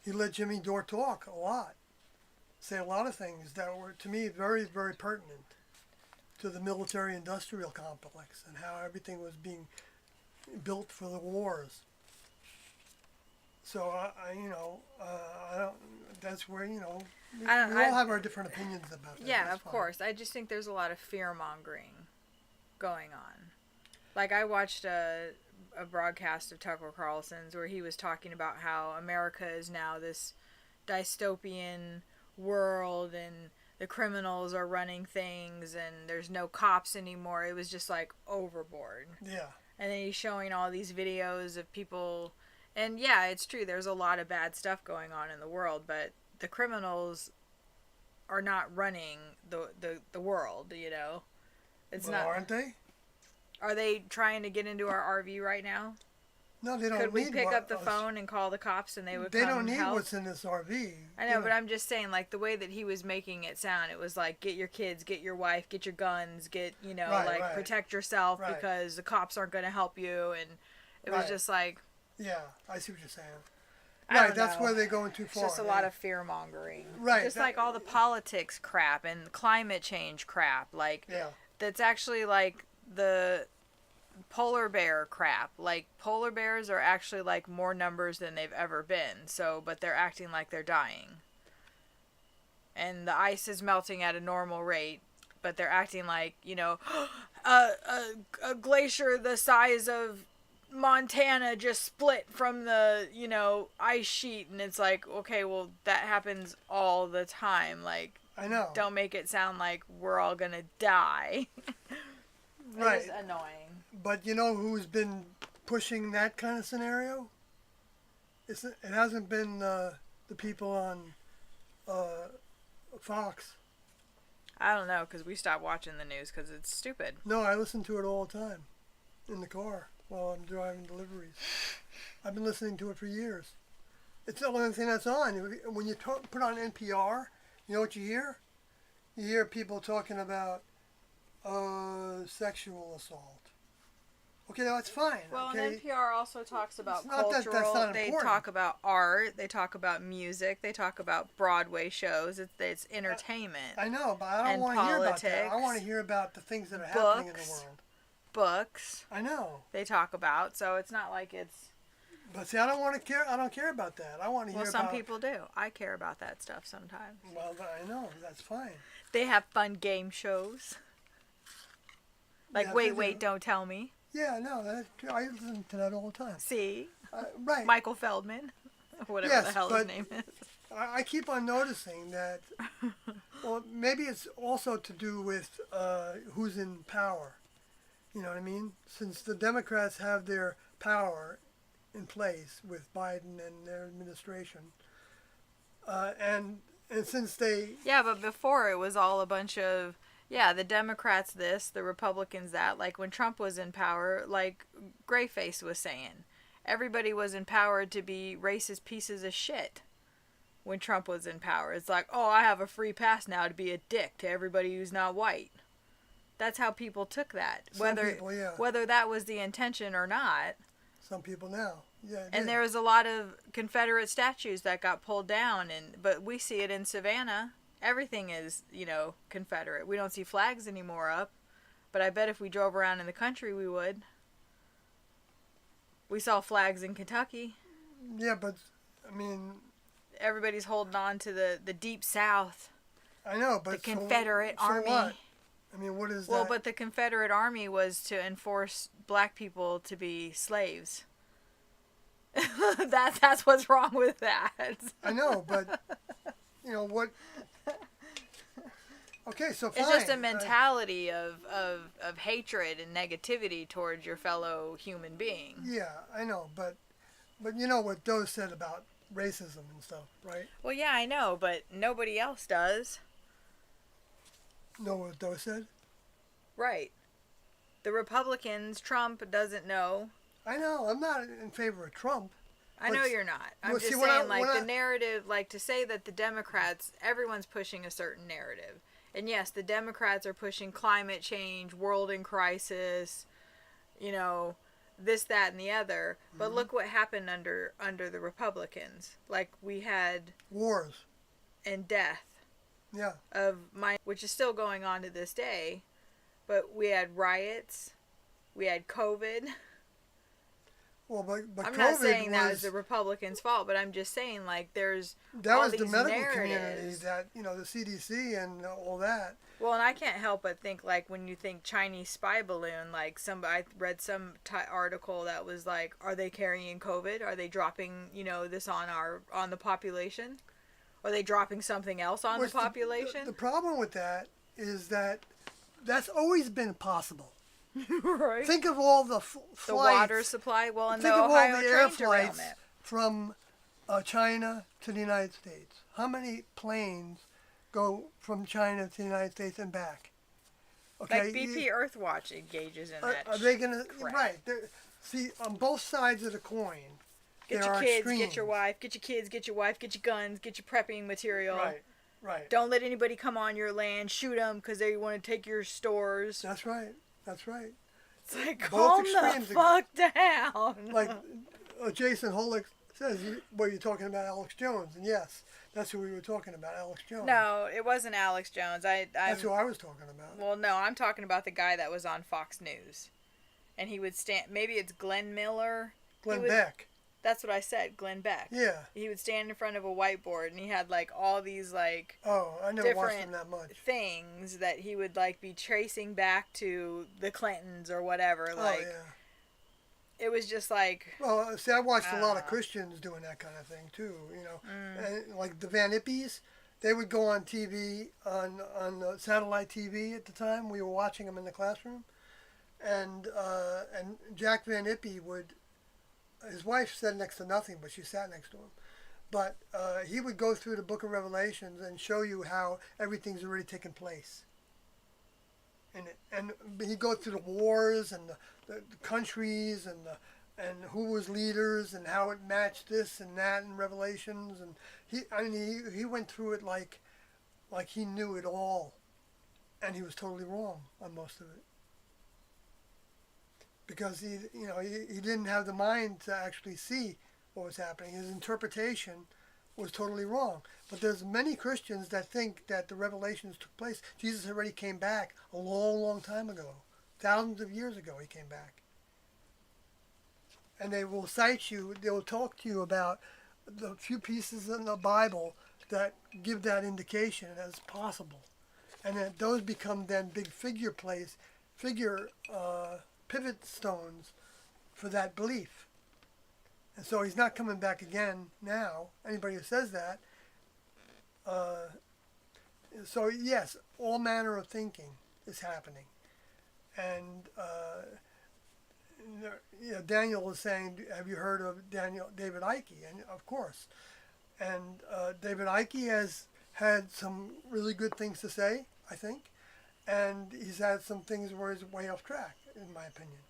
He let Jimmy Dore talk a lot. Say a lot of things that were, to me, very, very pertinent to the military-industrial complex and how everything was being built for the wars. So, I don't, that's where, we all have our different opinions about that. Yeah, of course. I just think there's a lot of fear-mongering going on. Like, I watched a broadcast of Tucker Carlson's where he was talking about how America is now this dystopian world and the criminals are running things and there's no cops anymore. It was just like overboard. Yeah. And then he's showing all these videos of people, and yeah, it's true, there's a lot of bad stuff going on in the world, but the criminals are not running the world, It's not. Aren't they? Are they trying to get into our RV right now? No, they don't. Could we pick up the phone and call the cops and they would come They don't need help? what's in this RV. I know, but I'm just saying, like, the way that he was making it sound, it was like, get your kids, get your wife, get your guns, protect yourself because the cops aren't going to help you. And it was just like... Yeah, I see what you're saying. Right, that's where they're going too far. It's just a lot of fear-mongering. Right. Just like all the politics crap and climate change crap. Like, that's actually like the... polar bear crap. Like, polar bears are actually like more numbers than they've ever been, but they're acting like they're dying, and the ice is melting at a normal rate, but they're acting like a glacier the size of Montana just split from the ice sheet, and it's like, okay, well, that happens all the time. Like, I know, don't make it sound like we're all gonna die. Right. It's annoying. But you know who's been pushing that kind of scenario? It hasn't been the people on Fox. I don't know, because we stopped watching the news because it's stupid. No, I listen to it all the time in the car while I'm driving deliveries. I've been listening to it for years. It's the only thing that's on. When you put on NPR, you know what you hear? You hear people talking about sexual assault. Okay, now it's fine. Well, okay? and NPR also talks about It's not that cultural. that's not They important. talk about art. They talk about music. They talk about Broadway shows. It's entertainment. I know, but I don't and want to hear about that. I politics, want to hear about the things that are happening in the world. Books. I know. They talk about, so it's not like it's. But see, I don't want to care. I don't care about that. I want to hear Well, about. some people do. I care about that stuff sometimes. Well, I know that's fine. They have fun game shows. Like, Yeah, wait, don't tell me. Yeah, no, I listen to that all the time. See? Right. Michael Feldman. Whatever Yes, the hell his name is. I keep on noticing that. Well, maybe it's also to do with who's in power. You know what I mean? Since the Democrats have their power in place with Biden and their administration, and since they. Yeah, but before it was all a bunch of. Yeah, the Democrats this, the Republicans that. Like when Trump was in power, like Greyface was saying, everybody was empowered to be racist pieces of shit when Trump was in power. It's like, oh, I have a free pass now to be a dick to everybody who's not white. That's how people took that. Whether that was the intention or not. Some people now. Yeah. And there was a lot of Confederate statues that got pulled down, but we see it in Savannah. Everything is, Confederate. We don't see flags anymore up, but I bet if we drove around in the country, we would. We saw flags in Kentucky. Yeah, but, I mean... Everybody's holding on to the Deep South. I know, but... The Confederate Army. What? I mean, what is that? Well, but the Confederate Army was to enforce black people to be slaves. That's what's wrong with that. I know, but... what... Okay, so fine. It's just a mentality of hatred and negativity towards your fellow human being. Yeah, I know, but you know what Doe said about racism and stuff, right? Well, yeah, I know, but nobody else does. Know what Doe said? Right. The Republicans, Trump doesn't know. I know, I'm not in favor of Trump. I know you're not. I'm just saying, the narrative, to say that the Democrats, everyone's pushing a certain narrative. And yes, the Democrats are pushing climate change, world in crisis, this, that, and the other. But look what happened under the Republicans. Like, we had... Wars. And death. Yeah. Which is still going on to this day. But we had riots. We had COVID. Well, but I'm COVID not saying that was the Republicans' fault, but I'm just saying, there's that all was these the medical narratives. community that, the CDC and all that. Well, and I can't help but think, when you think Chinese spy balloon, I read some article that was like, are they carrying COVID? Are they dropping, this on the population? Are they dropping something else on the population? The problem with that is that that's always been possible. Right. Think of all the flights. The water supply. Well, and the Ohio Ohio train air flights from China to the United States. How many planes go from China to the United States and back? Okay. Like BP Earthwatch engages in that. Are they gonna? Crap. Right. See, on both sides of the coin, get your kids, get your wife, get your kids, get your wife, get your guns, get your prepping material. Right. Right. Don't let anybody come on your land. Shoot them because they want to take your stores. That's right. That's right. It's like, calm the fuck down. Like Jason Holick says, you're talking about Alex Jones. And yes, that's who we were talking about, Alex Jones. No, it wasn't Alex Jones. That's who I was talking about. Well, no, I'm talking about the guy that was on Fox News. And he would stand, maybe it's Glenn Miller. Glenn Beck. That's what I said, Glenn Beck. Yeah. He would stand in front of a whiteboard and he had all these oh, I never watched him that much. Things that he would be tracing back to the Clintons or whatever. Yeah. It was just Well, see, I watched a lot of Christians doing that kind of thing too. And like the Van Ippies, they would go on TV on satellite TV at the time. We were watching them in the classroom, and Jack Van Ippie would his wife said next to nothing, but she sat next to him. But he would go through the book of Revelations and show you how everything's already taken place. And he'd go through the wars and the countries and who was leaders and how it matched this and that in Revelations. And he went through it like he knew it all. And he was totally wrong on most of it. Because he didn't have the mind to actually see what was happening. His interpretation was totally wrong. But there's many Christians that think that the revelations took place. Jesus already came back a long, long time ago. Thousands of years ago he came back. And they will they will talk to you about the few pieces in the Bible that give that indication as possible. And that those become then big pivot stones for that belief. And so he's not coming back again now. Anybody who says that. So yes, all manner of thinking is happening. And Daniel was saying, have you heard of David Icke? And of course. And David Icke has had some really good things to say, I think. And he's had some things where he's way off track, in my opinion.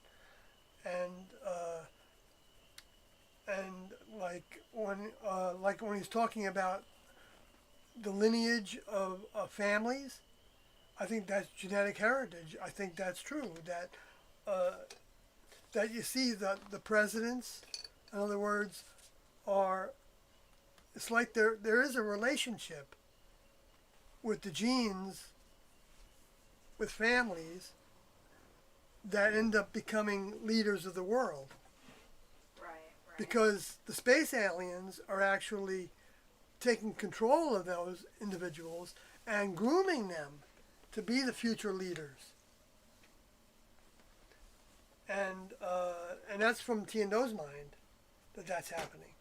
And when he's talking about the lineage of families, I think that's genetic heritage. I think that's true. That you see the presidents, in other words, it's like there is a relationship with the genes, with families, that end up becoming leaders of the world. Right. Because the space aliens are actually taking control of those individuals and grooming them to be the future leaders. And that's from Tiendo's mind that's happening.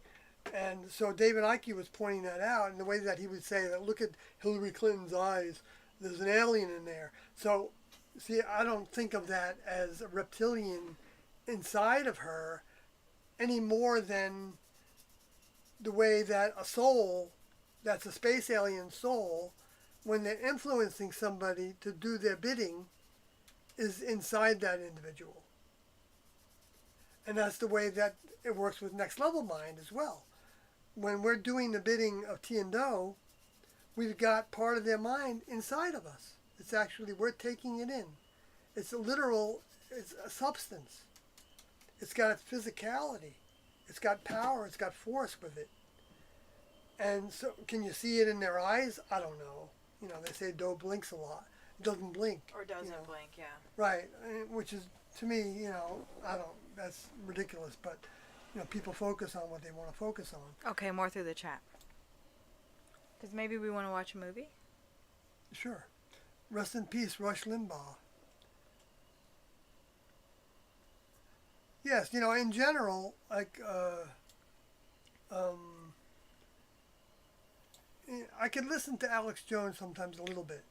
And so David Icke was pointing that out in the way that he would say that, look at Hillary Clinton's eyes, there's an alien in there. So, see, I don't think of that as a reptilian inside of her any more than the way that a soul, that's a space alien soul, when they're influencing somebody to do their bidding, is inside that individual. And that's the way that it works with next level mind as well. When we're doing the bidding of Tiendo, we've got part of their mind inside of us. It's actually, we're taking it in. It's it's a substance. It's got physicality. It's got power. It's got force with it. And so, can you see it in their eyes? I don't know. They say Doe blinks a lot. It doesn't blink. Or doesn't blink, yeah. Right. Which is, to me, that's ridiculous. But, people focus on what they want to focus on. Okay, more through the chat. Because maybe we want to watch a movie? Sure. Rest in peace, Rush Limbaugh. Yes, in general, like, I could listen to Alex Jones sometimes a little bit.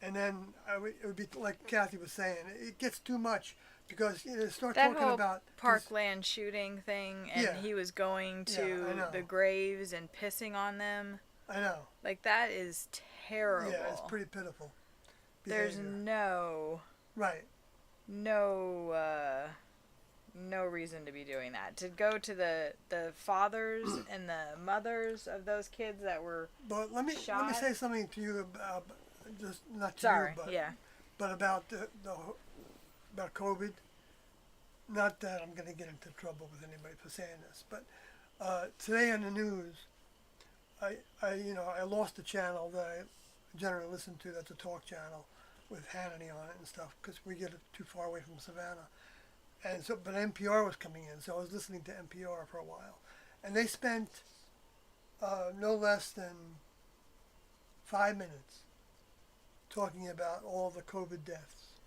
And then it would be like Kathy was saying, it gets too much because start that talking whole about Parkland shooting thing, and he was going to the graves and pissing on them. I know. Like, that is terrible. Yeah, it's pretty pitiful behavior. There's no reason to be doing that. To go to the fathers and the mothers of those kids that were But let me say something to you about just not to Sorry, you, but about about COVID. Not that I'm going to get into trouble with anybody for saying this, but today on the news, I lost a channel that I generally listen to. That's a talk channel with Hannity on it and stuff because we get it too far away from Savannah. And so, but NPR was coming in, so I was listening to NPR for a while, and they spent no less than 5 minutes talking about all the COVID deaths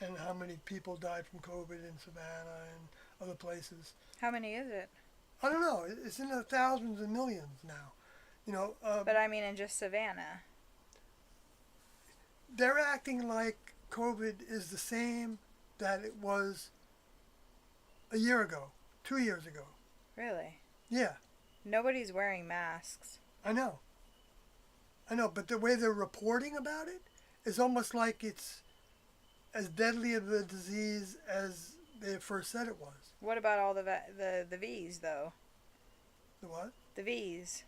and how many people died from COVID in Savannah and other places. How many is it? I don't know. It's in the thousands and millions now. But I mean in just Savannah. They're acting like COVID is the same that it was a year ago. 2 years ago. Really? Yeah, Nobody's wearing masks. I know. But the way they're reporting about it is almost like it's as deadly of a disease as they first said it was. What about all the V's though? The what? The V's.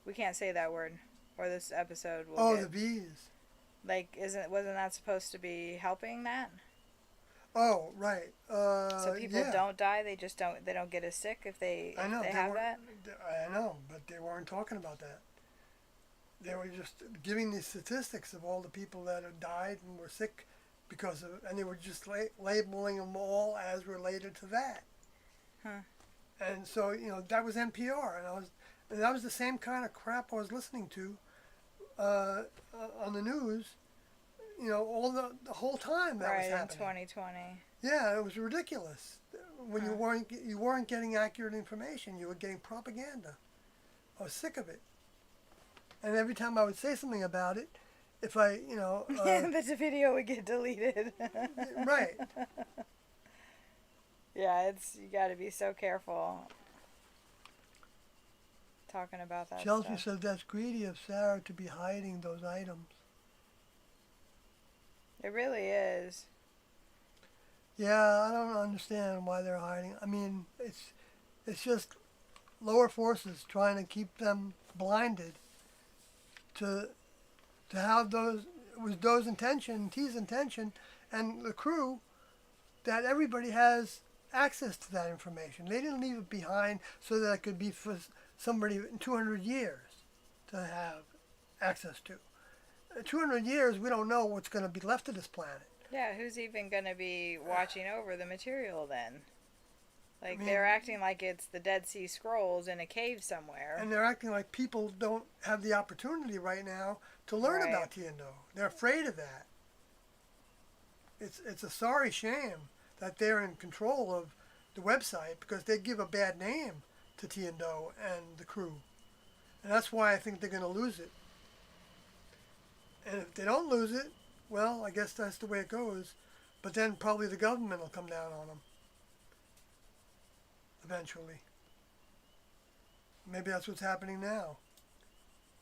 We can't say that word, or this episode will. Oh, the V's. Like, wasn't that supposed to be helping that? Oh, right. So people yeah. don't die. They just don't. They don't get as sick if they have that. I know, but they weren't talking about that. They were just giving the statistics of all the people that had died and were sick because of, and they were just labeling them all as related to that. Huh. And so that was NPR, and that was the same kind of crap I was listening to on the news. All the whole time that was happening. Right, in 2020. Yeah, it was ridiculous. When you weren't getting accurate information, you were getting propaganda. I was sick of it. And every time I would say something about it, if I, the video would get deleted. Right. Yeah, you got to be so careful talking about that Chelsea stuff. said that's greedy of Sarah to be hiding those items. It really is. Yeah, I don't understand why they're hiding. I mean, it's just lower forces trying to keep them blinded to have those. It was Doe's intention, T's intention, and the crew that everybody has access to that information. They didn't leave it behind so that it could be for somebody in 200 years to have access to. 200 years, we don't know what's going to be left of this planet. Yeah, who's even going to be watching over the material then? Like, they're acting like it's the Dead Sea Scrolls in a cave somewhere. And they're acting like people don't have the opportunity right now to learn about Tiendo. They're afraid of that. It's a sorry shame that they're in control of the website because they give a bad name to Tiendo and the crew. And that's why I think they're going to lose it. And if they don't lose it, well, I guess that's the way it goes. But then probably the government will come down on them. Eventually. Maybe that's what's happening now.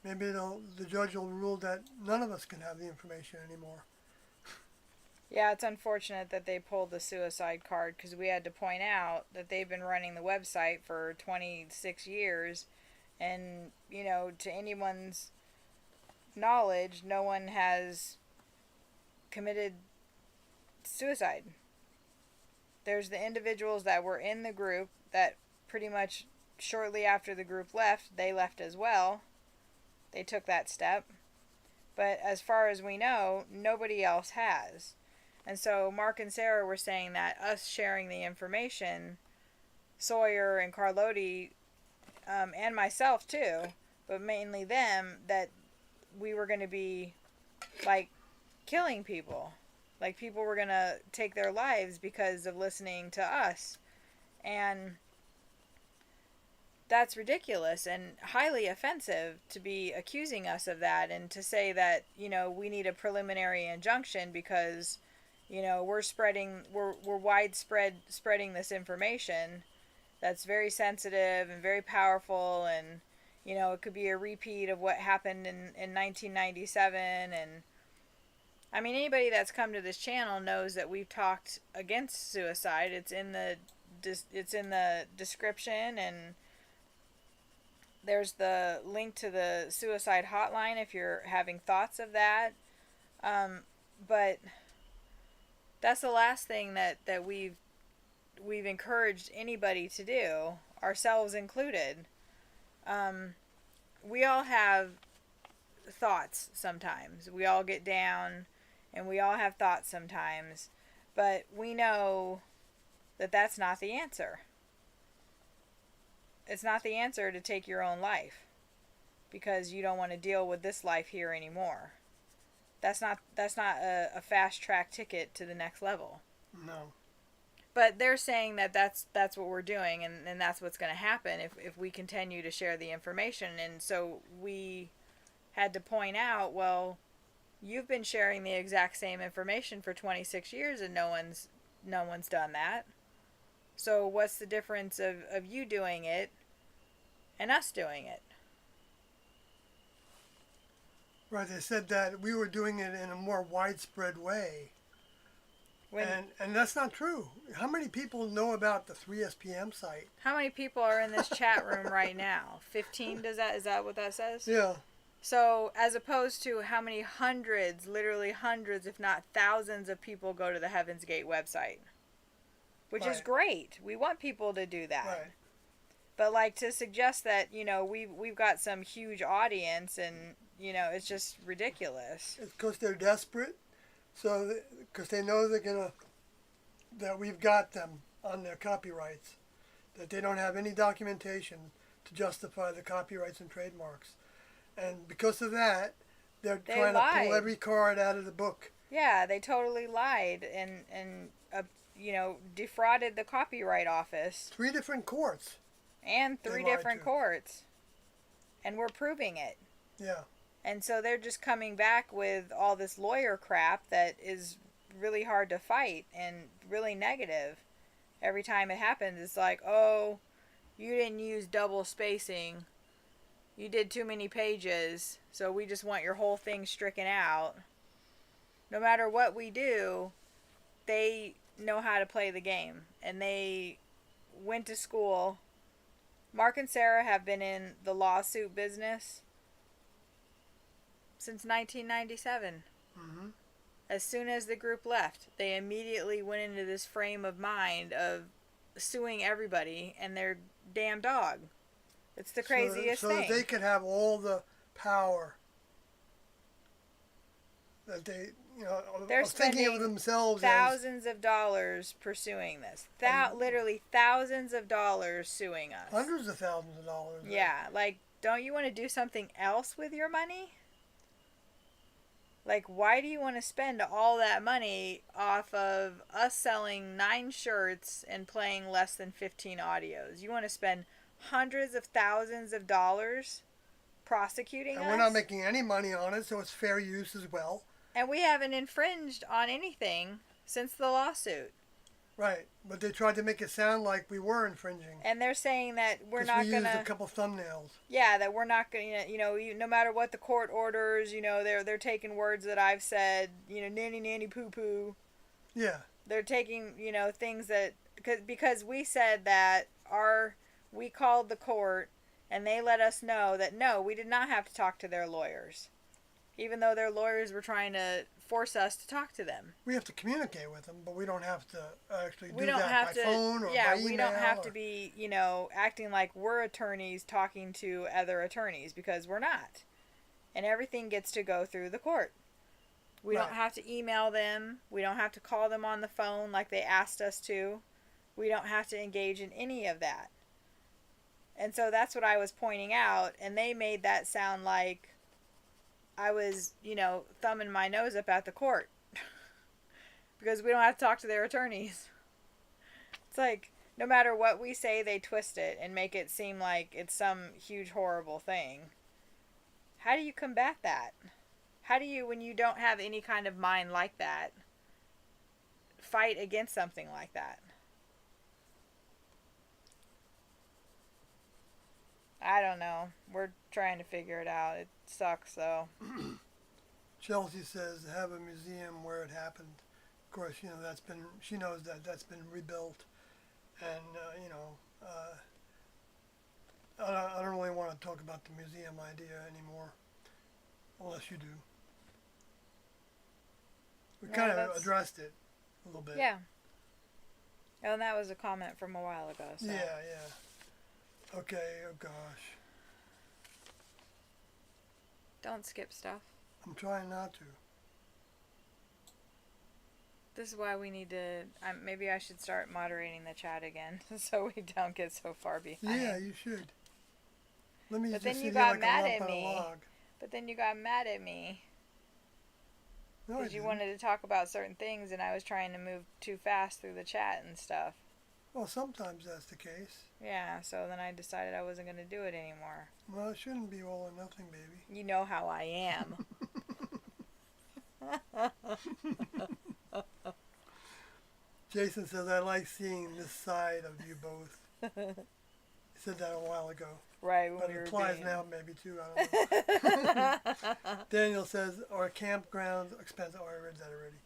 Maybe the judge will rule that none of us can have the information anymore. Yeah, it's unfortunate that they pulled the suicide card because we had to point out that they've been running the website for 26 years. And, to anyone's knowledge, no one has committed suicide. There's the individuals that were in the group that pretty much shortly after the group left, they left as well. They took that step. But as far as we know, nobody else has. And so Mark and Sarah were saying that us sharing the information, Sawyer and Carlotti, and myself too, but mainly them, that we were going to be, like, killing people. Like, people were going to take their lives because of listening to us. And that's ridiculous and highly offensive to be accusing us of that and to say that, we need a preliminary injunction because, we're widespread spreading this information that's very sensitive and very powerful, and, it could be a repeat of what happened in 1997. And I mean, anybody that's come to this channel knows that we've talked against suicide. It's in the description, and there's the link to the suicide hotline if you're having thoughts of that. But that's the last thing that we've encouraged anybody to do, ourselves included. We all have thoughts sometimes. We all get down and we all have thoughts sometimes, but we know that that's not the answer. It's not the answer to take your own life because you don't want to deal with this life here anymore. That's not a fast track ticket to the next level. No. But they're saying that that's what we're doing, and that's what's going to happen if we continue to share the information. And so we had to point out, well, you've been sharing the exact same information for 26 years and no one's done that. So what's the difference of you doing it and us doing it? Right, they said that we were doing it in a more widespread way. And that's not true. How many people know about the 3SPM site? How many people are in this chat room right now? 15, is that what that says? Yeah. So, as opposed to how many hundreds, literally hundreds, if not thousands of people go to the Heaven's Gate website. Which is great. We want people to do that. Right. But, like, to suggest that, we've got some huge audience and, it's just ridiculous. It's because they're desperate. So, because they know that we've got them on their copyrights, that they don't have any documentation to justify the copyrights and trademarks, and because of that, they're trying to pull every card out of the book. Yeah, they totally lied and defrauded the Copyright Office. 3 different courts. And 3 different courts, and we're proving it. Yeah. And so they're just coming back with all this lawyer crap that is really hard to fight and really negative. Every time it happens, it's like, oh, you didn't use double spacing. You did too many pages, so we just want your whole thing stricken out. No matter what we do, they know how to play the game. And they went to school. Mark and Sarah have been in the lawsuit business since 1997. Mm-hmm. As soon as the group left, they immediately went into this frame of mind of suing everybody and their damn dog. It's the craziest thing. So that they could have all the power that they, they're thinking of themselves thousands of dollars pursuing this. Literally thousands of dollars suing us. Hundreds of thousands of dollars. Yeah, like, don't you want to do something else with your money? Like, why do you want to spend all that money off of us selling 9 shirts and playing less than 15 audios? You want to spend hundreds of thousands of dollars prosecuting us? And we're not making any money on it, so it's fair use as well. And we haven't infringed on anything since the lawsuit. Right, but they tried to make it sound like we were infringing. And they're saying that we're not going to... we used a couple thumbnails. Yeah, that we're not going to, no matter what the court orders, they're taking words that I've said, nanny, nanny, poo, poo. Yeah. They're taking, things that... Because we said that we called the court and they let us know that, no, we did not have to talk to their lawyers. Even though their lawyers were trying to force us to talk to them. We have to communicate with them, but we don't have to actually do that by phone or by email. We don't have to be, acting like we're attorneys talking to other attorneys, because we're not. And everything gets to go through the court. We don't have to email them. We don't have to call them on the phone like they asked us to. We don't have to engage in any of that. And so that's what I was pointing out, and they made that sound like I was, thumbing my nose up at the court. Because we don't have to talk to their attorneys. It's like, no matter what we say, they twist it and make it seem like it's some huge, horrible thing. How do you combat that? How do you, when you don't have any kind of mind like that, fight against something like that? I don't know. We're trying to figure it out. It sucks, though. Chelsea says have a museum where it happened. Of course, she knows that's been rebuilt, and I don't really want to talk about the museum idea anymore, unless you do. We kind of addressed it a little bit. Yeah. Oh, and that was a comment from a while ago. So. Yeah. Okay, oh gosh. Don't skip stuff. I'm trying not to. This is why we need to... maybe I should start moderating the chat again, so we don't get so far behind. Yeah, you should. Let me but just then sit you here got like mad a lump at on a me. log. But then you got mad at me. No, because you wanted to talk about certain things, and I was trying to move too fast through the chat and stuff. Well, sometimes that's the case. Yeah, so then I decided I wasn't going to do it anymore. Well, it shouldn't be all or nothing, baby. You know how I am. Jason says, I like seeing this side of you both. He said that a while ago. Right, when but we it were applies being... now maybe too, I don't know. Daniel says, our campgrounds expensive. Oh, I read that already.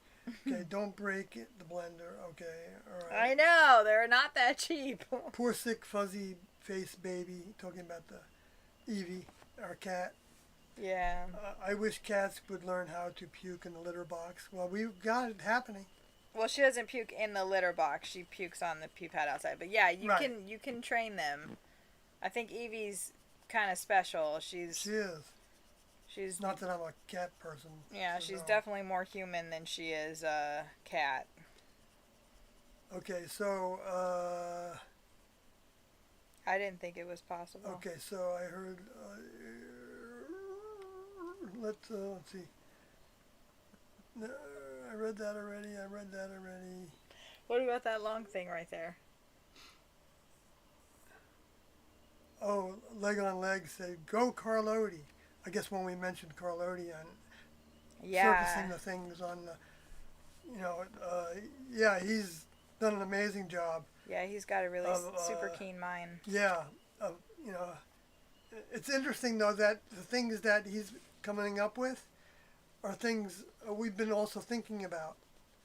Okay, don't break the blender. Okay, all right. I know, they're not that cheap. Poor sick fuzzy face baby, talking about the Evie, our cat. Yeah. I wish cats would learn how to puke in the litter box. Well, we've got it happening. Well, she doesn't puke in the litter box. She pukes on the pee pad outside. But yeah, you can train them. I think Evie's kind of special. She is. She's not that I'm a cat person. Yeah, so she's no. definitely more human than she is a cat. Okay, so I didn't think it was possible. Okay, so I heard. Let's see. I read that already. What about that long thing right there? Oh, leg on leg said, go Carloti. I guess when we mentioned Carloti and surfacing the things on the, yeah, he's done an amazing job. Yeah, he's got a really super keen mind. Yeah, it's interesting though that the things that he's coming up with are things we've been also thinking about.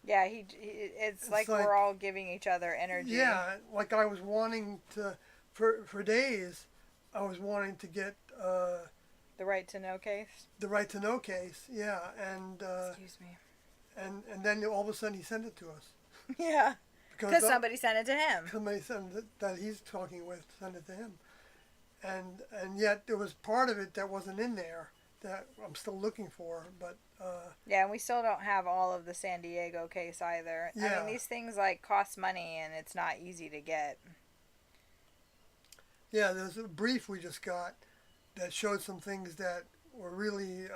Yeah, it's like we're all giving each other energy. Yeah, like I was wanting to, for days, I was wanting to get the right to know case. The right to know case, yeah, and excuse me. And then all of a sudden he sent it to us. Yeah, because somebody sent it to him. Somebody sent it that he's talking with sent it to him, and yet there was part of it that wasn't in there that I'm still looking for, but. Yeah, and we still don't have all of the San Diego case either. Yeah. I mean, these things cost money, and it's not easy to get. Yeah, there's a brief we just got that showed some things that were really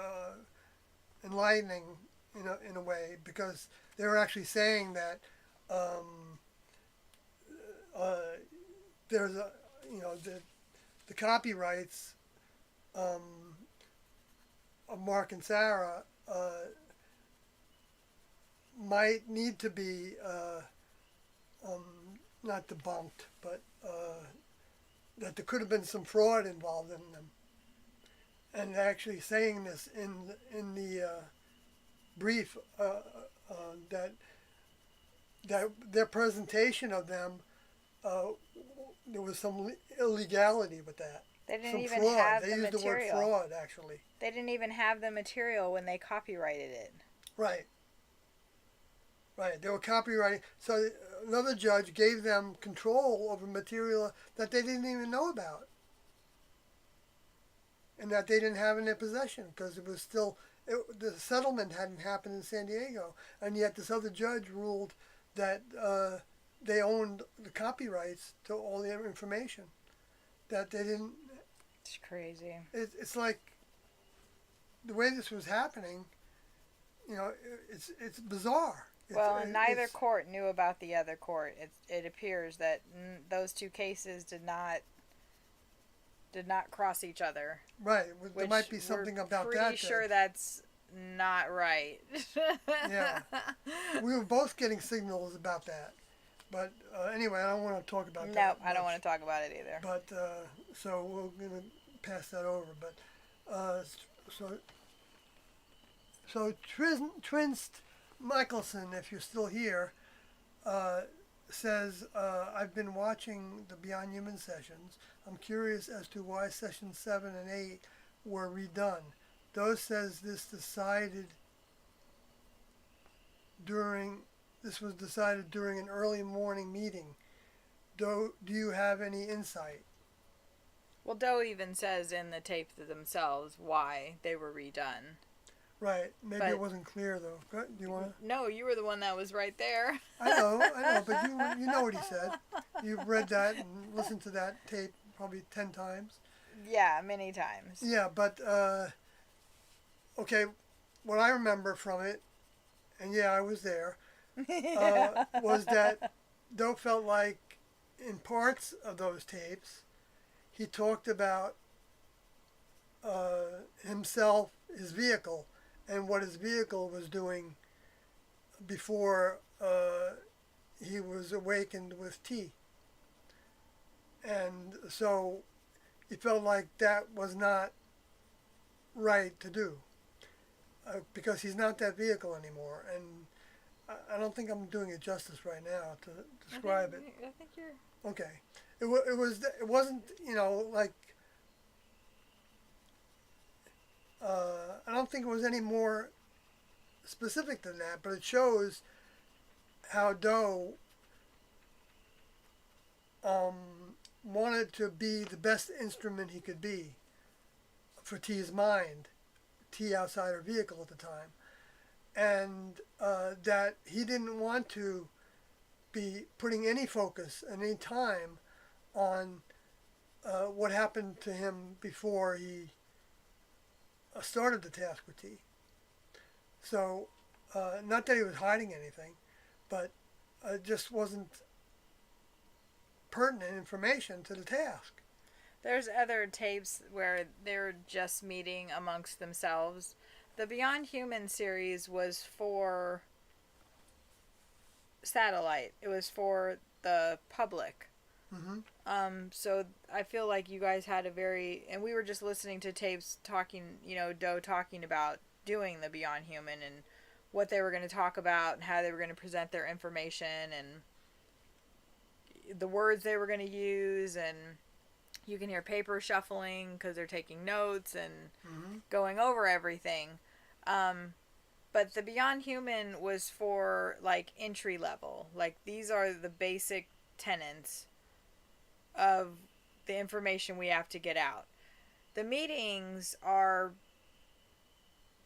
enlightening in a way, because they were actually saying that there's the copyrights of Mark and Sarah might need to be not debunked, but that there could have been some fraud involved in them. And actually saying this in the brief that their presentation of them, there was some illegality with that. They didn't some even fraud. have they the used material. the word fraud, actually. They didn't even have the material when they copyrighted it. Right. Right. They were copyrighting. So another judge gave them control over material that they didn't even know about, and that they didn't have in their possession, because it was still the settlement hadn't happened in San Diego, and yet this other judge ruled that they owned the copyrights to all the information that they didn't. It's crazy. It's like the way this was happening. It's bizarre. Neither court knew about the other court. It appears that those two cases did not cross each other. Right. There might be something about that. Pretty sure that's not right. Yeah. We were both getting signals about that. But anyway, I don't want to talk about that. No, I don't want to talk about it either. But so we're going to pass that over. But so Trinst Michelson, if you're still here, says, I've been watching the Beyond Human sessions. I'm curious as to why sessions 7 and 8 were redone. Those says this was decided during an early morning meeting. Do you have any insight? Well, Doe even says in the tapes themselves why they were redone. Right. Maybe it wasn't clear, though. Do you want to? No, you were the one that was right there. I know, but you know what he said. You've read that and listened to that tape probably 10 times. Yeah, many times. Yeah, but, okay, what I remember from it, and yeah, I was there, was that Doe felt like in parts of those tapes, he talked about himself, his vehicle, and what his vehicle was doing before he was awakened with T. And so he felt like that was not right to do because he's not that vehicle anymore. And I don't think I'm doing it justice right now to describe it. I think you're... Okay. It wasn't, like, I don't think it was any more specific than that, but it shows how Doe wanted to be the best instrument he could be for T's mind, T outside her vehicle at the time, and that he didn't want to be putting any focus and any time on what happened to him before he started the task with T. So, not that he was hiding anything, but it just wasn't pertinent information to the task. There's other tapes where they're just meeting amongst themselves. The Beyond Human series was for satellite. It was for the public. Mm-hmm. So I feel like you guys had a very... And we were just listening to tapes talking, Doe talking about doing the Beyond Human and what they were going to talk about and how they were going to present their information and the words they were going to use, and you can hear paper shuffling because they're taking notes and going over everything. But the Beyond Human was for like entry level. Like these are the basic tenets of the information we have to get out. The meetings are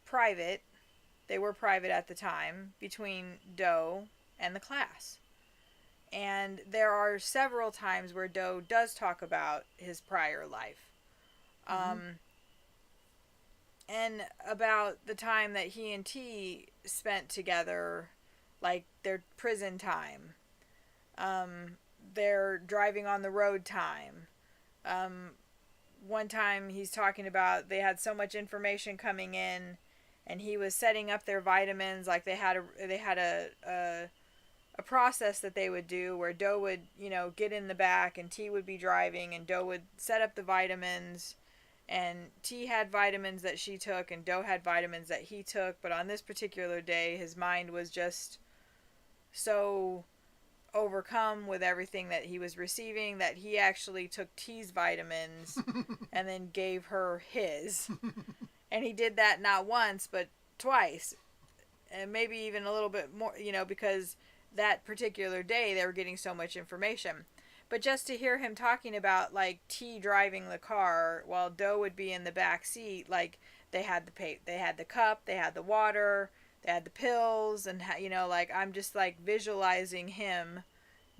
private. They were private at the time between Doe and the class. And there are several times where Doe does talk about his prior life. And about the time that he and T spent together, like their prison time, their driving on the road time. One time he's talking about they had so much information coming in, and he was setting up their vitamins. Like they had a process that they would do where Doe would, get in the back and T would be driving, and Doe would set up the vitamins, and T had vitamins that she took and Doe had vitamins that he took. But on this particular day, his mind was just so overcome with everything that he was receiving that he actually took T's vitamins and then gave her his. And he did that not once, but twice. And maybe even a little bit more, because that particular day they were getting so much information. But just to hear him talking about like T driving the car while Doe would be in the back seat, like they had the cup, they had the water, they had the pills, and like I'm just like visualizing him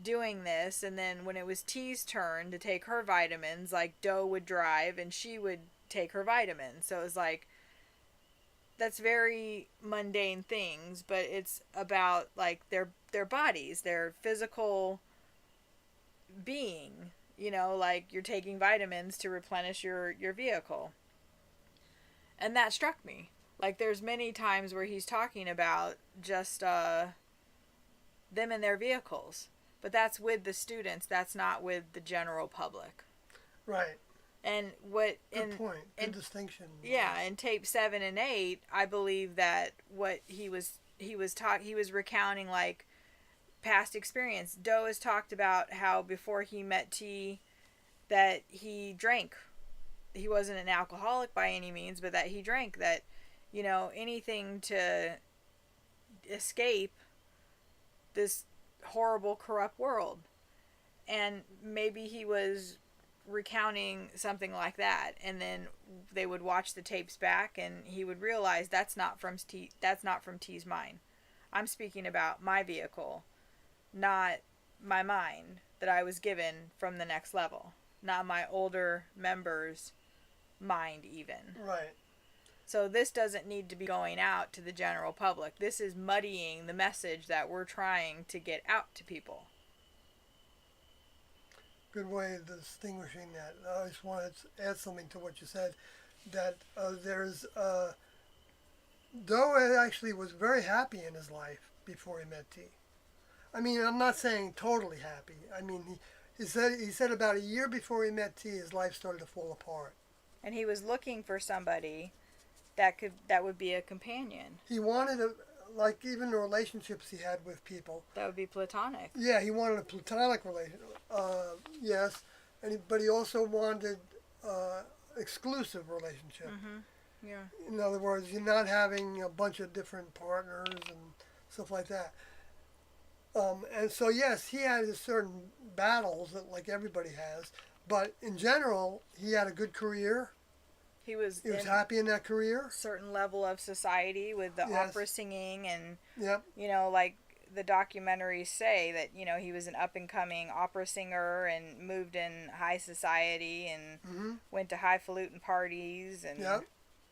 doing this. And then when it was T's turn to take her vitamins, like Doe would drive and she would take her vitamins. So it was like, that's very mundane things, but it's about like their bodies, their physical being, like you're taking vitamins to replenish your vehicle. And that struck me. Like there's many times where he's talking about just them and their vehicles, but that's with the students, that's not with the general public. Right. And what good point. Good distinction. Yeah, in tape 7 and 8, I believe that what he was recounting like past experience. Doe has talked about how before he met T that he drank. He wasn't an alcoholic by any means, but that he drank, that anything to escape this horrible corrupt world. And maybe he was recounting something like that, and then they would watch the tapes back and he would realize that's not from T's mind. I'm speaking about my vehicle, not my mind that I was given from the next level, not my older members' mind even. Right. So this doesn't need to be going out to the general public. This is muddying the message that we're trying to get out to people. Good way of distinguishing that. I just wanted to add something to what you said, that there's Doe actually was very happy in his life before he met T. I mean, I'm not saying totally happy. I mean, he said about a year before he met T, his life started to fall apart. And he was looking for somebody that would be a companion. He wanted like even the relationships he had with people. That would be platonic. Yeah, he wanted a platonic relationship. Yes, but he also wanted exclusive relationship. Mm-hmm. Yeah. In other words, you're not having a bunch of different partners and stuff like that. And so yes, he had his certain battles that like everybody has, but in general, he had a good career. He was happy in that career. Certain level of society with the opera singing and yep. Like the documentaries say that he was an up and coming opera singer and moved in high society and went to highfalutin parties and. Yep,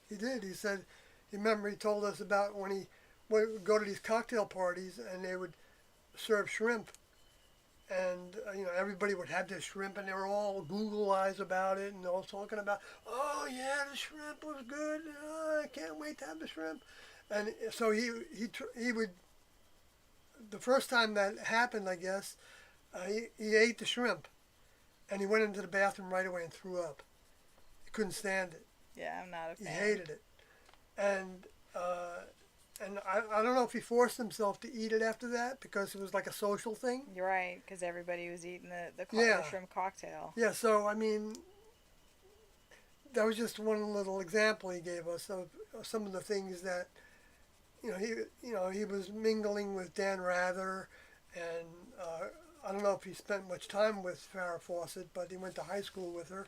he did. He said, he told us about when he would go to these cocktail parties and they would serve shrimp. And, everybody would have this shrimp, and they were all Google eyes about it, and all talking about, oh, yeah, the shrimp was good. Oh, I can't wait to have the shrimp. And so he would, the first time that happened, I guess, he ate the shrimp, and he went into the bathroom right away and threw up. He couldn't stand it. Yeah, I'm not a fan. He hated it. And I don't know if he forced himself to eat it after that because it was like a social thing. You're right, because everybody was eating the shrimp cocktail. Yeah, so, I mean, that was just one little example he gave us of some of the things that, he was mingling with Dan Rather, and I don't know if he spent much time with Farrah Fawcett, but he went to high school with her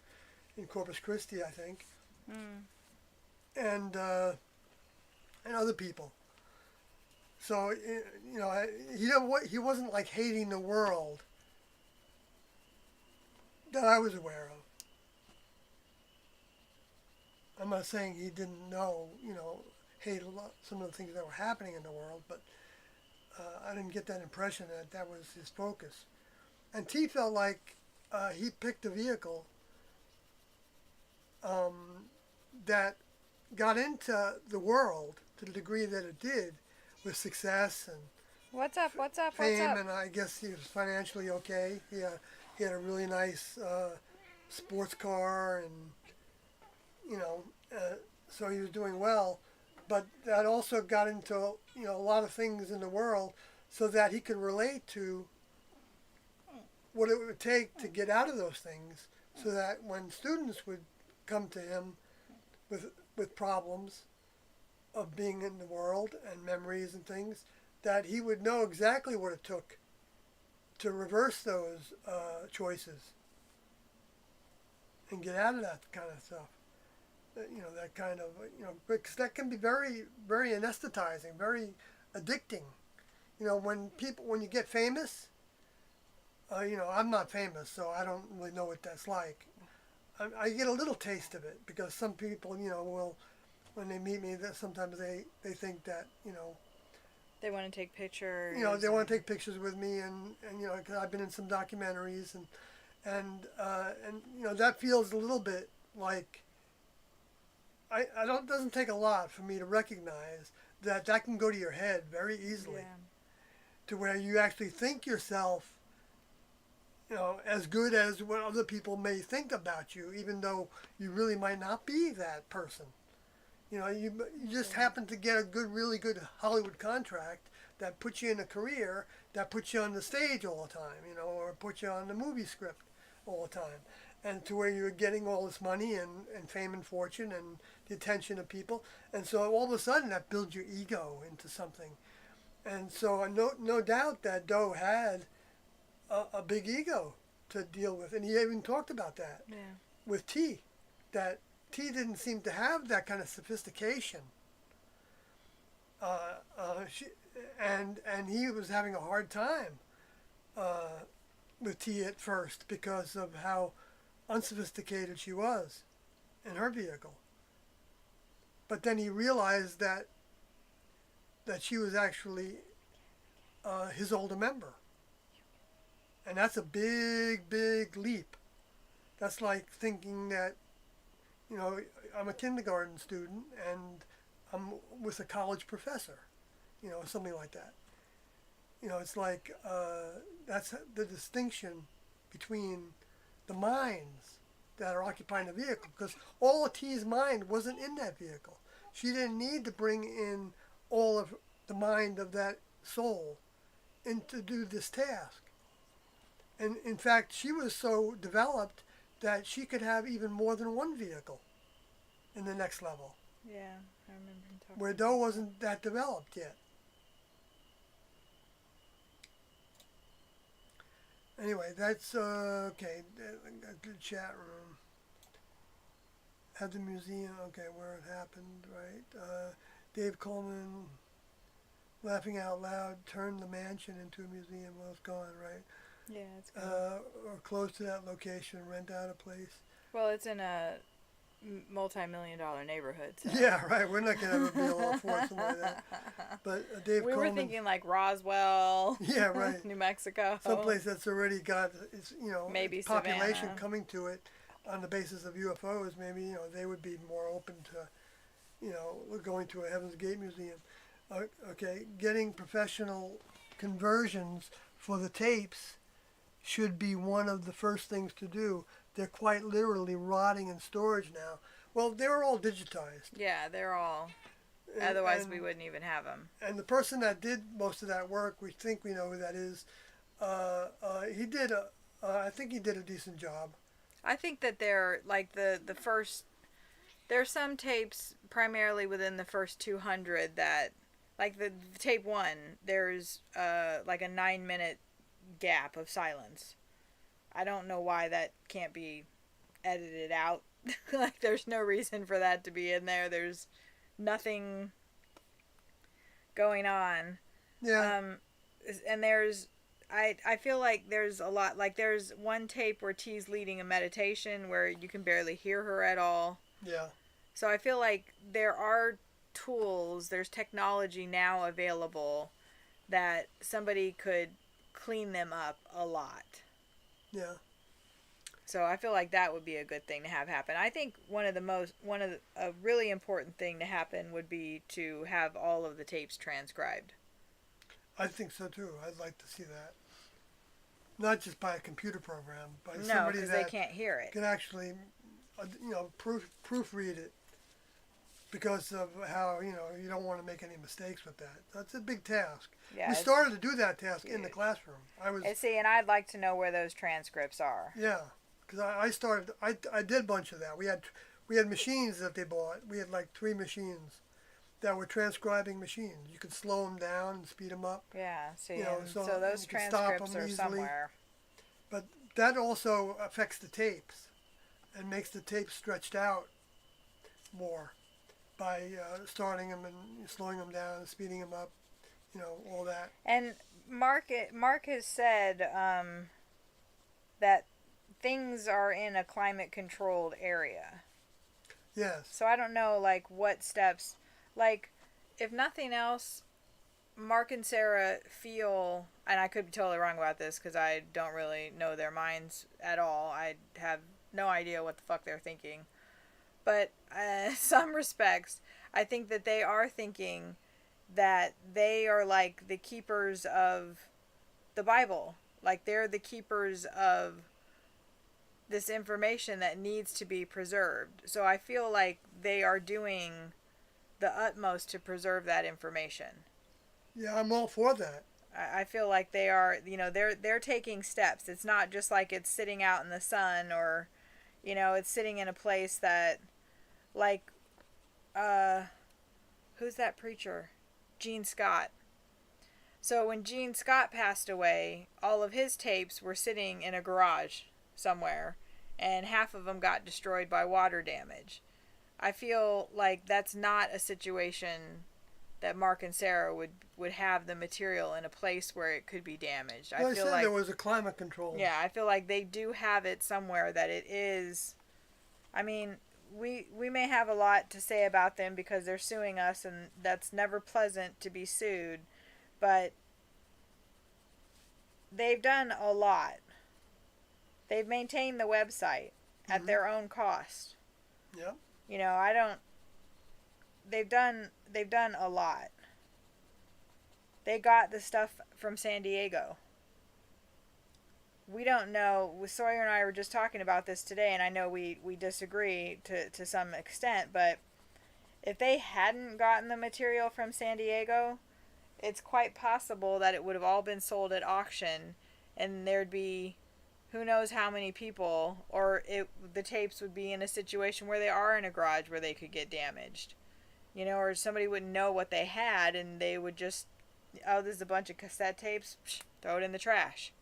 in Corpus Christi, I think. And other people. So, he wasn't like hating the world that I was aware of. I'm not saying he didn't know, hate a lot, some of the things that were happening in the world, but I didn't get that impression that was his focus. And T felt like he picked a vehicle that got into the world to the degree that it did, with success and what's up? fame, and I guess he was financially okay. He had a really nice sports car, and so he was doing well. But that also got into a lot of things in the world, so that he could relate to what it would take to get out of those things, so that when students would come to him with problems of being in the world and memories and things, that he would know exactly what it took to reverse those choices and get out of that kind of stuff. That kind of, because that can be very, very anesthetizing, very addicting. When you get famous, I'm not famous, so I don't really know what that's like. I get a little taste of it because some people, will, when they meet me, that sometimes they think that, they want to take pictures. They want to take pictures with me, and because I've been in some documentaries, and that feels a little bit like, it doesn't take a lot for me to recognize that can go to your head very easily, to where you actually think yourself, as good as what other people may think about you, even though you really might not be that person. You just happen to get a really good Hollywood contract that puts you in a career, that puts you on the stage all the time, or puts you on the movie script all the time. And to where you're getting all this money and fame and fortune and the attention of people. And so all of a sudden that builds your ego into something. And so no doubt that Doe had a big ego to deal with. And he even talked about that with T, that T didn't seem to have that kind of sophistication, and he was having a hard time with T at first because of how unsophisticated she was in her vehicle. But then he realized that she was actually his older member, and that's a big, big leap. That's like thinking that, I'm a kindergarten student and I'm with a college professor, something like that. it's like that's the distinction between the minds that are occupying the vehicle, because all of T's mind wasn't in that vehicle. She didn't need to bring in all of the mind of that soul in to do this task. And in fact, she was so developed that she could have even more than one vehicle in the next level. Yeah, I remember him talking. Where Doe wasn't that developed yet. Anyway, that's okay. Good chat room. At the museum, okay, where it happened, right? Dave Coleman, laughing out loud, turned the mansion into a museum. Well, it's gone, right? Yeah, it's gone. Or close to that location, rent out a place. Well, it's in a multi-million-dollar neighborhood. So. Yeah, right. We're not gonna ever be able to afford something like that. But Dave we Coleman. were thinking like Roswell. Yeah, right. New Mexico. Someplace that's already got its maybe its population Savannah. coming to it on the basis of UFOs. Maybe they would be more open to going to a Heaven's Gate museum. Okay, getting professional conversions for the tapes should be one of the first things to do. They're quite literally rotting in storage now. Well, they were all digitized. Yeah, they're all. Otherwise, we wouldn't even have them. And the person that did most of that work, we think we know who that is. He did I think he did a decent job. I think that they're like the first. There's some tapes primarily within the first 200 that, like the tape 1, there's like a 9-minute gap of silence. I don't know why that can't be edited out. Like there's no reason for that to be in there. There's nothing going on. Yeah. And there's I feel like there's a lot, like there's one tape where T's leading a meditation where you can barely hear her at all. Yeah. So I feel like there are tools, there's technology now available that somebody could clean them up a lot. Yeah. So I feel like that would be a good thing to have happen. I think a really important thing to happen would be to have all of the tapes transcribed. I think so too. I'd like to see that. Not just by a computer program, by No, somebody because that they can't hear it. can actually, proofread it, because of how you don't want to make any mistakes with that. That's a big task. Yeah, we started to do that task in the classroom. And I'd like to know where those transcripts are. Yeah, because I did a bunch of that. We had machines that they bought. We had like 3 machines that were transcribing machines. You could slow them down and speed them up. Yeah, see, so those you can stop transcripts them are easily. somewhere. But that also affects the tapes and makes the tapes stretched out more by starting them and slowing them down and speeding them up, all that. And Mark has said that things are in a climate-controlled area. Yes. So I don't know, like, what steps... Like, if nothing else, Mark and Sarah feel... And I could be totally wrong about this because I don't really know their minds at all. I have no idea what the fuck they're thinking. But some respects, I think that they are thinking that they are like the keepers of the Bible. Like they're the keepers of this information that needs to be preserved. So I feel like they are doing the utmost to preserve that information. Yeah, I'm all for that. I feel like they are, they're taking steps. It's not just like it's sitting out in the sun or, it's sitting in a place that, like, who's that preacher? Gene Scott. So when Gene Scott passed away, all of his tapes were sitting in a garage somewhere, and half of them got destroyed by water damage. I feel like that's not a situation that Mark and Sarah would have the material in a place where it could be damaged. Well, I feel said like there was a climate control. Yeah, I feel like they do have it somewhere that it is. I mean, we may have a lot to say about them because they're suing us, and that's never pleasant to be sued, but they've done a lot. They've maintained the website at their own cost. Yep. They've done a lot. they got the stuff from San Diego. We don't know. Sawyer and I were just talking about this today, and I know we disagree to some extent, but if they hadn't gotten the material from San Diego, it's quite possible that it would have all been sold at auction, and there'd be who knows how many people, or the tapes would be in a situation where they are in a garage where they could get damaged. You know, or somebody wouldn't know what they had, and they would just, oh, there's a bunch of cassette tapes, throw it in the trash.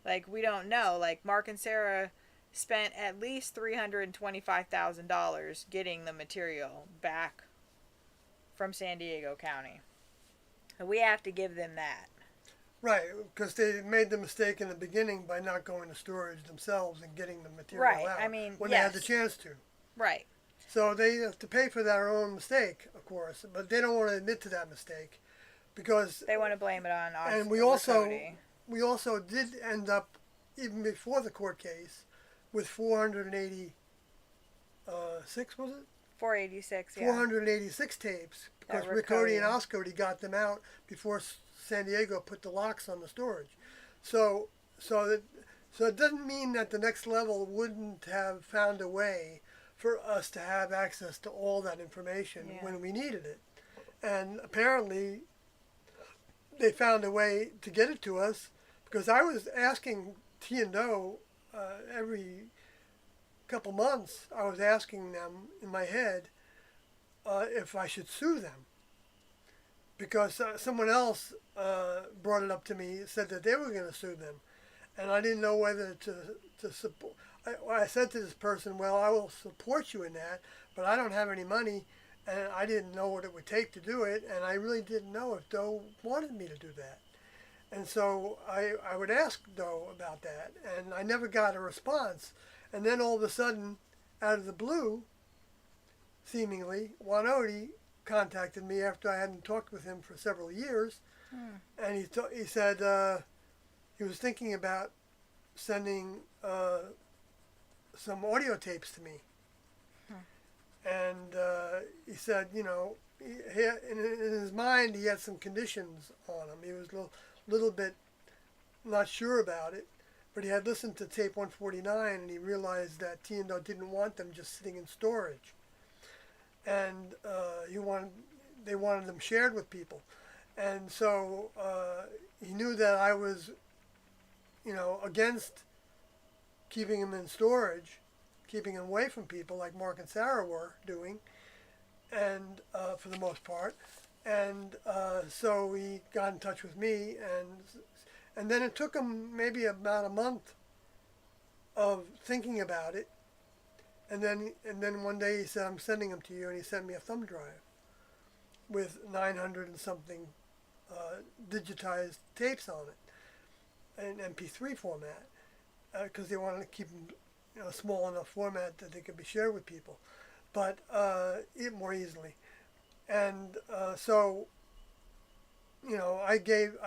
Like, we don't know. Like, Mark and Sarah spent at least $325,000 getting the material back from San Diego County. And we have to give them that. Right, because they made the mistake in the beginning by not going to storage themselves and getting the material out. I mean, when yes. they had the chance to. Right. So they have to pay for their own mistake, of course, but they don't want to admit to that mistake because they want to blame it on us. And we also did end up, even before the court case, with 486, was it? 486, yeah. 486 tapes because Rick Cody and Oscody got them out before San Diego put the locks on the storage. So it doesn't mean that the next level wouldn't have found a way for us to have access to all that information when we needed it. And apparently they found a way to get it to us because I was asking T&O every couple months, I was asking them in my head if I should sue them. Because someone else brought it up to me, said that they were going to sue them. And I didn't know whether to support. I said to this person, well, I will support you in that, but I don't have any money, and I didn't know what it would take to do it, and I really didn't know if Doe wanted me to do that. And so I would ask Doe about that, and I never got a response. And then all of a sudden, out of the blue, seemingly, Wanodi contacted me after I hadn't talked with him for several years, and he said he was thinking about sending some audio tapes to me. And he said, you know, in his mind he had some conditions on him. He was a little bit not sure about it, but he had listened to tape 149 and he realized that T&O didn't want them just sitting in storage. And they wanted them shared with people. And so he knew that I was, you know, against keeping them in storage, keeping them away from people like Mark and Sarah were doing, and for the most part. And so he got in touch with me, and then it took him maybe about a month of thinking about it. And then one day he said, I'm sending them to you, and he sent me a thumb drive with 900 and something digitized tapes on it in MP3 format, because they wanted to keep them, you know, small enough format that they could be shared with people, but more easily. And so, you know, I gave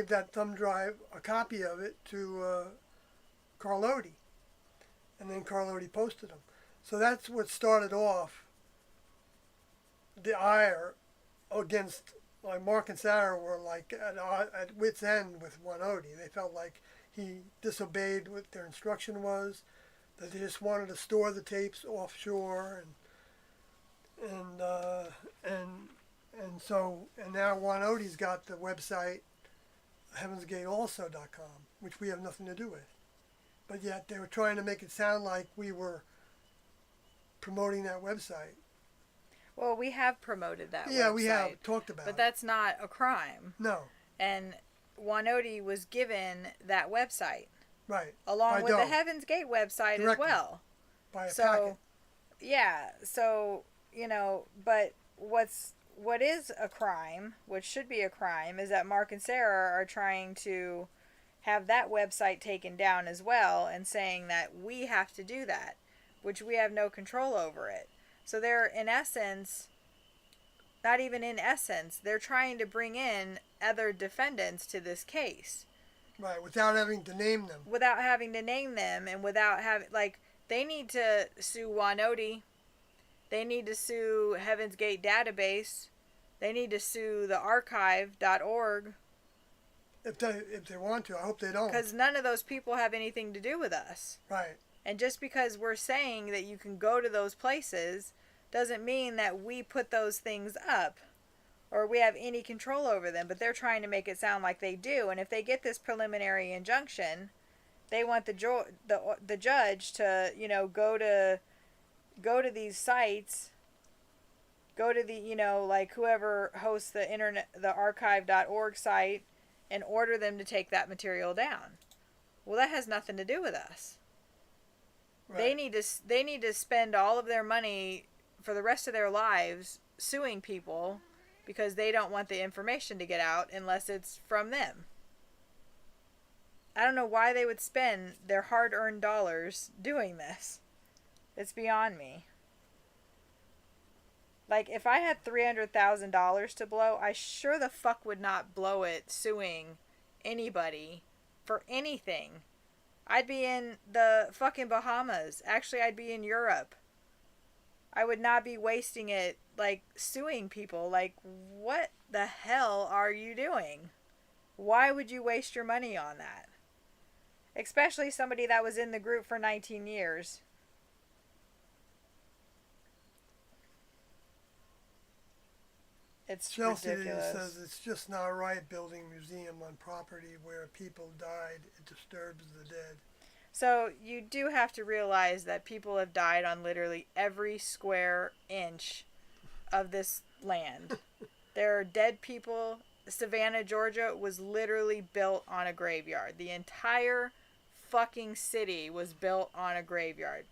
that thumb drive, a copy of it, to Carlodi, and then Carlodi posted them. So that's what started off the ire against, like, Mark and Sarah were like at wit's end with Wanodi. They felt like he disobeyed what their instruction was, that they just wanted to store the tapes offshore, and now Wanodi's got the website heavensgatealso.com, which we have nothing to do with. But yet they were trying to make it sound like we were promoting that website. Well, we have promoted that website. Yeah, we have talked about it. But that's not a crime. No. And Wanodi was given that website. Right. Along with the Heaven's Gate website as well. By a packet. Yeah, so, you know, but what is a crime, which should be a crime, is that Mark and Sarah are trying to have that website taken down as well, and saying that we have to do that, which we have no control over it. So they're, in essence, not even in essence, they're trying to bring in other defendants to this case. Right, without having to name them. Without having to name them, and without having, like, they need to sue Wanodi. They need to sue Heaven's Gate Database They need to sue the archive.org. If they want to, I hope they don't. Because none of those people have anything to do with us. Right. And just because we're saying that you can go to those places doesn't mean that we put those things up or we have any control over them. But they're trying to make it sound like they do. And if they get this preliminary injunction, they want the judge to, you know, go to these sites, go to the, you know, like whoever hosts the internet, the archive.org site, and order them to take that material down. Well, that has nothing to do with us. Right. They need to spend all of their money for the rest of their lives suing people because they don't want the information to get out unless it's from them. I don't know why they would spend their hard-earned dollars doing this. It's beyond me. Like, if I had $300,000 to blow, I sure the fuck would not blow it suing anybody for anything. I'd be in the fucking Bahamas. Actually, I'd be in Europe. I would not be wasting it, like, suing people. Like, what the hell are you doing? Why would you waste your money on that? Especially somebody that was in the group for 19 years. It's Chelsea ridiculous. says it's just not right building a museum on property where people died. It disturbs the dead. So you do have to realize that people have died on literally every square inch of this land. There are dead people. Savannah, Georgia was literally built on a graveyard. The entire fucking city was built on a graveyard.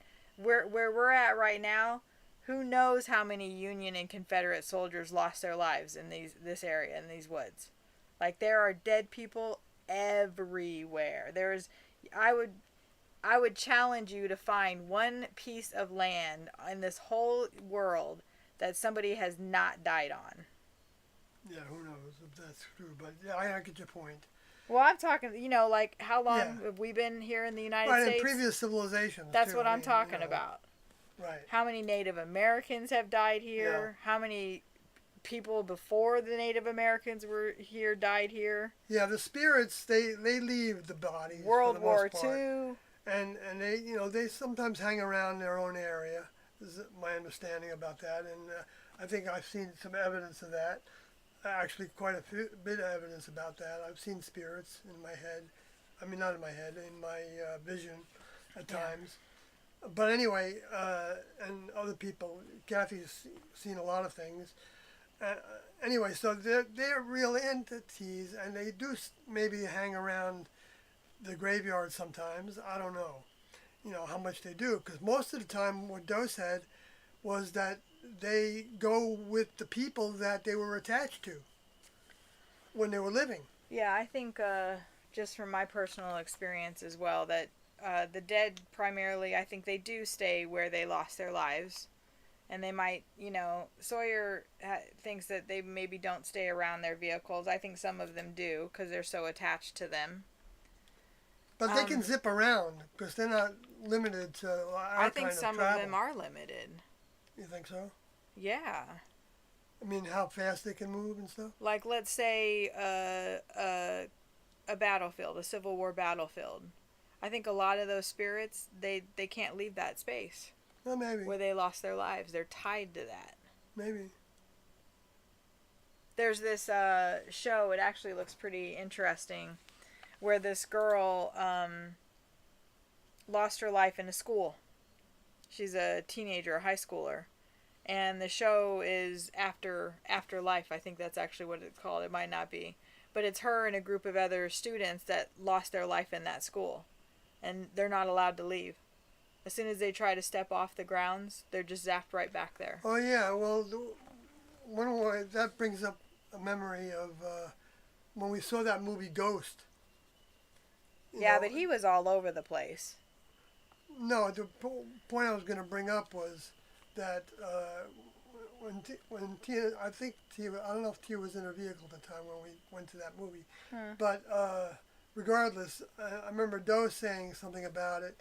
Where we're at right now, who knows how many Union and Confederate soldiers lost their lives in this area, in these woods. Like, there are dead people everywhere. I would challenge you to find one piece of land in this whole world that somebody has not died on. Yeah, who knows if that's true, but yeah, I get your point. Well, I'm talking, you know, like, how long have we been here in the United States? Right, in previous civilizations. That's what I'm talking about. Right. How many Native Americans have died here? Yeah. How many people before the Native Americans were here died here? Yeah, the spirits, they leave the bodies. World War II. And they, you know, they sometimes hang around their own area. This is my understanding about that. And I think I've seen some evidence of that. Actually, quite a bit of evidence about that. I've seen spirits in my head. I mean, not in my head, in my vision at times. But anyway, and other people, Kathy's seen a lot of things. Anyway, so they're real entities, and they do maybe hang around the graveyard sometimes. I don't know, you know, how much they do. Because most of the time what Doe said was that they go with the people that they were attached to when they were living. Yeah, I think just from my personal experience as well, that the dead primarily, I think they do stay where they lost their lives. And they might, you know, Sawyer thinks that they maybe don't stay around their vehicles. I think some of them do because they're so attached to them. But they can zip around because they're not limited to our I think kind some of of them are limited. You think so? Yeah. I mean, how fast they can move and stuff? Like, let's say a battlefield, a Civil War battlefield. I think a lot of those spirits, they can't leave that space. Well, maybe. Where they lost their lives. They're tied to that. Maybe. There's this show, it actually looks pretty interesting, where this girl lost her life in a school. She's a teenager, a high schooler. And the show is Afterlife. I think that's actually what it's called. It might not be. But it's her and a group of other students that lost their life in that school. And they're not allowed to leave. As soon as they try to step off the grounds, they're just zapped right back there. Oh, yeah. Well, that brings up a memory of when we saw that movie Ghost. Yeah, but he was all over the place. No, the point I was going to bring up was that when Tia, I don't know if Tia was in her vehicle at the time when we went to that movie. But regardless, I remember Doe saying something about it,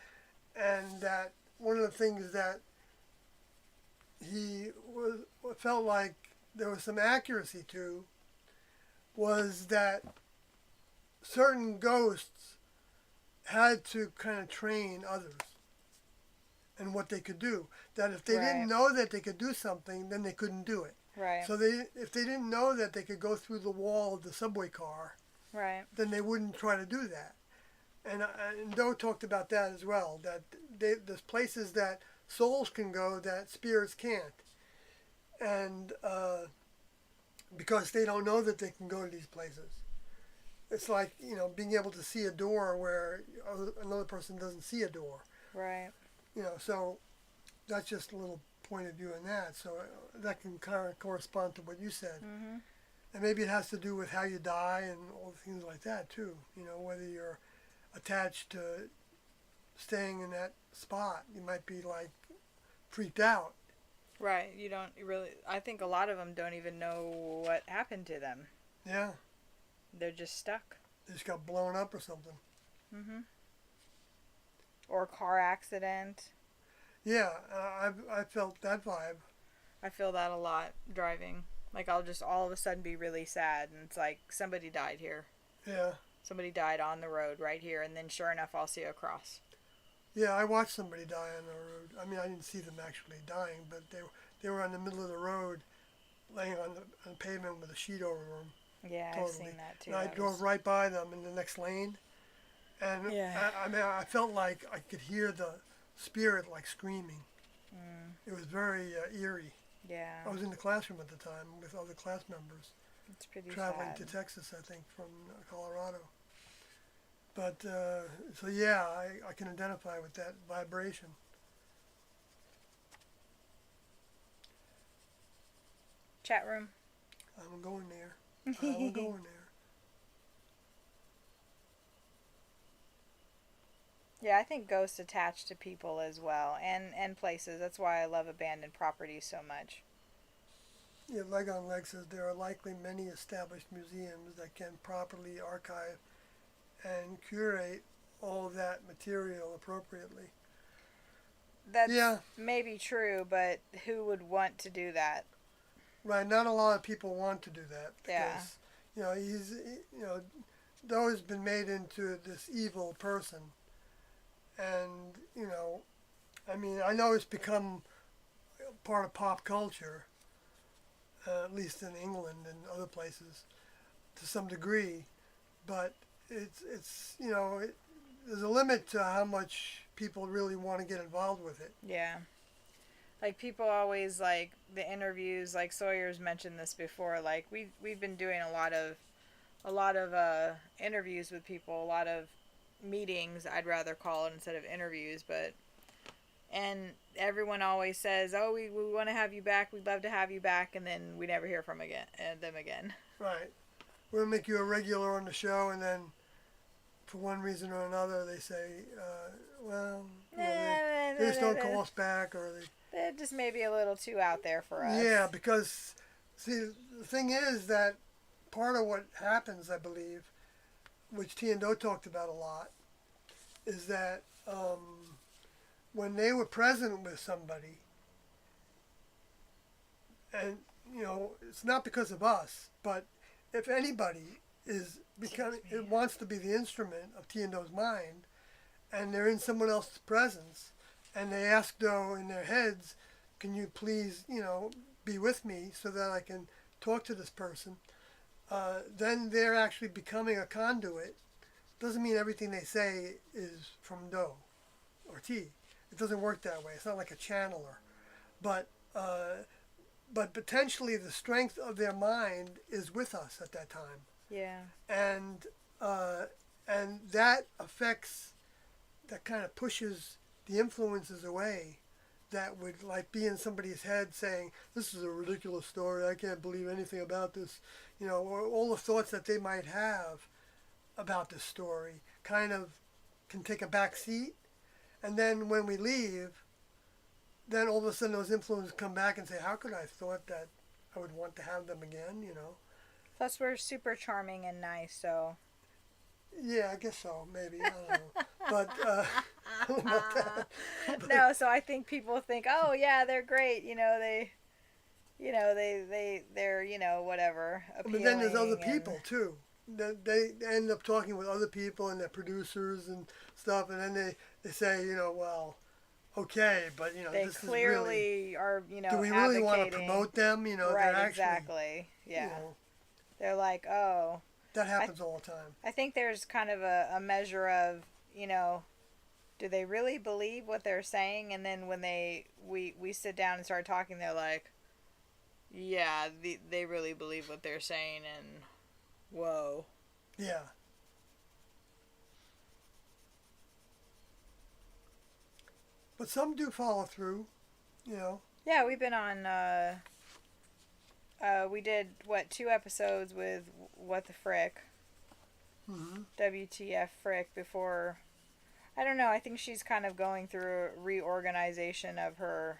and that one of the things that he felt like there was some accuracy to was that certain ghosts had to kind of train others and what they could do. That if they didn't know that they could do something, then they couldn't do it. Right. So if they didn't know that they could go through the wall of the subway car, then they wouldn't try to do that. And Doe talked about that as well, that there's places that souls can go that spirits can't. And because they don't know that they can go to these places. It's like, being able to see a door where another person doesn't see a door. Right. So that's just a little point of view in that. So that can kind of correspond to what you said. Mm-hmm. And maybe it has to do with how you die and all things like that too. Whether you're attached to staying in that spot, you might be like freaked out. Right. You don't really. I think a lot of them don't even know what happened to them. Yeah. They're just stuck. They just got blown up or something. Mm-hmm. Or car accident. Yeah, I felt that vibe. I feel that a lot driving. Like I'll just all of a sudden be really sad, and it's like somebody died here. Yeah. Somebody died on the road right here, and then sure enough, I'll see a cross. Yeah, I watched somebody die on the road. I mean, I didn't see them actually dying, but they were on the middle of the road, laying on the pavement with a sheet over them. Yeah, totally. I've seen that too. And I drove right by them in the next lane, and I felt like I could hear the spirit like screaming. It was very eerie. Yeah. I was in the classroom at the time with other class members. It's pretty traveling sad. to Texas, I think, from Colorado. But, so yeah, I can identify with that vibration. Chat room. I'm going there. I'm going there. Yeah, I think ghosts attach to people as well, and places. That's why I love abandoned properties so much. Yeah, Leg on Leg says there are likely many established museums that can properly archive and curate all of that material appropriately. That's maybe true, but who would want to do that? Right, not a lot of people want to do that because, Doe has been made into this evil person. And, I mean, I know it's become part of pop culture, at least in England and other places, to some degree. But it's there's a limit to how much people really want to get involved with it. Yeah. Like, people always, like, the interviews, like Sawyer's mentioned this before, like, we've been doing a lot of interviews with people, a lot of meetings, I'd rather call it, instead of interviews, and everyone always says, oh, we want to have you back, we'd love to have you back, and then we never hear from them again. Right. We'll make you a regular on the show, and then for one reason or another they say, they just don't call us back, or they're just maybe a little too out there for us. Yeah, because, see, the thing is that part of what happens, I believe, which T and Doe talked about a lot, is that when they were present with somebody, and, it's not because of us, but if anybody wants to be the instrument of T and Doe's mind, and they're in someone else's presence, and they ask Doe in their heads, can you please, be with me so that I can talk to this person, then they're actually becoming a conduit. Doesn't mean everything they say is from Doe or T. It doesn't work that way. It's not like a channeler. But potentially the strength of their mind is with us at that time. Yeah. And that affects, that kind of pushes the influences away that would like be in somebody's head saying, this is a ridiculous story, I can't believe anything about this, or all the thoughts that they might have about this story kind of can take a back seat. And then when we leave, then all of a sudden those influences come back and say, how could I have thought that I would want to have them again, Plus we're super charming and nice, so. Yeah, I guess so, maybe, I don't know. But, I don't know about that. No, so I think people think, oh yeah, they're great, they're whatever But then there's other appealing people too. They end up talking with other people and their producers and stuff, and then they say, well, okay, but they this is really. clearly are Do we really want to advocating. promote them? Right, they're actually. exactly. Yeah. You know, They're like, oh. that happens all the time. I think there's kind of a measure of, do they really believe what they're saying? And then when we sit down and start talking, they're like, yeah, they really believe what they're saying, and whoa. Yeah. But some do follow through, Yeah, we've been on, we did, 2 episodes with What the Frick? Mm-hmm. WTF Frick before, I don't know, I think she's kind of going through a reorganization of her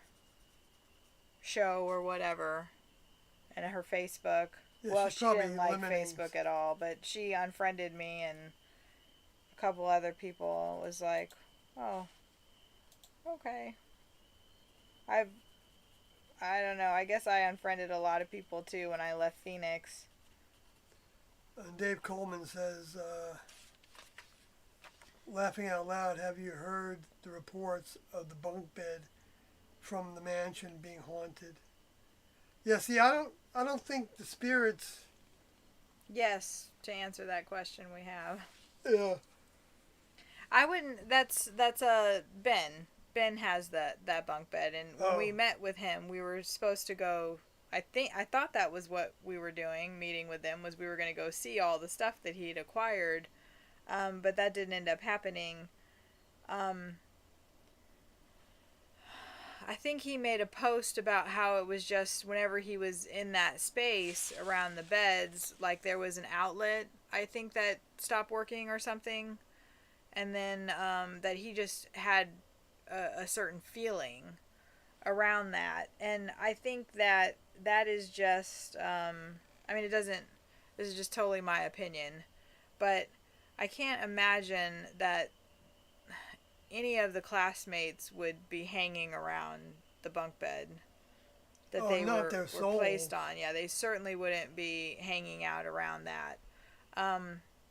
show or whatever, and her Facebook. Yeah, Well, she didn't like eliminating... Facebook at all, but she unfriended me, and a couple other people was like, oh, okay. I don't know, I guess I unfriended a lot of people too when I left Phoenix. Dave Coleman says, laughing out loud, have you heard the reports of the bunk bed from the mansion being haunted? Yeah, see, I don't think the spirits... Yes, to answer that question we have. Yeah. I wouldn't, that's Ben. Ben has that bunk bed, and when we met with him, we were supposed to go, I thought that was what we were doing, meeting with them, was we were going to go see all the stuff that he'd acquired, but that didn't end up happening. I think he made a post about how it was just whenever he was in that space around the beds, like there was an outlet, I think, that stopped working or something, and then that he just had a certain feeling around that. And I think that is just, it doesn't, this is just totally my opinion, but I can't imagine that any of the classmates would be hanging around the bunk bed that they were placed on. Yeah, they certainly wouldn't be hanging out around that. I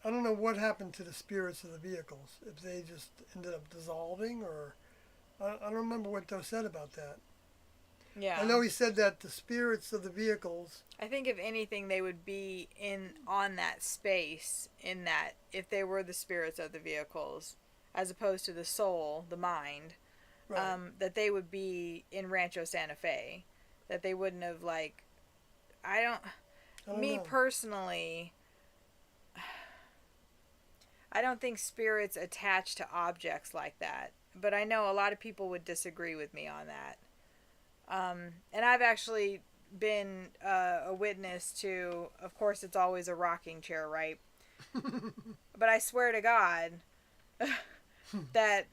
don't know what happened to the spirits of the vehicles, if they just ended up dissolving, or I don't remember what Doe said about that. Yeah. I know he said that the spirits of the vehicles... I think if anything, they would be on that space, in that, if they were the spirits of the vehicles, as opposed to the soul, the mind, right. That they would be in Rancho Santa Fe. That they wouldn't have, like... I don't me know. Personally, I don't think spirits attach to objects like that. But I know a lot of people would disagree with me on that. And I've actually been a witness to, of course, it's always a rocking chair, right? But I swear to God that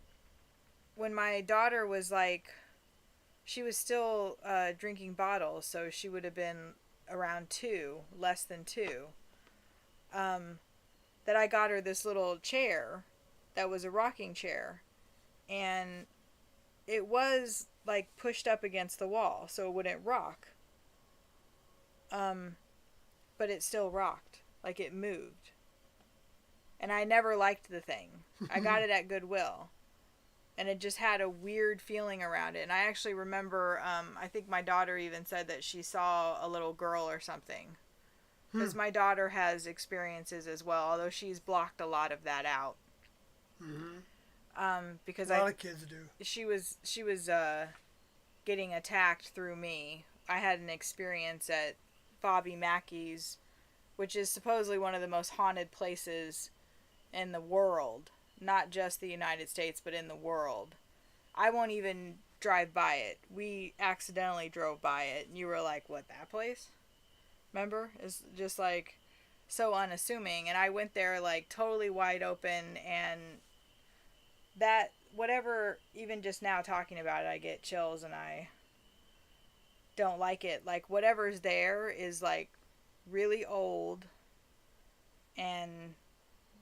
when my daughter was like, she was still drinking bottles, so she would have been around 2, less than 2, that I got her this little chair that was a rocking chair. And it was like pushed up against the wall so it wouldn't rock. But it still rocked. Like it moved. And I never liked the thing. I got it at Goodwill. And it just had a weird feeling around it. And I actually remember, I think my daughter even said that she saw a little girl or something. Because my daughter has experiences as well, although she's blocked a lot of that out. Mm-hmm. Because a lot of kids do. She was getting attacked through me. I had an experience at Bobby Mackey's, which is supposedly one of the most haunted places in the world, not just the United States, but in the world. I won't even drive by it. We accidentally drove by it, and you were like, "What, that place?" Remember? It's just like so unassuming, and I went there like totally wide open, and that, whatever, even just now talking about it, I get chills and I don't like it. Like, whatever's there is like really old and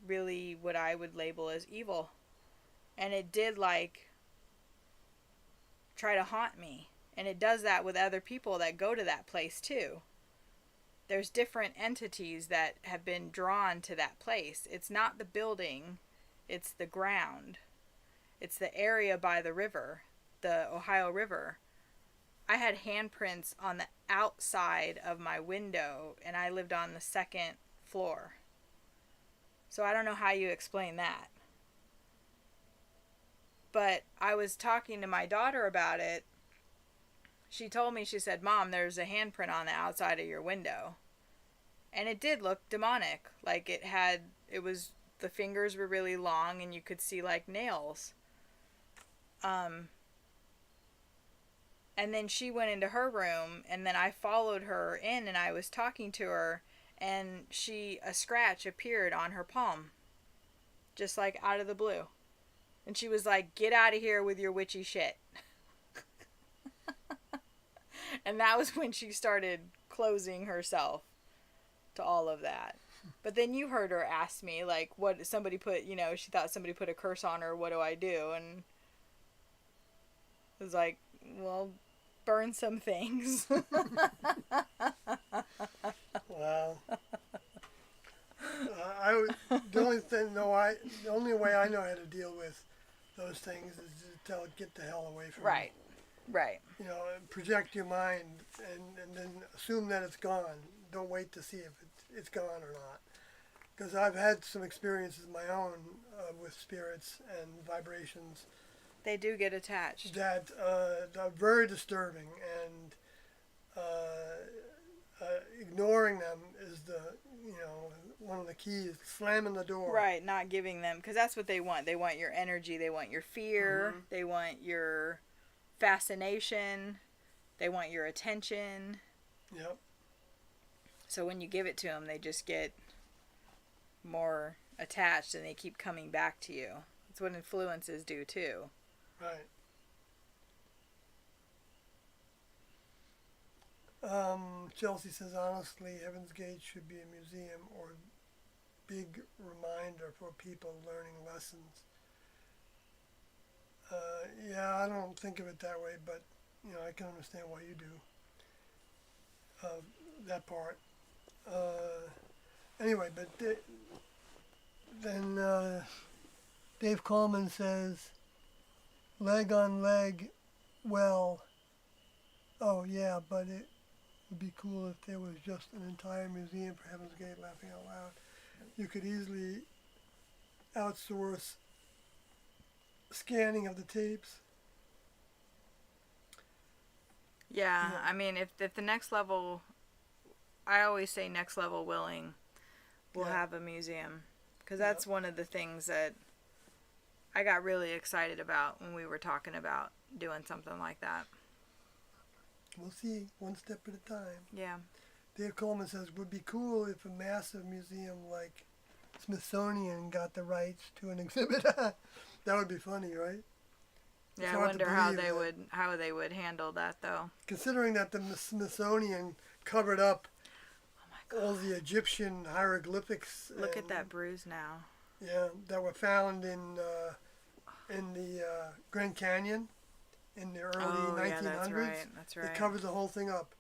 really what I would label as evil. And it did like try to haunt me. And it does that with other people that go to that place too. There's different entities that have been drawn to that place. It's not the building, it's the ground. It's the area by the river, the Ohio River. I had handprints on the outside of my window, and I lived on the second floor. So I don't know how you explain that. But I was talking to my daughter about it. She told me, she said, Mom, there's a handprint on the outside of your window. And it did look demonic. Like the fingers were really long and you could see like nails. And then she went into her room, and then I followed her in, and I was talking to her, and a scratch appeared on her palm. Just like out of the blue. And she was like, get out of here with your witchy shit. And that was when she started closing herself to all of that. But then you heard her ask me, like, what somebody put, she thought somebody put a curse on her, what do I do? And it was like, well, burn some things. Wow. The only way I know how to deal with those things is to get the hell away from Right. Right. Project your mind and then assume that it's gone. Don't wait to see if it's gone or not. Because I've had some experiences of my own with spirits and vibrations. They do get attached. That are very disturbing, and ignoring them is one of the keys. Slamming the door. Right, not giving them, because that's what they want. They want your energy. They want your fear. Mm-hmm. They want your fascination. They want your attention. Yep. So when you give it to them, they just get more attached, and they keep coming back to you. That's what influences do too. Right. Chelsea says, honestly, Heaven's Gate should be a museum or big reminder for people learning lessons. Yeah, I don't think of it that way, but I can understand why you do. That part. Anyway, but then Dave Coleman says, leg on leg, well, oh yeah, but it would be cool if there was just an entire museum for Heaven's Gate, laughing out loud. You could easily outsource scanning of the tapes. Yeah, I mean, if the next level, I always say next level willing, we'll have a museum. Because that's one of the things that I got really excited about when we were talking about doing something like that. We'll see, one step at a time. Yeah. Dave Coleman says, would be cool if a massive museum like Smithsonian got the rights to an exhibit. That would be funny, right? Yeah, I wonder how they would handle that, though. Considering that the Smithsonian covered up all the Egyptian hieroglyphics. Look at that bruise now. Yeah, that were found in the Grand Canyon in the early 1900s. Yeah, that's right. It covers the whole thing up.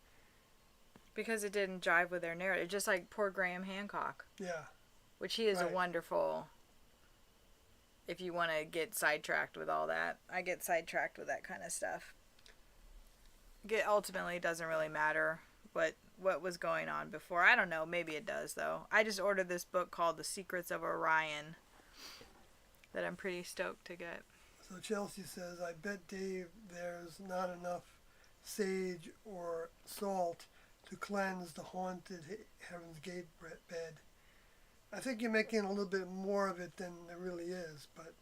Because it didn't jive with their narrative. Just like poor Graham Hancock. Yeah. Which he is a wonderful... If you want to get sidetracked with all that. I get sidetracked with that kind of stuff. Ultimately, it doesn't really matter what was going on before. I don't know. Maybe it does, though. I just ordered this book called The Secrets of Orion that I'm pretty stoked to get. So Chelsea says, I bet Dave there's not enough sage or salt to cleanse the haunted Heaven's Gate bed. I think you're making a little bit more of it than there really is, but,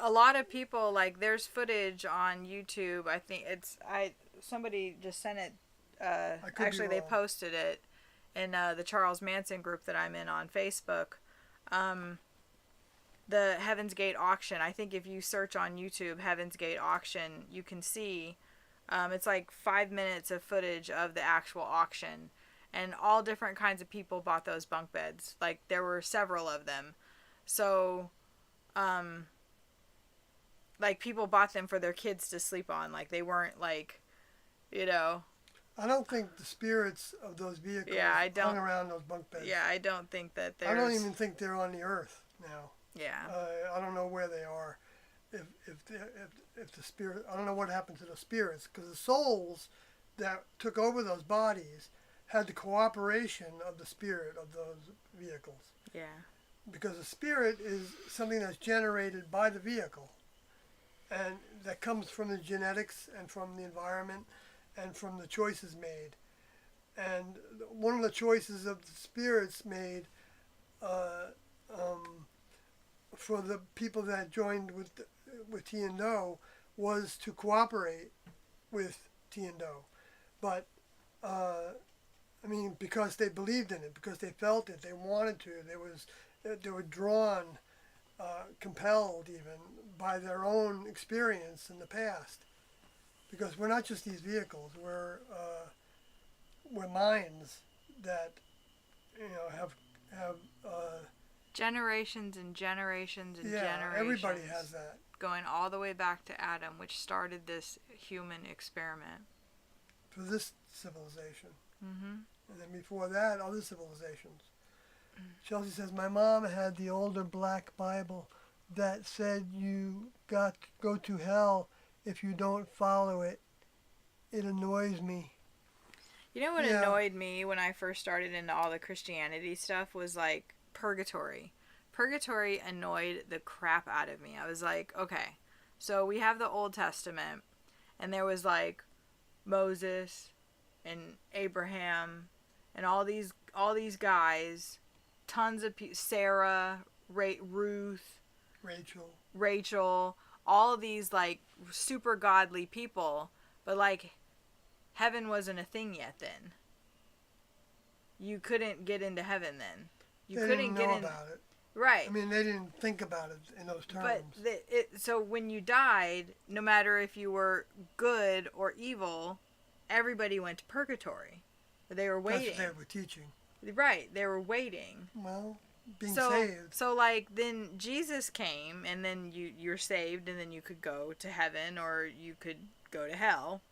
a lot of people, like, there's footage on YouTube. I think somebody just sent it. Actually, they posted it in the Charles Manson group that I'm in on Facebook. The Heaven's Gate auction. I think if you search on YouTube Heaven's Gate auction, you can see it's like 5 minutes of footage of the actual auction. And all different kinds of people bought those bunk beds. Like, there were several of them. So, like people bought them for their kids to sleep on. Like they weren't like, you know. I don't think the spirits of those vehicles hung around those bunk beds. Yeah, I don't think that there's... I don't even think they're on the earth now. Yeah. I don't know where they are. If the spirit, I don't know what happened to the spirits, because the souls that took over those bodies had the cooperation of the spirit of those vehicles. Yeah. Because the spirit is something that's generated by the vehicle, and that comes from the genetics and from the environment and from the choices made. And one of the choices of the spirits made for the people that joined with T and Do was to cooperate with T and Do. But, I mean, because they believed in it, because they felt it, they wanted to, they were drawn, compelled even, by their own experience in the past. Because we're not just these vehicles, we're minds that, you know, have generations and generations and generations. Everybody has that. Going all the way back to Adam, which started this human experiment. For this civilization. Mm-hmm. And then before that, other civilizations. Chelsea says, my mom had the older black Bible that said you go to hell if you don't follow it. It annoys me. You know what annoyed me when I first started into all the Christianity stuff was like purgatory. Purgatory annoyed the crap out of me. I was like, okay, so we have the Old Testament, and there was like Moses and Abraham and all these guys, tons of Sarah, Ruth, Rachel, all of these like super godly people, but like heaven wasn't a thing yet then. You couldn't get into heaven then. They didn't know about it. Right. I mean, they didn't think about it in those terms. But so when you died, no matter if you were good or evil, everybody went to purgatory. They were waiting. That's what they were teaching. Right. They were waiting. Well, being saved. So like then Jesus came, and then you're saved, and then you could go to heaven or you could go to hell.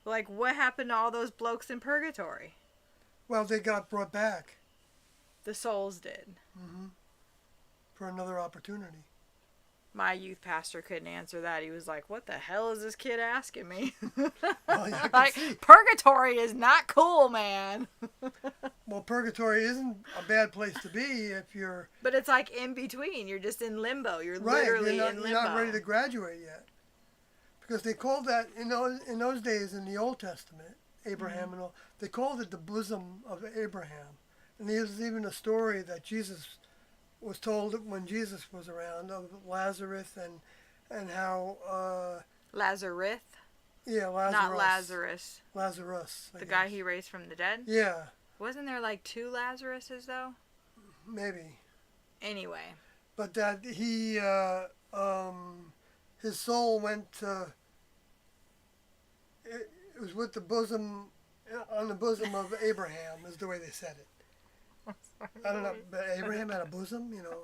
Like, what happened to all those blokes in purgatory? Well, they got brought back. The souls did. Mm-hmm. For another opportunity. My youth pastor couldn't answer that. He was like, what the hell is this kid asking me? Well, yeah, like, purgatory is not cool, man. Well, purgatory isn't a bad place to be if you're... But it's like in between. You're just in limbo. You're right, literally in limbo. You're not ready to graduate yet. Because they called that, in those days in the Old Testament, Abraham and all, they called it the bosom of Abraham. And there's even a story that Jesus was told when Jesus was around of Lazarus and how... Lazarus? Yeah, Lazarus. Not Lazarus. Lazarus. The guy he raised from the dead? Yeah. Wasn't there like 2 Lazaruses though? Maybe. Anyway. But that he, his soul went to... It was with the bosom, on the bosom of Abraham, is the way they said it. I don't know, but Abraham had a bosom, you know.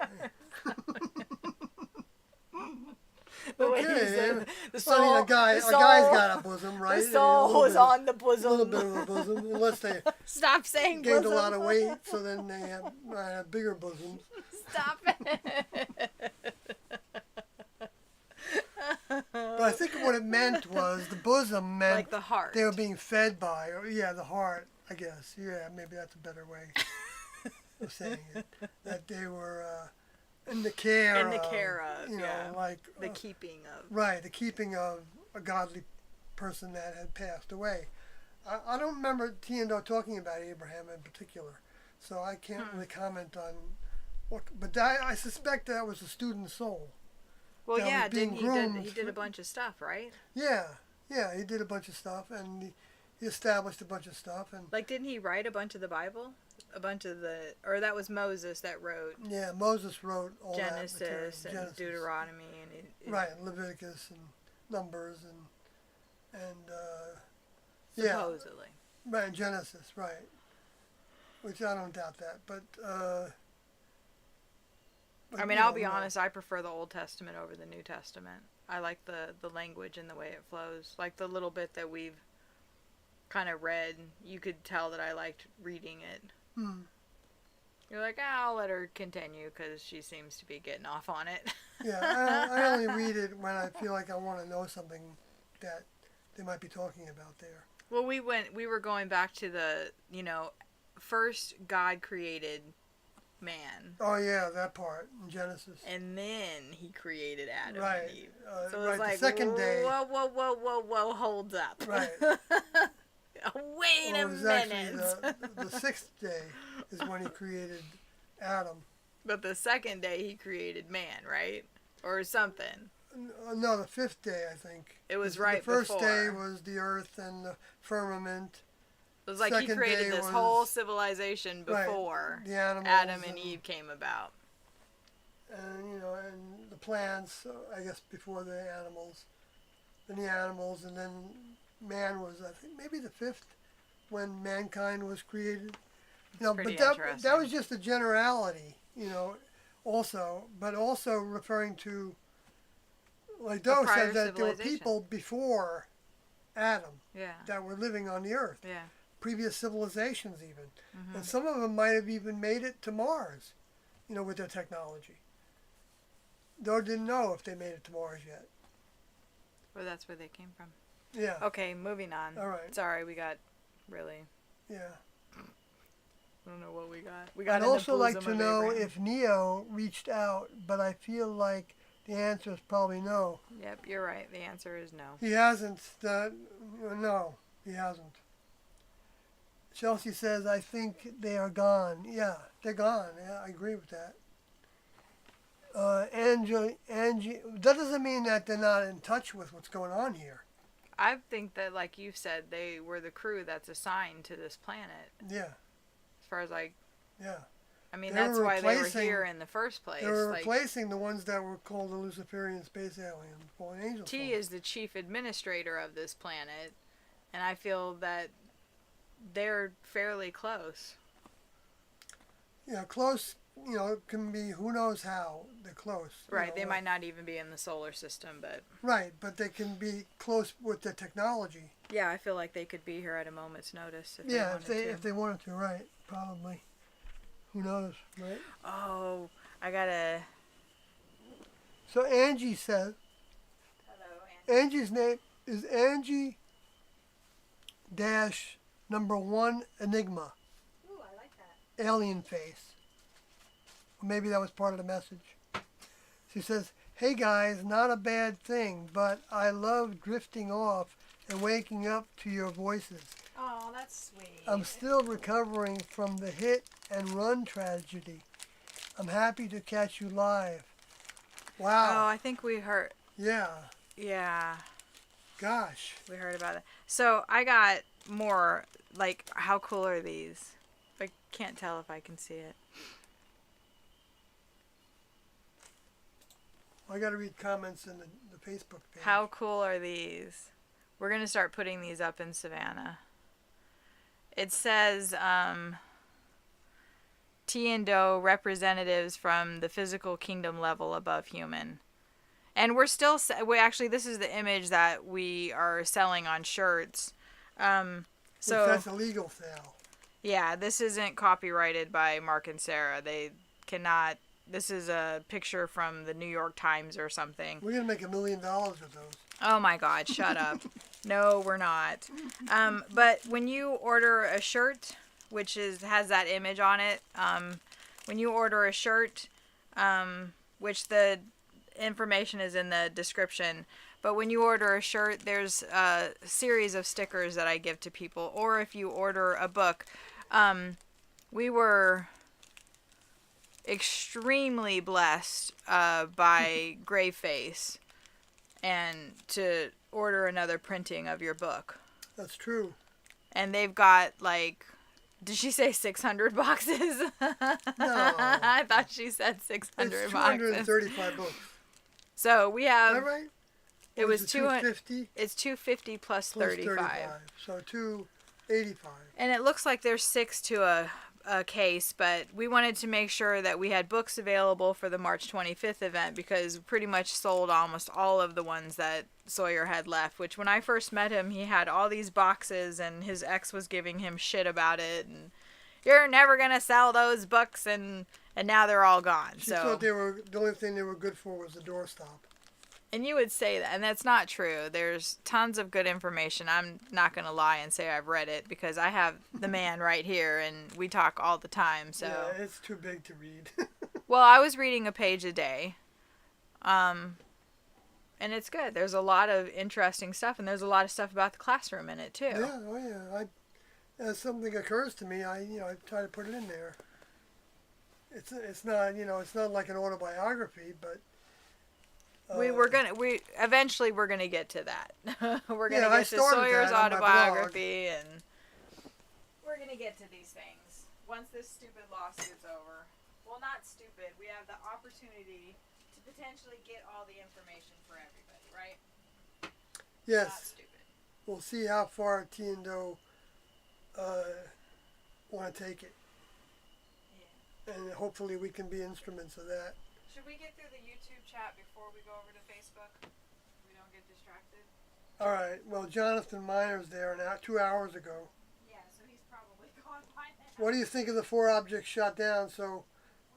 Okay, the soul, I mean, a guy's got a bosom, right? The soul was on the bosom. A little bit of a bosom, unless they Stop saying gained bosom. a lot of weight, so then they have bigger bosoms. Stop it. But I think what it meant was the bosom meant like the heart. They were being fed by, or the heart, I guess. Yeah, maybe that's a better way of saying it. That they were in the care of, you know, like the keeping of. Right, the keeping of a godly person that had passed away. I don't remember T and Do talking about Abraham in particular, so I can't really comment on what. But I suspect that was a student soul. Well, yeah, he did a bunch of stuff, right? Yeah, he did a bunch of stuff, and he established a bunch of stuff, and like, didn't he write a bunch of the Bible? Or that was Moses that wrote. Yeah, Moses wrote all Genesis that and Deuteronomy and right, Leviticus and Numbers and supposedly. Yeah, right, Genesis, right. Which I don't doubt that, but I mean, I'll be honest, I prefer the Old Testament over the New Testament. I like the language and the way it flows. Like the little bit that we've kind of read, you could tell that I liked reading it. Hmm. You're like, I'll let her continue because she seems to be getting off on it. Yeah, I only read it when I feel like I want to know something that they might be talking about there. Well, we were going back to the, first God created man. Oh yeah, that part in Genesis. And then he created Adam Right. and Eve. So Right. it was like, The second day. Whoa, hold up. Right. Wait Well, a it was minute. actually the sixth day is when he created Adam. But the second day he created man, right? Or something. No, the fifth day, I think. It was The right first before. day was the earth and the firmament. It was like he Second created day this was- whole civilization Right, before the animals Adam and Eve came about. And and the plants. I guess before the animals, then the animals, and then man was, I think, maybe the fifth when mankind was created. Pretty But interesting. that was just a generality. Also, but also referring to, like Doe prior said, that there were civilization. people before Adam Yeah. that were living on the earth, Yeah. previous civilizations even. Mm-hmm. And some of them might have even made it to Mars, with their technology. Doe didn't know if they made it to Mars yet. Well, that's where they came from. Yeah. Okay, moving on. All right. Sorry, we got really... Yeah. I don't know what we got. We got I'd in the also like bosom to of know Abraham. if Neo reached out, but I feel like the answer is probably no. Yep, you're right. The answer is no. He hasn't. No, he hasn't. Chelsea says, I think they are gone. Yeah, they're gone. Yeah, I agree with that. Angie, that doesn't mean that they're not in touch with what's going on here. I think that, like you said, they were the crew that's assigned to this planet. Yeah, As far as yeah. I mean, They that's were why they were replacing- here in the first place. They were Like, replacing the ones that were called the Luciferian space aliens, fallen angels. T is the chief administrator of this planet, and I feel that they're fairly close. Yeah, close. Can be who knows how they're close. Right, they might not even be in the solar system, but... Right, but they can be close with the technology. Yeah, I feel like they could be here at a moment's notice if Yeah, they wanted to. if they wanted to, right? Probably. Who knows, right? Oh, I gotta... So Angie says, Hello, Angie's name is Angie dash number 1 Enigma, Ooh, I like that. alien face. Maybe that was part of the message. She says, hey guys, not a bad thing, but I love drifting off and waking up to your voices. Oh, that's sweet. I'm still recovering from the hit and run tragedy. I'm happy to catch you live. Oh, Wow. I think we heard... Yeah. Yeah, Gosh. we heard about it. So, I got more, like, how cool are these? I can't tell if I can see it. I got to read comments in the Facebook page. How cool are these? We're going to start putting these up in Savannah. It says, T and Doe representatives from the physical kingdom level above human. And we're still, actually, this is the image that we are selling on shirts. So that's a legal sale. yeah, this isn't copyrighted by Mark and Sarah. They cannot. This is a picture from the New York Times or something. We're going to make $1 million with those. Oh my God, shut up. No, we're not. But when you order a shirt, which has that image on it, when you order a shirt, which the information is in the description, but when you order a shirt, there's a series of stickers that I give to people. Or if you order a book, we were extremely blessed by Graveface and to order another printing of your book. That's true. And they've got, like, did she say 600 boxes? No. I thought she said 600 It's boxes. 235 books. So we Is have, that right? it was 250 it's 250 plus plus 35. So 285. And it looks like there's 6 to a case, but we wanted to make sure that we had books available for the March 25th event because we pretty much sold almost all of the ones that Sawyer had left, which when I first met him, he had all these boxes and his ex was giving him shit about it and you're never going to sell those books and now they're all gone. She thought they were, the only thing they were good for was the doorstop. And you would say that, and that's not true. There's tons of good information. I'm not going to lie and say I've read it because I have the man right here and we talk all the time. So yeah, it's too big to read. Well, I was reading a page a day. And it's good. There's a lot of interesting stuff and there's a lot of stuff about the classroom in it too. Yeah, oh yeah. As something occurs to me, I try to put it in there. It's not, it's not like an autobiography, but eventually we're gonna get to that. We're gonna get to started Sawyer's that on my autobiography, and we're gonna get to these things once this stupid lawsuit's over. Well, not stupid. We have the opportunity to potentially get all the information for everybody, right? Yes. Not stupid. We'll see how far T and Doe want to take it, and hopefully we can be instruments of that. Should we get through the YouTube chat before we go over to Facebook? We don't get distracted. All right. Well, Jonathan Miner's there now 2 hours ago. Yeah, so he's probably gone by now. What do you think of the 4 objects shot down? So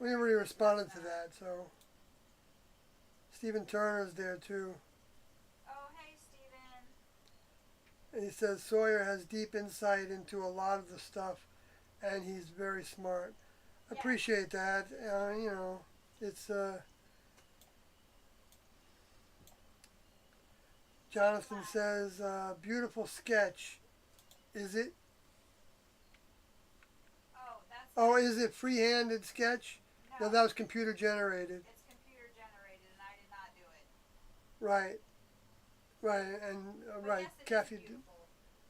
we already responded to that. So Stephen Turner's there too. Oh, hey, Stephen. And he says Sawyer has deep insight into a lot of the stuff, and he's very smart. I appreciate that. It's Jonathan says, beautiful sketch. Is it? Oh, is it free-handed sketch? No, that was computer generated. It's computer generated, and I did not do it. Right, and right, yes, Kathy.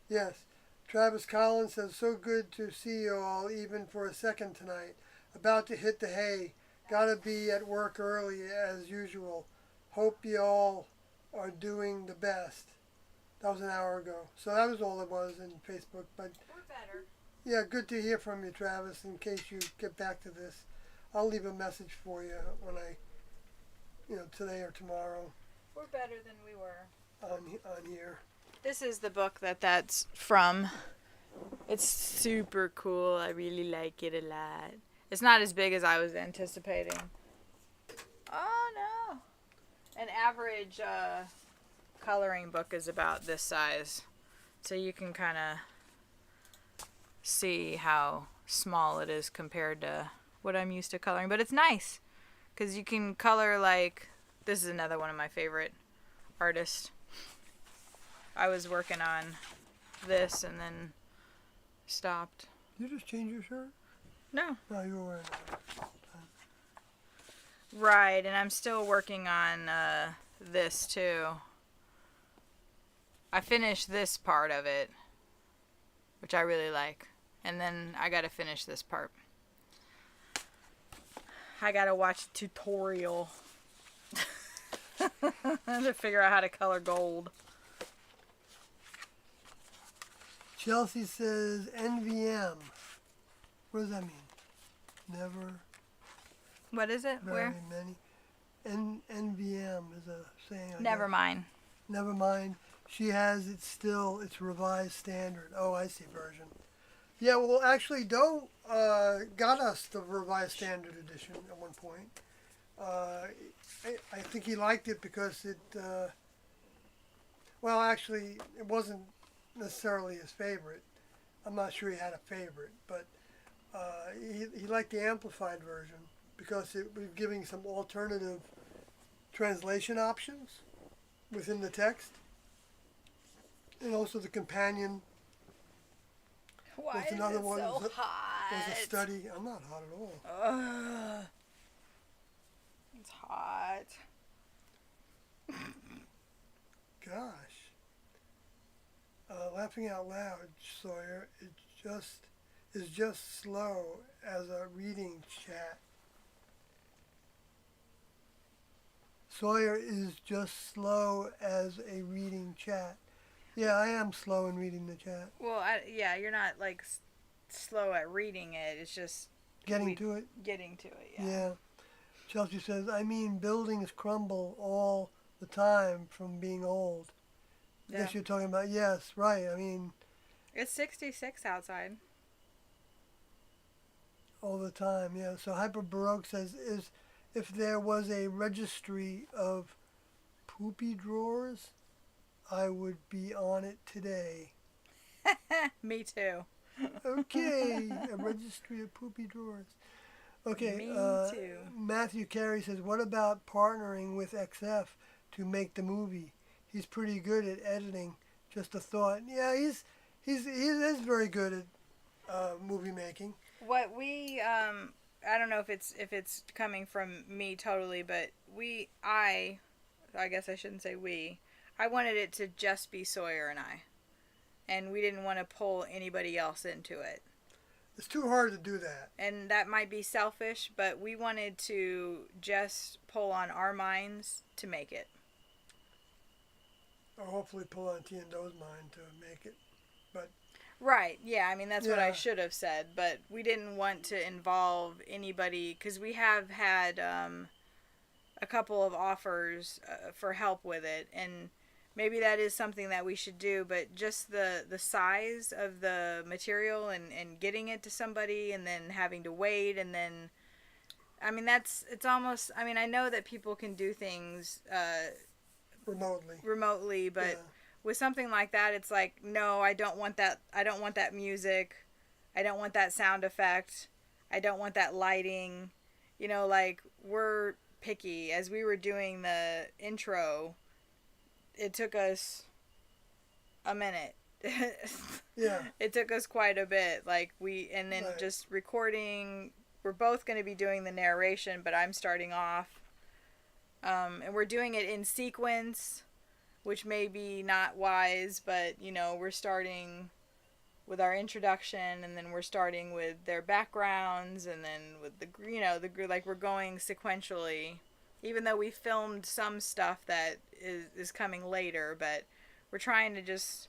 Yes, Travis Collins says, so good to see you all, even for a second tonight. About to hit the hay. Gotta be at work early as usual. Hope you all are doing the best. That was an hour ago. So that was all it was in Facebook. But we're better. Yeah, good to hear from you, Travis. In case you get back to this, I'll leave a message for you when today or tomorrow. We're better than we were. On here. This is the book that's from. It's super cool. I really like it a lot. It's not as big as I was anticipating. Oh no. An average coloring book is about this size. So you can kind of see how small it is compared to what I'm used to coloring. But it's nice. Because you can color like... This is another one of my favorite artists. I was working on this and then stopped. Did you just change your shirt? No. No, you were wearing it. Right, and I'm still working on this too. I finished this part of it, which I really like. And then I gotta finish this part. I gotta watch a tutorial to figure out how to color gold. Chelsea says NVM. What does that mean? Never. What is it? Very Where? many. NVM is a saying. Never mind. Never mind. She has it still. It's revised standard. Oh, I see. Version. Yeah. Well, actually, Doe got us the revised standard edition at one point. I think he liked it because it. Well, actually, it wasn't necessarily his favorite. I'm not sure he had a favorite, but he liked the amplified version because it was giving some alternative translation options within the text, and also the companion. Why was is another it one. so Was hot? a study. I'm not hot at all. It's hot. Gosh. Laughing out loud, Sawyer. It is just slow as a reading chat. Sawyer is just slow as a reading chat. Yeah, I am slow in reading the chat. Well, yeah, you're not like slow at reading it. It's just Getting to it. Getting to it. Yeah. Yeah. Chelsea says, I mean, buildings crumble all the time from being old. I guess you're talking about, yes, right. I mean, it's 66 outside. All the time, yeah. So Hyper Baroque says, if there was a registry of poopy drawers, I would be on it today. Me too. Okay, a registry of poopy drawers. Okay, Me too. Matthew Carey says, what about partnering with XF to make the movie? He's pretty good at editing. Just a thought. Yeah, he is very good at movie making. What we I don't know if it's coming from me totally, but I guess I shouldn't say we. I wanted it to just be Sawyer and I. And we didn't want to pull anybody else into it. It's too hard to do that. And that might be selfish, but we wanted to just pull on our minds to make it. Or hopefully pull on T and Do's mind to make it. But right, yeah, I mean, that's what I should have said, but we didn't want to involve anybody, because we have had a couple of offers for help with it, and maybe that is something that we should do, but just the size of the material and getting it to somebody and then having to wait, and then, I mean, it's almost, I mean, I know that people can do things remotely, but with something like that, it's like, no, I don't want that music, I don't want that sound effect, I don't want that lighting, you know, like, we're picky. As we were doing the intro, it took us a minute. Yeah. It took us quite a bit. Like, just recording, we're both going to be doing the narration, but I'm starting off. And we're doing it in sequence, which may be not wise, but, you know, we're starting with our introduction, and then we're starting with their backgrounds, and then with like, we're going sequentially, even though we filmed some stuff that is coming later, but we're trying to just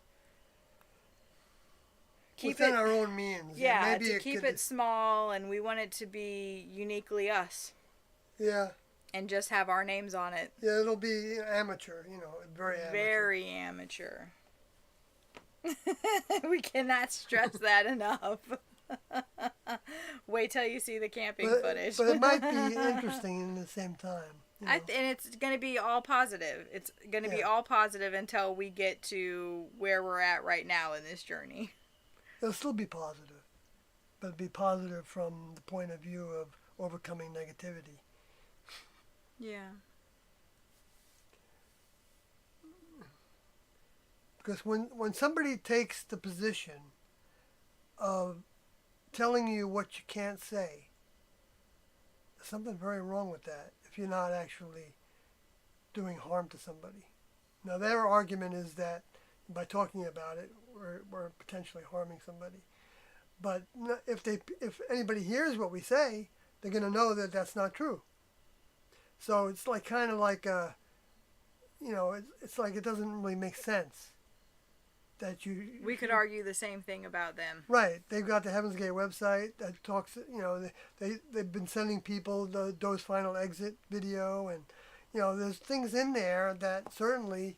keep within our own means. Yeah, to keep it small, and we want it to be uniquely us. Yeah. And just have our names on it. Yeah, it'll be amateur, you know, very amateur. Very amateur. We cannot stress that enough. Wait till you see the camping footage. But it might be interesting in the same time. You know. And it's going to be all positive. It's going to be all positive until we get to where we're at right now in this journey. It'll still be positive, but it'll be positive from the point of view of overcoming negativity. Yeah. Because when somebody takes the position of telling you what you can't say, there's something very wrong with that if you're not actually doing harm to somebody. Now, their argument is that by talking about it, we're potentially harming somebody. But if anybody hears what we say, they're going to know that that's not true. So it's like kind of like it's like it doesn't really make sense that you. We could argue the same thing about them. Right, they've got the Heaven's Gate website that talks. You know, they've been sending people the Doe's Final Exit video, and you know, there's things in there that certainly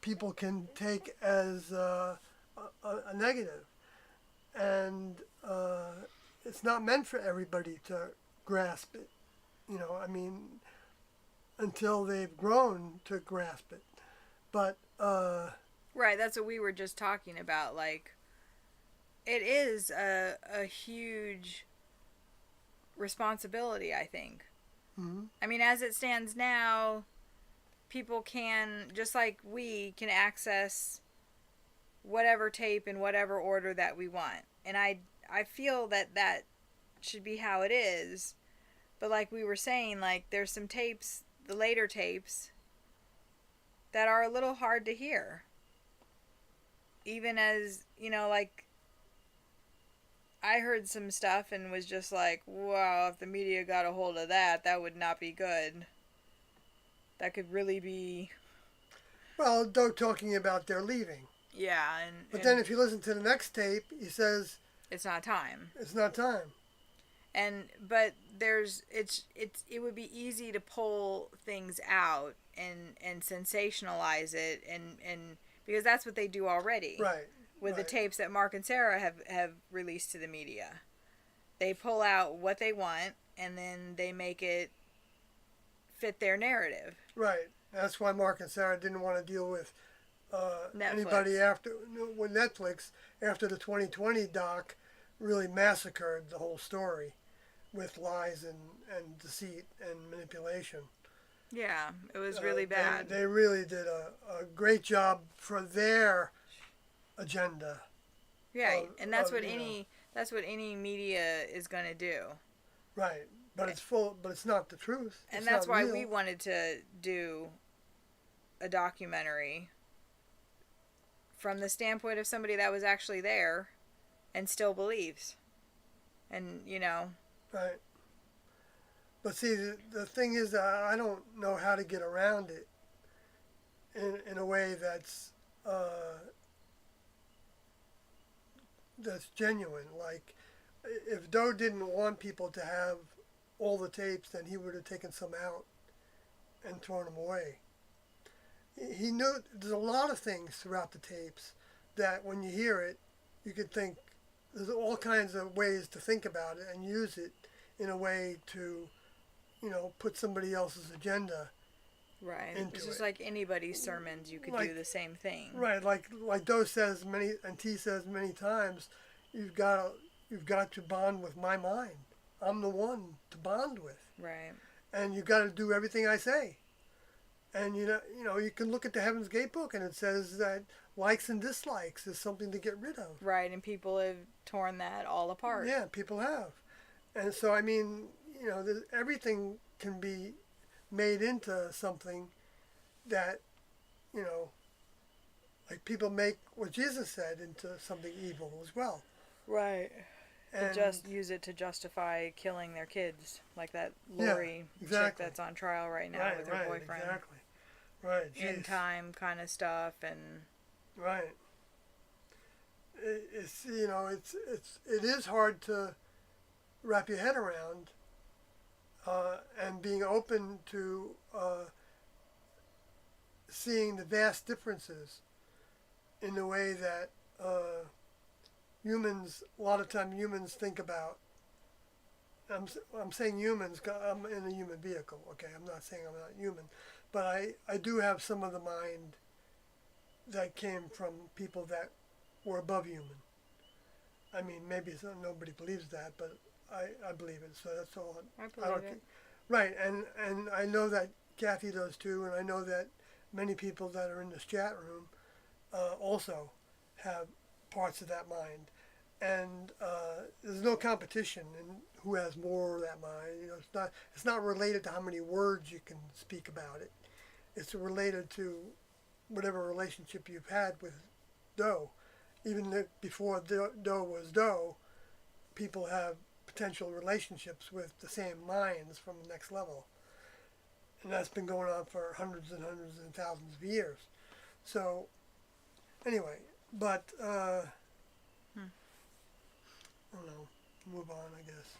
people can take as a negative, and it's not meant for everybody to grasp it. You know, I mean, until they've grown to grasp it. But, right, that's what we were just talking about. Like, it is a huge responsibility, I think. Mm-hmm. I mean, as it stands now, people can, just like we can access whatever tape in whatever order that we want. And I feel that should be how it is. But like we were saying, like, there's some tapes, the later tapes, that are a little hard to hear. Even as, you know, like, I heard some stuff and was just like, wow, if the media got a hold of that, that would not be good. That could really be... Well, Doe talking about their leaving. Yeah, But then if you listen to the next tape, he says, It's not time. It's not time. But it would be easy to pull things out and sensationalize it and because that's what they do already. Right. With right. the tapes that Mark and Sarah have released to the media. They pull out what they want and then they make it fit their narrative. Right. That's why Mark and Sarah didn't want to deal with anybody when Netflix, after the 2020 doc, really massacred the whole story with lies and deceit and manipulation. Yeah, it was really bad. They really did a great job for their agenda. Yeah, and that's what any media is going to do. Right, but it's not the truth. And that's why we wanted to do a documentary from the standpoint of somebody that was actually there and still believes. And, Right. But see, the thing is that I don't know how to get around it in a way that's genuine. Like, if Doe didn't want people to have all the tapes, then he would have taken some out and thrown them away. He knew there's a lot of things throughout the tapes that when you hear it, you could think there's all kinds of ways to think about it and use it in a way to, put somebody else's agenda. Right. It's just like anybody's sermons, you could do the same thing. Right. Like Doe says and T says many times, you've got to bond with my mind. I'm the one to bond with. Right. And you've got to do everything I say. And you can look at the Heaven's Gate book and it says that likes and dislikes is something to get rid of. Right, and people have torn that all apart. Yeah, people have. And so everything can be made into something that, like people make what Jesus said into something evil as well. Right. And just use it to justify killing their kids, like that Lori chick that's on trial right now with her boyfriend. Exactly. Right. In time kind of stuff and. Right. It is hard to wrap your head around, and being open to seeing the vast differences in the way that humans, a lot of time humans think about. I'm saying humans, 'cause I'm in a human vehicle, okay? I'm not saying I'm not human. But I do have some of the mind that came from people that were above human. I mean, maybe nobody believes that, but I believe it, so that's all. I believe it. Right, and I know that Kathy does too, and I know that many people that are in this chat room also have parts of that mind. And there's no competition in who has more of that mind. It's not related to how many words you can speak about it. It's related to whatever relationship you've had with Doe. Even before Doe was Doe, people have potential relationships with the same minds from the next level. And that's been going on for hundreds and hundreds and thousands of years. So, anyway, but, I don't know, move on, I guess.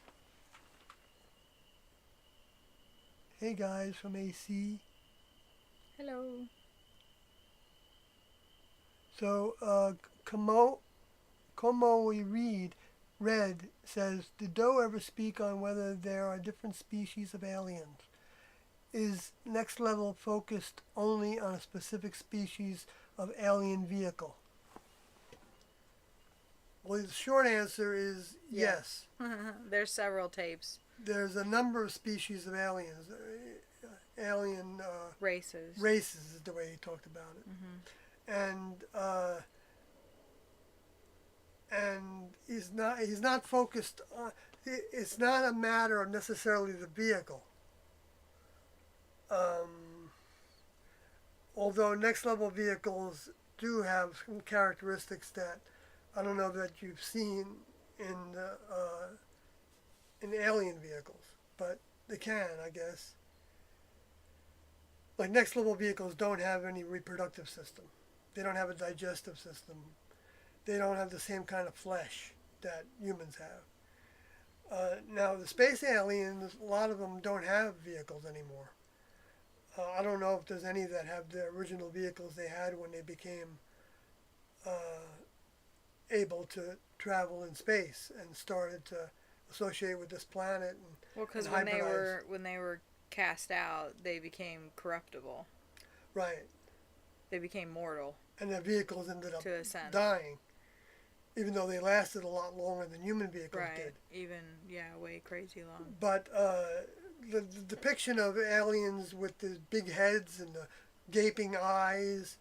Hey guys from AC. Hello. So, Como we read says, did Doe ever speak on whether there are different species of aliens? Is Next Level focused only on a specific species of alien vehicle? Well, the short answer is yes. There's several tapes. There's a number of species of aliens. Alien races. Races is the way he talked about it. Mm-hmm. And he's not focused on. It's not a matter of necessarily the vehicle. Although Next Level vehicles do have some characteristics that I don't know that you've seen in alien vehicles, but they can, I guess. Like Next Level vehicles don't have any reproductive system. They don't have a digestive system. They don't have the same kind of flesh that humans have. Now, the space aliens, a lot of them don't have vehicles anymore. I don't know if there's any that have the original vehicles they had when they became able to travel in space and started to associate with this planet. Well, because and when they were cast out, they became corruptible. Right. They became mortal. And their vehicles ended up to ascend. dying, even though they lasted a lot longer than human vehicles right. did. Even, way crazy long. But the depiction of aliens with the big heads and the gaping eyes,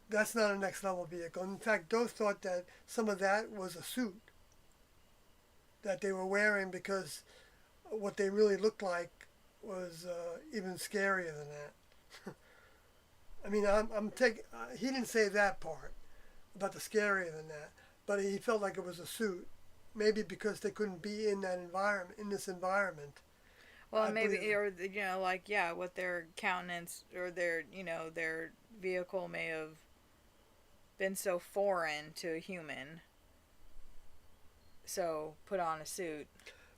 that's not a next level vehicle. In fact, Doe thought that some of that was a suit that they were wearing because what they really looked like was even scarier than that. I mean, I'm taking. He didn't say that part about the scarier than that, but he felt like it was a suit. Maybe because they couldn't be in that environment, in this environment. Well, maybe, or what their countenance or their vehicle may have been so foreign to a human. So put on a suit.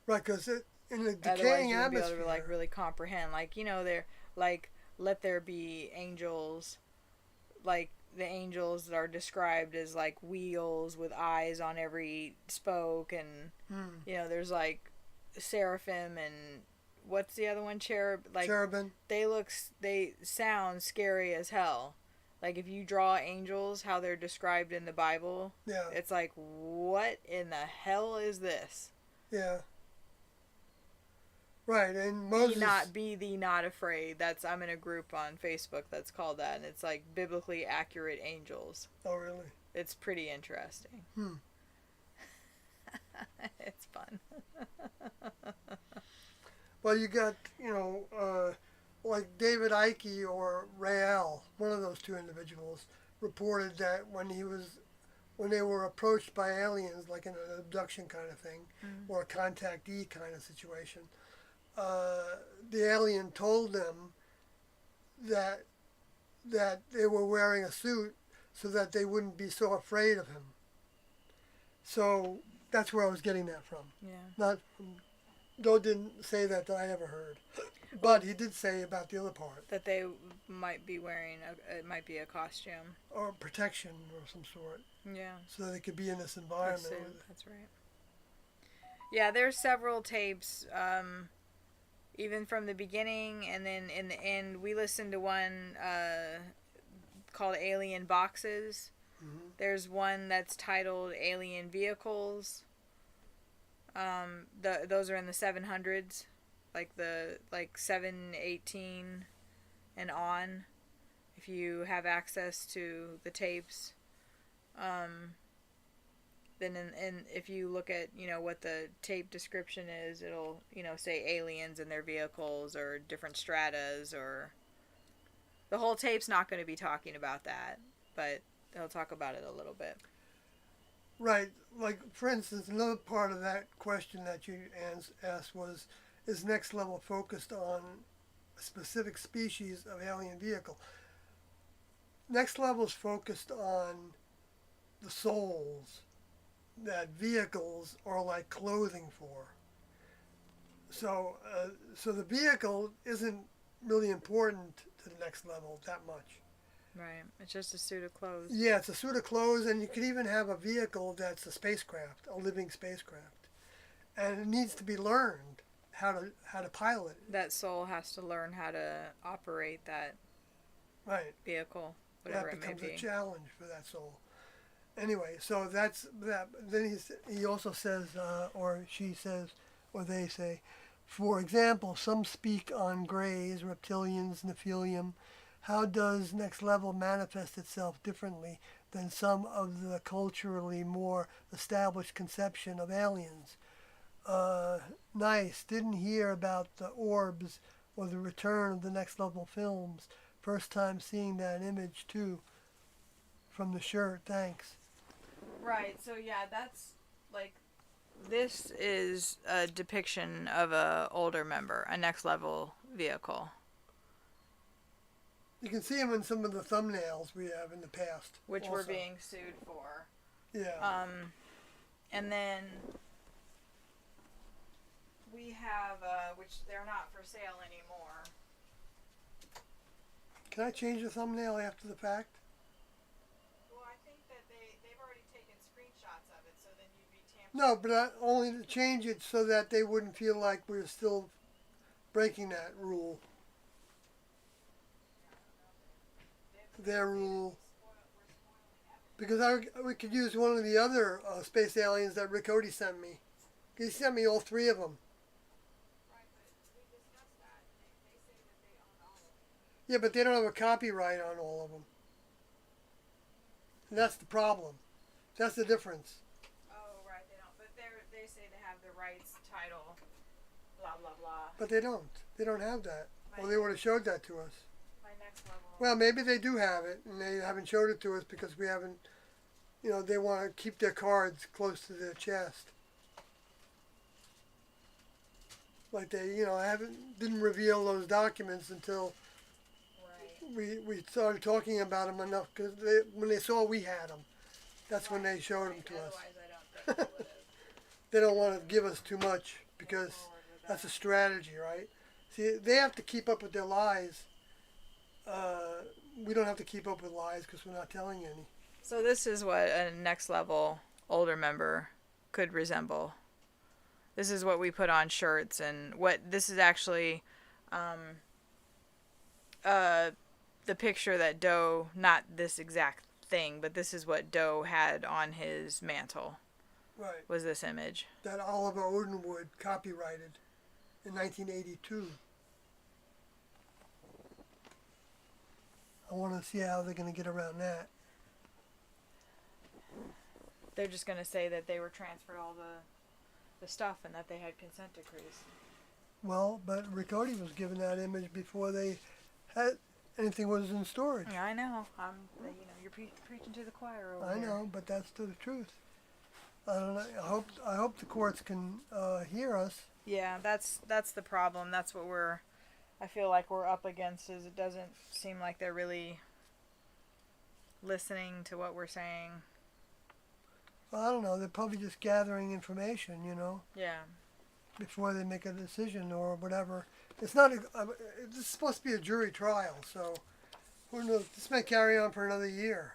Right, because in the decaying otherwise you would atmosphere, be able to really comprehend. They're let there be angels, the angels that are described as wheels with eyes on every spoke, and there's seraphim and what's the other one, cherub? Cherubim. They sound scary as hell. If you draw angels, how they're described in the Bible, it's what in the hell is this? Yeah. Right, and Moses... Be thee not afraid. I'm in a group on Facebook that's called that, and it's biblically accurate angels. Oh, really? It's pretty interesting. It's fun. Well, you got, David Icke or Rael, one of those two individuals, reported that when they were approached by aliens, like in an abduction kind of thing, or a contactee kind of situation, the alien told them that they were wearing a suit so that they wouldn't be so afraid of him. So that's where I was getting that from. Yeah. Not from, Doe didn't say that I ever heard, but he did say about the other part. That they might be wearing it might be a costume or protection or some sort. Yeah. So that they could be in this environment. That's right. Yeah, there's several tapes. Even from the beginning, and then in the end, we listened to one called Alien Boxes. Mm-hmm. There's one that's titled Alien Vehicles. Those are in the 700s, 718 and on, if you have access to the tapes. Then if you look at, what the tape description is, it'll, say aliens and their vehicles or different stratas, or the whole tape's not going to be talking about that, but they'll talk about it a little bit. Right. For instance, another part of that question that you asked was, is Next Level focused on a specific species of alien vehicle? Next Level is focused on the souls that vehicles are like clothing for. So the vehicle isn't really important to the Next Level that much. Right. It's just a suit of clothes. Yeah, it's a suit of clothes, and you could even have a vehicle that's a spacecraft, a living spacecraft. And it needs to be learned how to pilot it. That soul has to learn how to operate that vehicle, whatever it may be. That becomes a challenge for that soul. Anyway, so that's that. Then he also says, or she says, or they say, for example, some speak on greys, reptilians, Nephilim. How does Next Level manifest itself differently than some of the culturally more established conception of aliens? Nice. Didn't hear about the orbs or the return of the Next Level films. First time seeing that image too. From the shirt. Thanks. Right. So yeah, that's this is a depiction of a older member, a Next Level vehicle. You can see them in some of the thumbnails we have in the past. Which also. We're being sued for. Yeah. And then we have, which they're not for sale anymore. Can I change the thumbnail after the fact? Well, I think that they've already taken screenshots of it, so then you'd be tampering. No, but only to change it so that they wouldn't feel like we're still breaking that rule. Their rule. Because we could use one of the other space aliens that Rick Odie sent me. He sent me all 3 of them. Right, but we discussed that. They say that they own all of them. Yeah, but they don't have a copyright on all of them. And that's the problem. That's the difference. Oh, right, they don't. But they say they have the rights, title, blah, blah, blah. But they don't. They don't have that. Well, they would have showed that to us. My next level. Well, maybe they do have it, and they haven't showed it to us because we haven't, they want to keep their cards close to their chest. Like they, didn't reveal those documents until we started talking about them enough, because when they saw we had them, that's when they showed them to us. Otherwise, I don't think they would have. They don't want to give us too much because that's a strategy, right? See, they have to keep up with their lies. We don't have to keep up with lies because we're not telling any. So this is what a next level older member could resemble. This is what we put on shirts, and what this is actually the picture that Doe, not this exact thing, but this is what Doe had on his mantle. Right. Was this image. That Oliver Odenwood copyrighted in 1982. I want to see how they're going to get around that. They're just going to say that they were transferred all the stuff and that they had consent decrees. Well, but Riccati was given that image before they had anything was in storage. Yeah, I know. You're preaching to the choir over here. I know, but that's the truth. I don't know. I hope the courts can hear us. Yeah, that's the problem. That's what I feel like we're up against, is it doesn't seem like they're really listening to what we're saying. Well, I don't know. They're probably just gathering information, Yeah. before they make a decision or whatever. It's not. This is supposed to be a jury trial, so who knows? This may carry on for another year.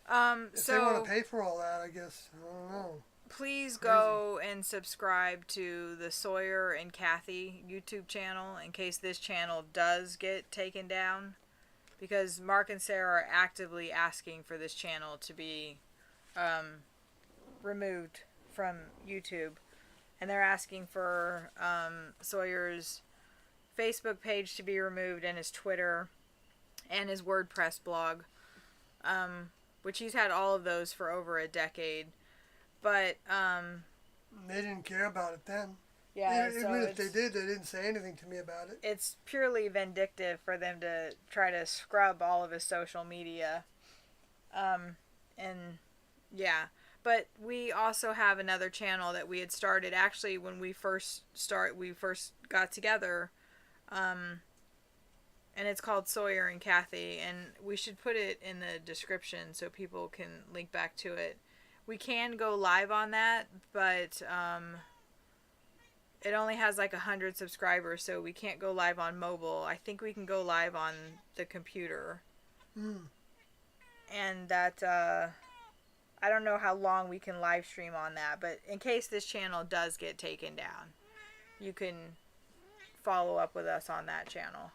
If they want to pay for all that, I guess. I don't know. Please go and subscribe to the Sawyer and Kathy YouTube channel in case this channel does get taken down, because Mark and Sarah are actively asking for this channel to be removed from YouTube, and they're asking for Sawyer's Facebook page to be removed, and his Twitter and his WordPress blog, which he's had all of those for over a decade. But they didn't care about it then. Yeah, even if they did, they didn't say anything to me about it. It's purely vindictive for them to try to scrub all of his social media. And yeah, but we also have another channel that we had started actually when we first got together. And it's called Sawyer and Kathy, and we should put it in the description so people can link back to it. We can go live on that, but it only has like 100 subscribers, so we can't go live on mobile. I think we can go live on the computer. And that, I don't know how long we can live stream on that, but in case this channel does get taken down, you can follow up with us on that channel.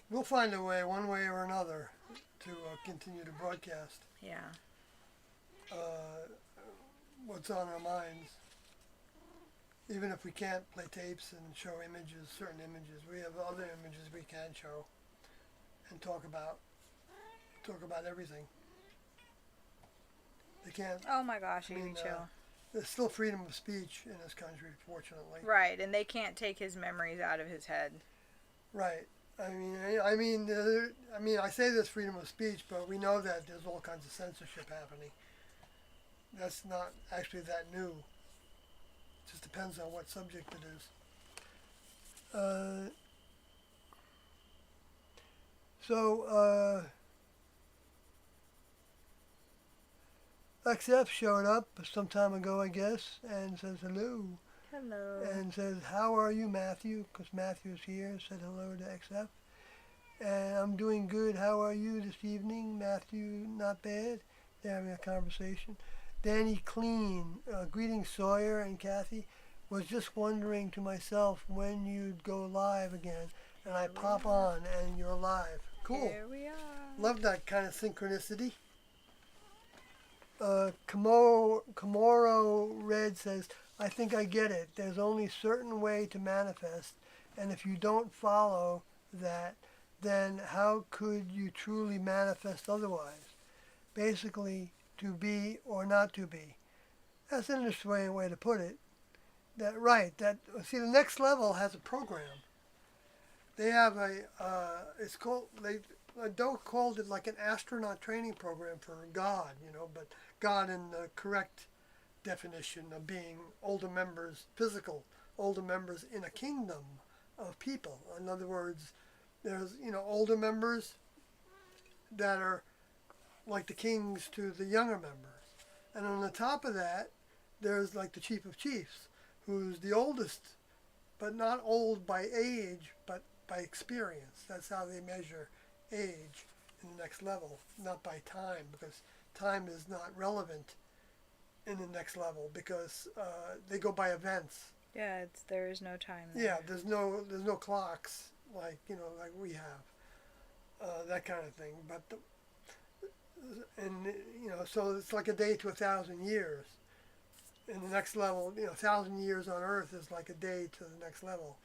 We'll find a way, one way or another, to continue to broadcast. Yeah. What's on our minds. Even if we can't play tapes and show images, certain images, we have other images we can show and talk about everything. They can't. Oh my gosh, Evie, chill. There's still freedom of speech in this country, fortunately. Right, and they can't take his memories out of his head. Right. I say there's freedom of speech, but we know that there's all kinds of censorship happening. That's not actually that new. It just depends on what subject it is. XF showed up some time ago, I guess, and says hello. Hello. And says, how are you, Matthew? Because Matthew's here, said hello to XF. And I'm doing good. How are you this evening? Matthew, not bad. They're having a conversation. Danny Clean, greeting Sawyer and Kathy. Was just wondering to myself when you'd go live again. And I pop on and you're live. Cool. Here we are. Love that kind of synchronicity. Komoro Red says, I think I get it. There's only a certain way to manifest. And if you don't follow that, then how could you truly manifest otherwise? Basically, to be or not to be. That's an interesting way to put it. See, the next level has a program. They have it's called, Doe called it like an astronaut training program for God, but God in the correct definition of being physical older members in a kingdom of people. In other words, there's, older members that are like the kings to the younger members. And on the top of that, there's like the chief of chiefs, who's the oldest, but not old by age, but by experience. That's how they measure age in the next level, not by time, because time is not relevant in the next level, because they go by events. Yeah, there is no time there. Yeah, there's no clocks like we have, that kind of thing. But so it's like a day to 1,000 years. In the next level, 1,000 years on Earth is like a day to the next level,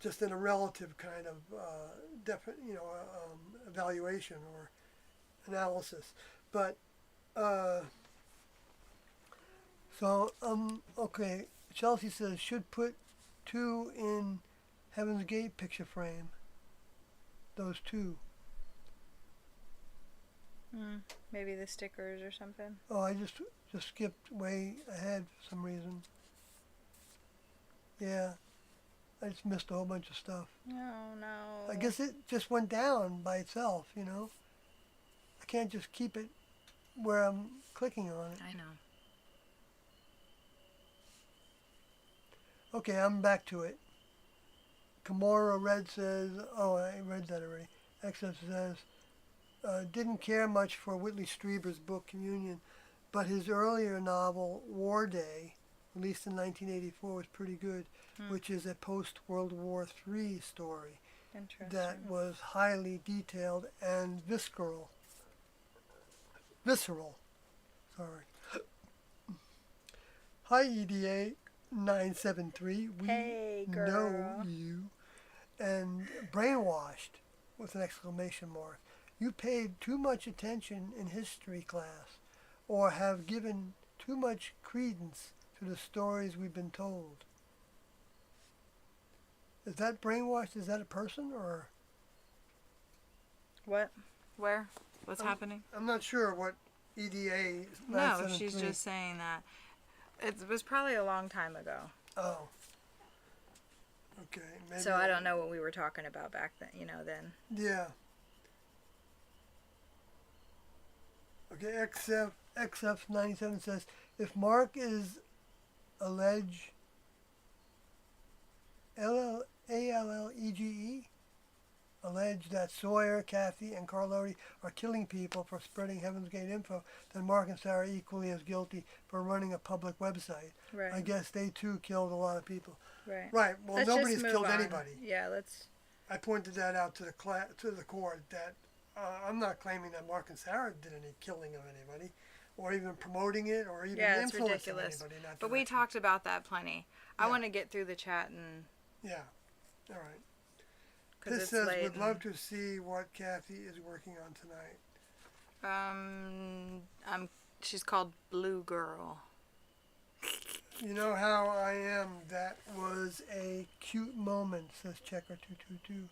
just in a relative kind of evaluation or analysis. But okay. Chelsea says should put 2 in Heaven's Gate picture frame. Those 2. Maybe the stickers or something. Oh, I just skipped way ahead for some reason. Yeah, I just missed a whole bunch of stuff. No. I guess it just went down by itself, I can't just keep it where I'm clicking on it. I know. Okay, I'm back to it. Komoro Red says, oh, I read that already. XF says, didn't care much for Whitley Strieber's book Communion, but his earlier novel, War Day, released in 1984, was pretty good, which is a post-World War III story that was highly detailed and visceral. Sorry. Hi, EDA 973. We hey, girl. know you. And brainwashed with an exclamation mark. You paid too much attention in history class, or have given too much credence to the stories we've been told. Is that brainwashed? Is that a person, or? What? Where? What's happening? I'm not sure what EDA. No, she's just saying that. It was probably a long time ago. Oh. Okay. Maybe so I don't know what we were talking about back then. Then. Yeah. Okay. XF97 says if Mark is alleged ALLEGE allege that Sawyer, Kathy, and Carlotti are killing people for spreading Heaven's Gate info, then Mark and Sarah are equally as guilty for running a public website. Right. I guess they too killed a lot of people. Right. Right. Well, let's nobody's killed anybody. Yeah, let's. I pointed that out to the court that I'm not claiming that Mark and Sarah did any killing of anybody, or even promoting it, or even influencing anybody. But we talked about that plenty. Yeah. I want to get through the chat and. Yeah. All right. This says, would love to see what Kathy is working on tonight. She's called Blue Girl. You know how I am. That was a cute moment, says Checker222.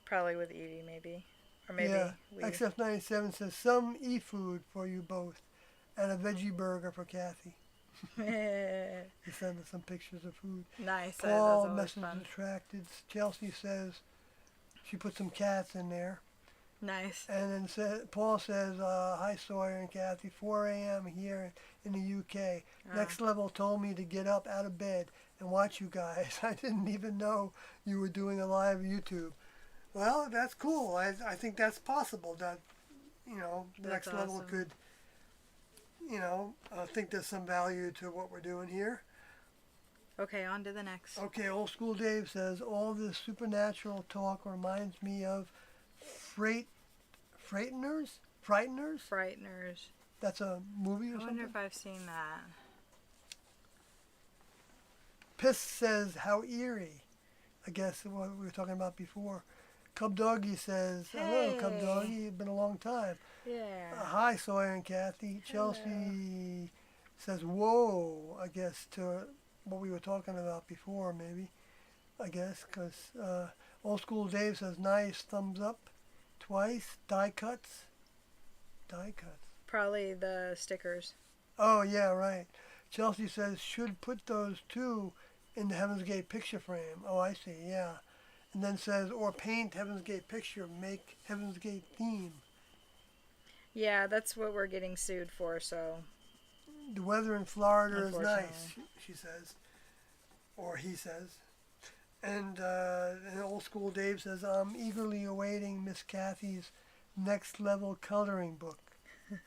Probably with Evie, maybe. Or maybe. Yeah. XF97 says, some e-food for you both, and a veggie burger for Kathy. He sent us some pictures of food. Nice. Paul, message attracted. Chelsea says, she put some cats in there. Nice. And then Paul says, hi Sawyer and Kathy, 4 a.m. here in the UK. Next Level told me to get up out of bed and watch you guys. I didn't even know you were doing a live YouTube. Well, that's cool. I think that's possible that, That's Next Level awesome. could, think there's some value to what we're doing here. Okay, on to the next. Okay, Old School Dave says, all this supernatural talk reminds me of Frighteners? Frighteners. That's a movie or I something? wonder if I've seen that. Piss says, how eerie. I guess what we were talking about before. Cub Doggy says, hello, Cub Hey. Doggy. It's been a long time. Yeah. Hi, Sawyer and Kathy. Chelsea says, whoa, I guess, to what we were talking about before, maybe. I guess, because Old School Dave says, nice, thumbs up. Twice. Die cuts. Probably the stickers. Oh, yeah, right. Chelsea says, should put those two in the Heaven's Gate picture frame. Oh, I see, yeah. And then says, or paint Heaven's Gate picture, make Heaven's Gate theme. Yeah, that's what we're getting sued for, so. The weather in Florida is Unfortunately. nice, she says. Or he says. And Old School Dave says, I'm eagerly awaiting Miss Kathy's Next Level coloring book.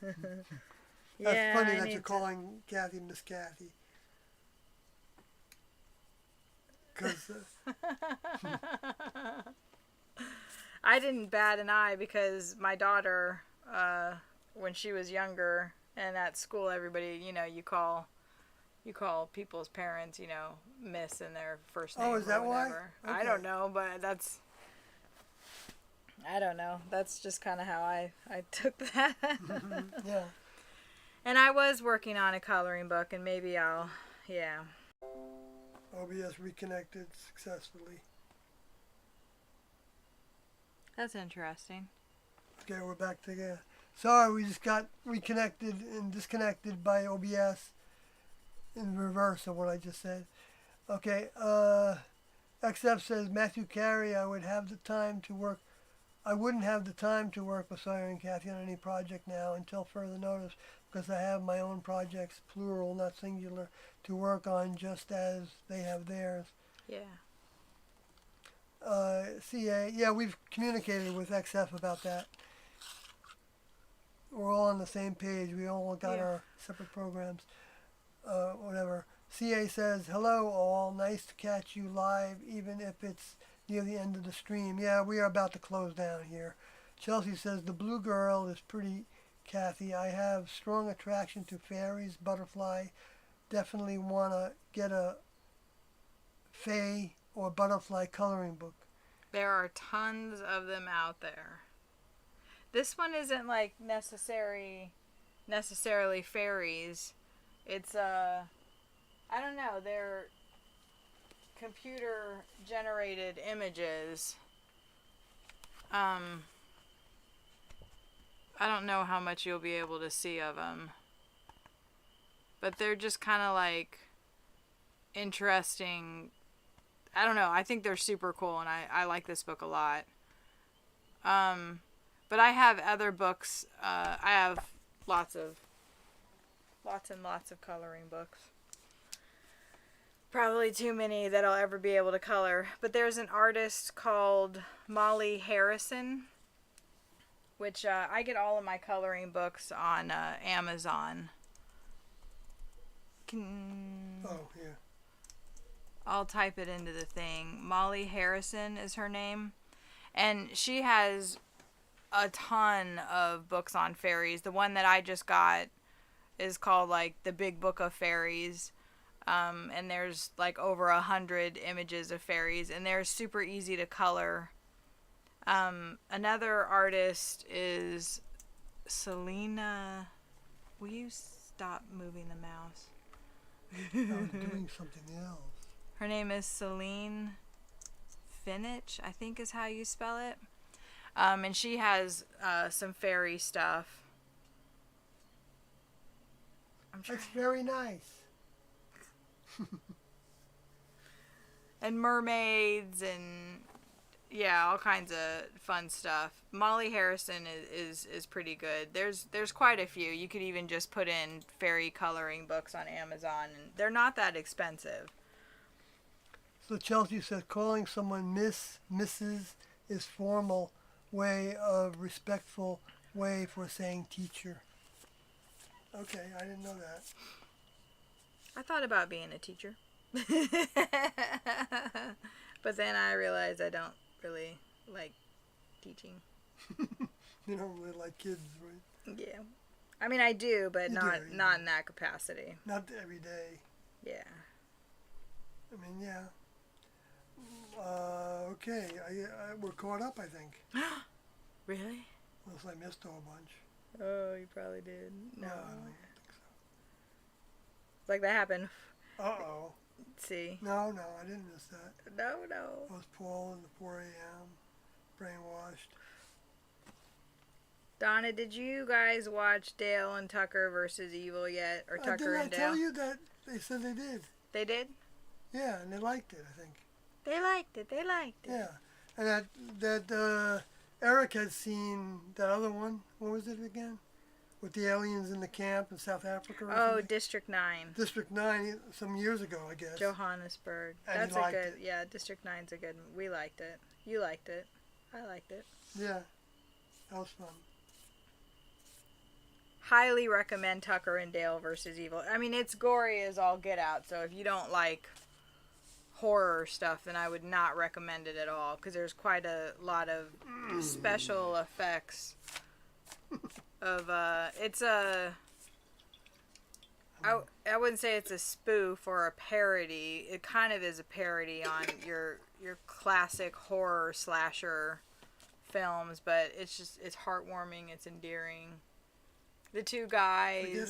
That's Yeah, funny I that need you're calling Kathy Miss Kathy. Because I didn't bat an eye because my daughter, when she was younger and at school, everybody, you call people's parents, Miss in their first name. Oh, is that or why? whatever. Okay. I don't know, but I don't know. That's just kind of how I took that. yeah. And I was working on a coloring book, and maybe yeah. OBS reconnected successfully. That's interesting. Okay, we're back together. Sorry, we just got reconnected and disconnected by OBS in reverse of what I just said. Okay, XF says, Matthew Carey, I wouldn't have the time to work with Sawyer and Kathy on any project now until further notice because I have my own projects, plural, not singular, to work on just as they have theirs. Yeah. CA, yeah, we've communicated with XF about that. We're all on the same page. We all got our separate programs. Whatever. CA says, hello all. Nice to catch you live, even if it's near the end of the stream. Yeah, we are about to close down here. Chelsea says, the blue girl is pretty, Kathy. I have strong attraction to fairies, butterfly. Definitely want to get a fae or butterfly coloring book. There are tons of them out there. This one isn't like necessarily fairies. It's I don't know, they're computer generated images. I don't know how much you'll be able to see of them. But they're just kind of like interesting. I don't know. I think they're super cool, and I like this book a lot. But I have other books. I have lots and lots of coloring books. Probably too many that I'll ever be able to color. But there's an artist called Molly Harrison, which I get all of my coloring books on Amazon. Oh, yeah. I'll type it into the thing. Molly Harrison is her name. And she has a ton of books on fairies. The one that I just got is called like The Big Book of Fairies. And there's like over 100 images of fairies, and they're super easy to color. Another artist is Selena. Will you stop moving the mouse? I'm doing something else. Her name is Celine Finich, I think is how you spell it. And she has some fairy stuff. That's very nice. And mermaids and Yeah, all kinds of fun stuff. Molly Harrison is pretty good. There's quite a few. You could even just put in fairy coloring books on Amazon, and they're not that expensive. So Chelsea says calling someone Miss, Mrs. is formal way of respectful way for saying teacher. Okay, I didn't know that. I thought about being a teacher. But then I realized I don't really like teaching. You don't really like kids, right? Yeah. I mean, I do, but You not do. not in that capacity. Not every day. Yeah. I mean, yeah. Okay, we're caught up, I think. Really? Unless I missed a whole bunch. Oh, you probably did. No. I don't think Like that happened. so. Uh-oh. See? No, I didn't miss that. No. It was Paul in the 4 a.m. Brainwashed. Donna, did you guys watch Dale and Tucker versus Evil yet? Or Tucker and Did I Dale? tell you that they said they did? They did? Yeah, and they liked it, I think. They liked it. Yeah. And that Eric had seen that other one. What was it again? With the aliens in the camp in South Africa or Oh, something? District 9. District 9, some years ago, I guess. Johannesburg. And That's he a liked good, it. yeah, District 9's a good one. We liked it. You liked it. I liked it. Yeah. That was fun. Highly recommend Tucker and Dale versus Evil. I mean, it's gory as all get out, so if you don't like horror stuff, then I would not recommend it at all, because there's quite a lot of special effects of, it's a, I wouldn't say it's a spoof or a parody. It kind of is a parody on your classic horror slasher films, but it's heartwarming, it's endearing. The two guys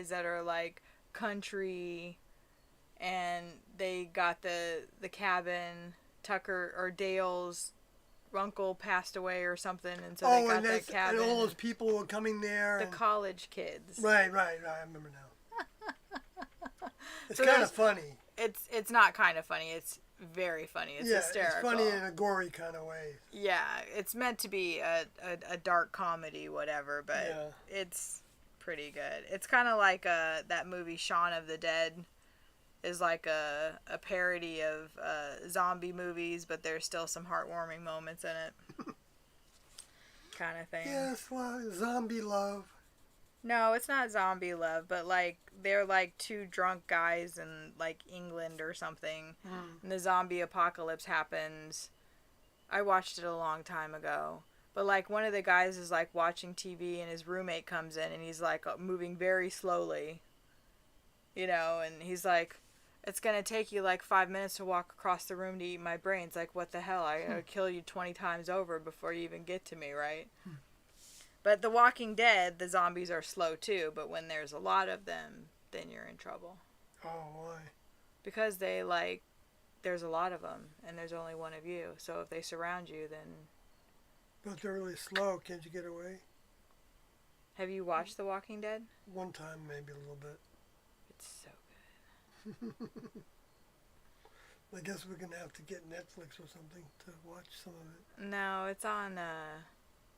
that are like country, and they got the cabin. Tucker or Dale's uncle passed away or something, and so they got that cabin. And all those people were coming there. The college kids. Right. I remember now. It's So kind of funny. It's not kind of funny. It's very funny. It's hysterical. It's funny in a gory kind of way. Yeah, it's meant to be a dark comedy, whatever, but it's pretty good. It's kind of like that movie Shaun of the Dead is like a parody of zombie movies, but there's still some heartwarming moments in it. Kind of thing. Yes, well, zombie love. No, it's not zombie love, but like they're like two drunk guys in like England or something, and the zombie apocalypse happens. I watched it a long time ago, but like one of the guys is like watching TV and his roommate comes in and he's like moving very slowly, you know, and he's like, "It's gonna take you like 5 minutes to walk across the room to eat my brains." Like, what the hell? I gotta kill you 20 times over before you even get to me, right? But The Walking Dead, the zombies are slow too, but when there's a lot of them, then you're in trouble. Oh, why? Because there's a lot of them, and there's only one of you. So if they surround you, then... But they're really slow. Can't you get away? Have you watched The Walking Dead? One time, maybe a little bit. It's so good. I guess we're going to have to get Netflix or something to watch some of it. No, it's on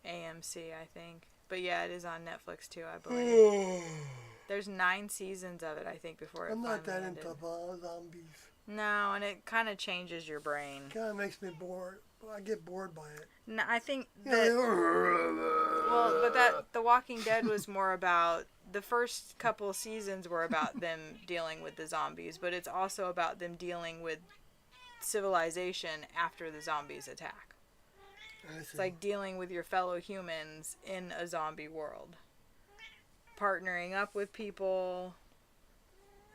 AMC, I think. But yeah, it is on Netflix too, I believe. There's 9 seasons of it, I think, before it I'm not that ended. into zombies. No, and it kind of changes your brain. Kind of makes me bored. I get bored by it. No, I think that... Well, but The Walking Dead was more about... The first couple of seasons were about them dealing with the zombies, but it's also about them dealing with civilization after the zombies attack. It's like dealing with your fellow humans in a zombie world. Partnering up with people.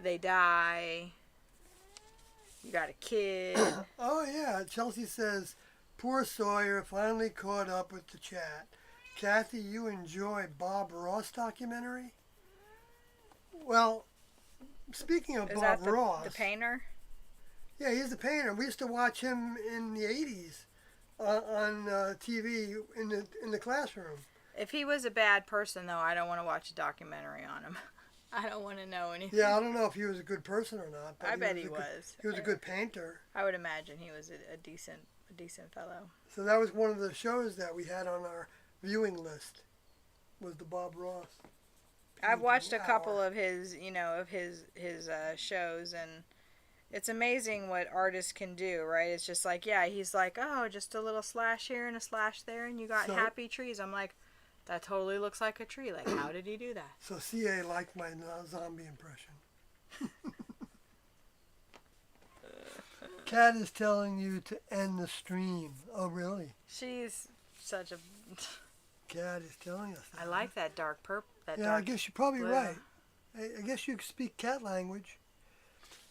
They die. You got a kid. Oh, yeah. Chelsea says, poor Sawyer finally caught up with the chat. Kathy, you enjoy Bob Ross documentary? Well, speaking of Bob Ross... the painter? Yeah, he's the painter. We used to watch him in the 80s. On TV in the classroom. If he was a bad person, though, I don't want to watch a documentary on him. I don't want to know anything. Yeah, I don't know if he was a good person or not. But I bet he was. He was a good painter. I would imagine he was a decent a decent fellow. So that was one of the shows that we had on our viewing list, was the Bob Ross. I've watched a couple of his, shows, and it's amazing what artists can do, right? It's just like, yeah, he's like, oh, just a little slash here and a slash there, and you got happy trees. I'm like, that totally looks like a tree. Like, how did he do that? So CA liked my zombie impression. Kat is telling you to end the stream. Oh, really? She's such a... Kat is telling us that. I like that dark purple. Yeah, I guess you're probably right. I guess you speak cat language.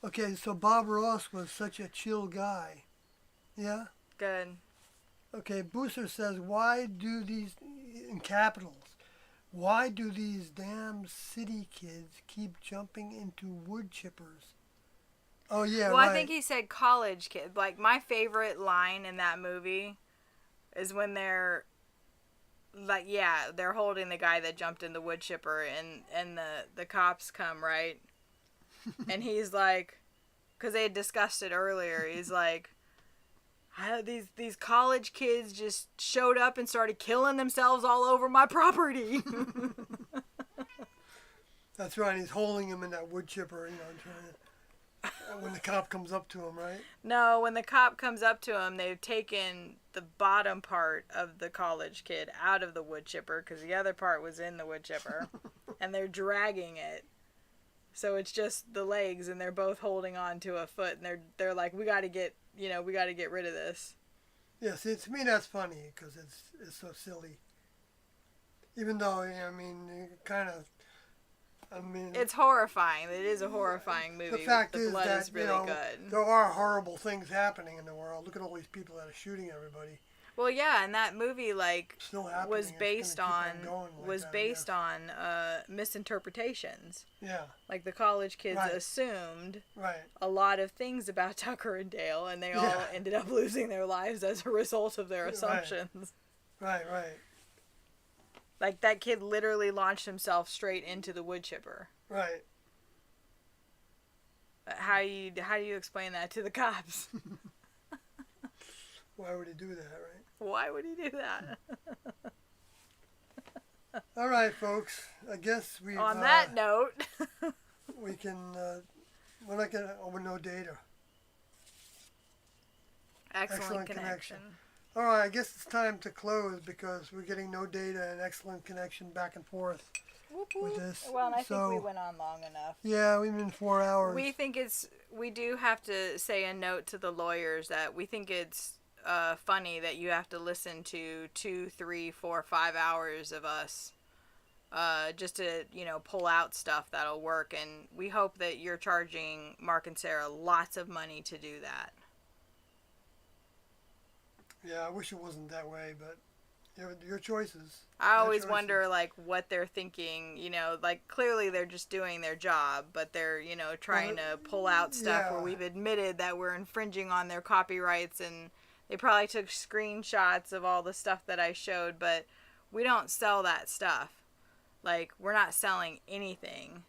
Okay, so Bob Ross was such a chill guy. Yeah? Good. Okay, Booster says, why do these, in capitals, why do these damn city kids keep jumping into wood chippers? Oh, yeah, well, right. I think he said college kid. Like, my favorite line in that movie is when they're, like, yeah, they're holding the guy that jumped in the wood chipper, and the cops come, right? And he's like, because they had discussed it earlier, he's like, these college kids just showed up and started killing themselves all over my property. That's right, he's holding him in that wood chipper, trying to... When the cop comes up to him, right? No, when the cop comes up to him, they've taken the bottom part of the college kid out of the wood chipper because the other part was in the wood chipper, and they're dragging it. So it's just the legs, and they're both holding on to a foot, and they're like, we got to get rid of this. Yeah, see, to me that's funny because it's so silly. Even though it's horrifying. It is a horrifying movie. The fact the blood is is really good. There are horrible things happening in the world. Look at all these people that are shooting everybody. Well, yeah, and that movie was based on misinterpretations. Yeah. Like the college kids assumed right. a lot of things about Tucker and Dale, and they all ended up losing their lives as a result of their assumptions. Right. Like, that kid literally launched himself straight into the wood chipper. Right. How do you explain that to the cops? Why would he do that, right? Why would he do that? All right, folks. I guess we. On that note, we can. We're not gonna. Oh, no data. Excellent connection. All right, I guess it's time to close because we're getting no data and excellent connection back and forth with this. Well, and I think we went on long enough. Yeah, we've been 4 hours. We do have to say a note to the lawyers that we think it's funny that you have to listen to 2, 3, 4, 5 hours of us just to, pull out stuff that'll work. And we hope that you're charging Mark and Sarah lots of money to do that. Yeah, I wish it wasn't that way, but your choices. I always wonder, what they're thinking, clearly they're just doing their job, but they're, trying to pull out stuff where we've admitted that we're infringing on their copyrights, and they probably took screenshots of all the stuff that I showed, but we don't sell that stuff. We're not selling anything.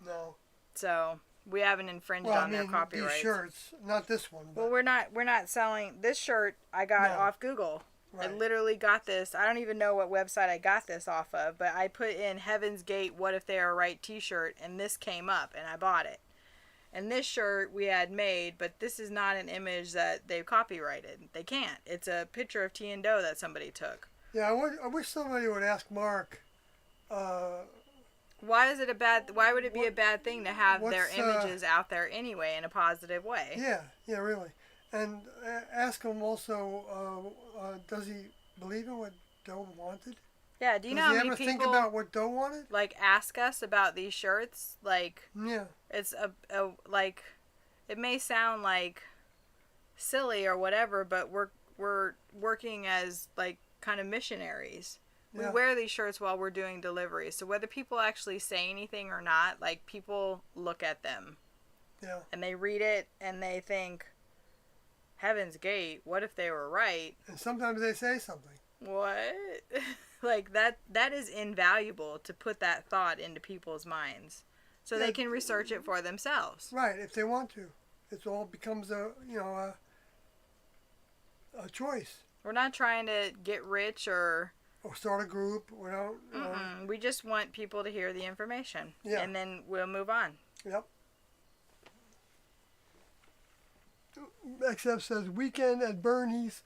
No. So... we haven't infringed on their copyrights. These shirts, not this one. But we're not selling this shirt. I got off Google. Right. I literally got this. I don't even know what website I got this off of, but I put in Heaven's Gate, What If They Are Right t-shirt, and this came up, and I bought it. And this shirt we had made, but this is not an image that they've copyrighted. They can't. It's a picture of T and Doe that somebody took. Yeah, I wish somebody would ask Mark. Why would it be a bad thing to have their images out there anyway in a positive way? Yeah, really. And ask him also, does he believe in what Doe wanted? Yeah, do you know how many people... Does he ever think about what Doe wanted? Ask us about these shirts? Yeah. It's it may sound silly or whatever, but we're working as, kind of missionaries. We wear these shirts while we're doing deliveries. So whether people actually say anything or not, people look at them. Yeah. And they read it and they think, Heaven's Gate, what if they were right? And sometimes they say something. What? that is invaluable to put that thought into people's minds. So they can research it for themselves. Right, if they want to. It all becomes a choice. We're not trying to get rich or start a group. We don't. We just want people to hear the information. Yeah. And then we'll move on. Yep. XF says Weekend at Bernie's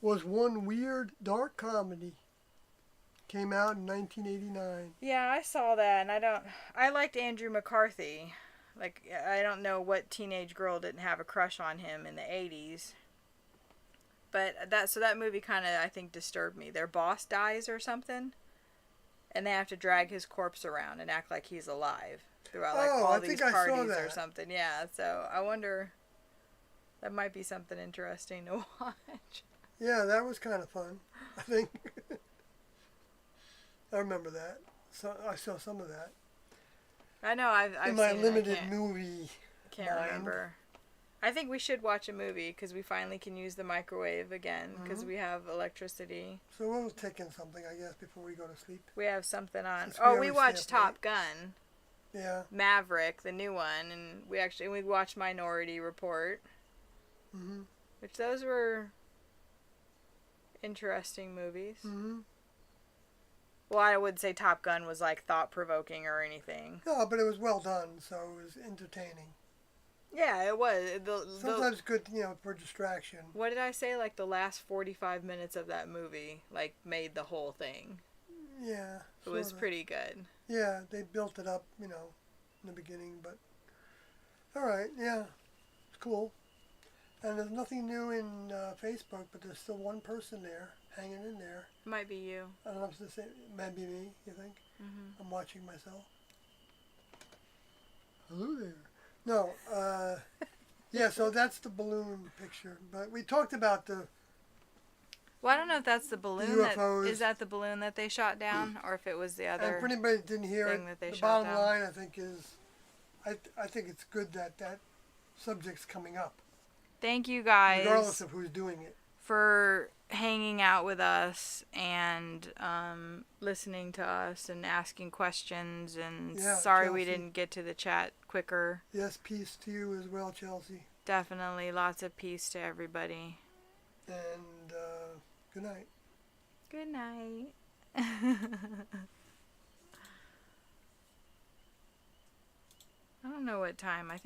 was one weird dark comedy. Came out in 1989. Yeah, I saw that, and I liked Andrew McCarthy. Like, I don't know what teenage girl didn't have a crush on him in the 80s. But that movie kind of, I think, disturbed me. Their boss dies or something, and they have to drag his corpse around and act like he's alive throughout all these parties or something. Yeah, so I wonder, that might be something interesting to watch. Yeah, that was kind of fun, I think. I remember that. So I saw some of that. I know, I've in my limited movie. Can't remember. I think we should watch a movie because we finally can use the microwave again because we have electricity. So we'll take in something, I guess, before we go to sleep. We have something on. We always watched stay up Top Gun. Yeah. Maverick, the new one, and we watched Minority Report. Mm-hmm. Which those were interesting movies. Mm-hmm. Well, I would say Top Gun was like thought-provoking or anything. No, but it was well done, so it was entertaining. Yeah, it was. Sometimes good, for distraction. What did I say? Like the last 45 minutes of that movie, like made the whole thing. Yeah. It was pretty good. Yeah, they built it up, in the beginning, but all right, yeah, it's cool. And there's nothing new in Facebook, but there's still one person there, hanging in there. Might be you. I don't know if it's the same. Might be me, you think? Mm-hmm. I'm watching myself. Hello there. No, yeah, so that's the balloon picture. But we talked about the Well, I don't know if that's the balloon. UFOs. Is that the balloon that they shot down, or if it was the other? And for anybody that didn't hear thing it, that they the shot bottom down. line, I think, is I think it's good that that subject's coming up, Thank you guys regardless of who's doing it. for hanging out with us and listening to us and asking questions. And Yeah, sorry we Chelsea. didn't get to the chat quicker. Yes, peace to you as well, Chelsea. Definitely lots of peace to everybody. And good night. Good night. I don't know what time. I think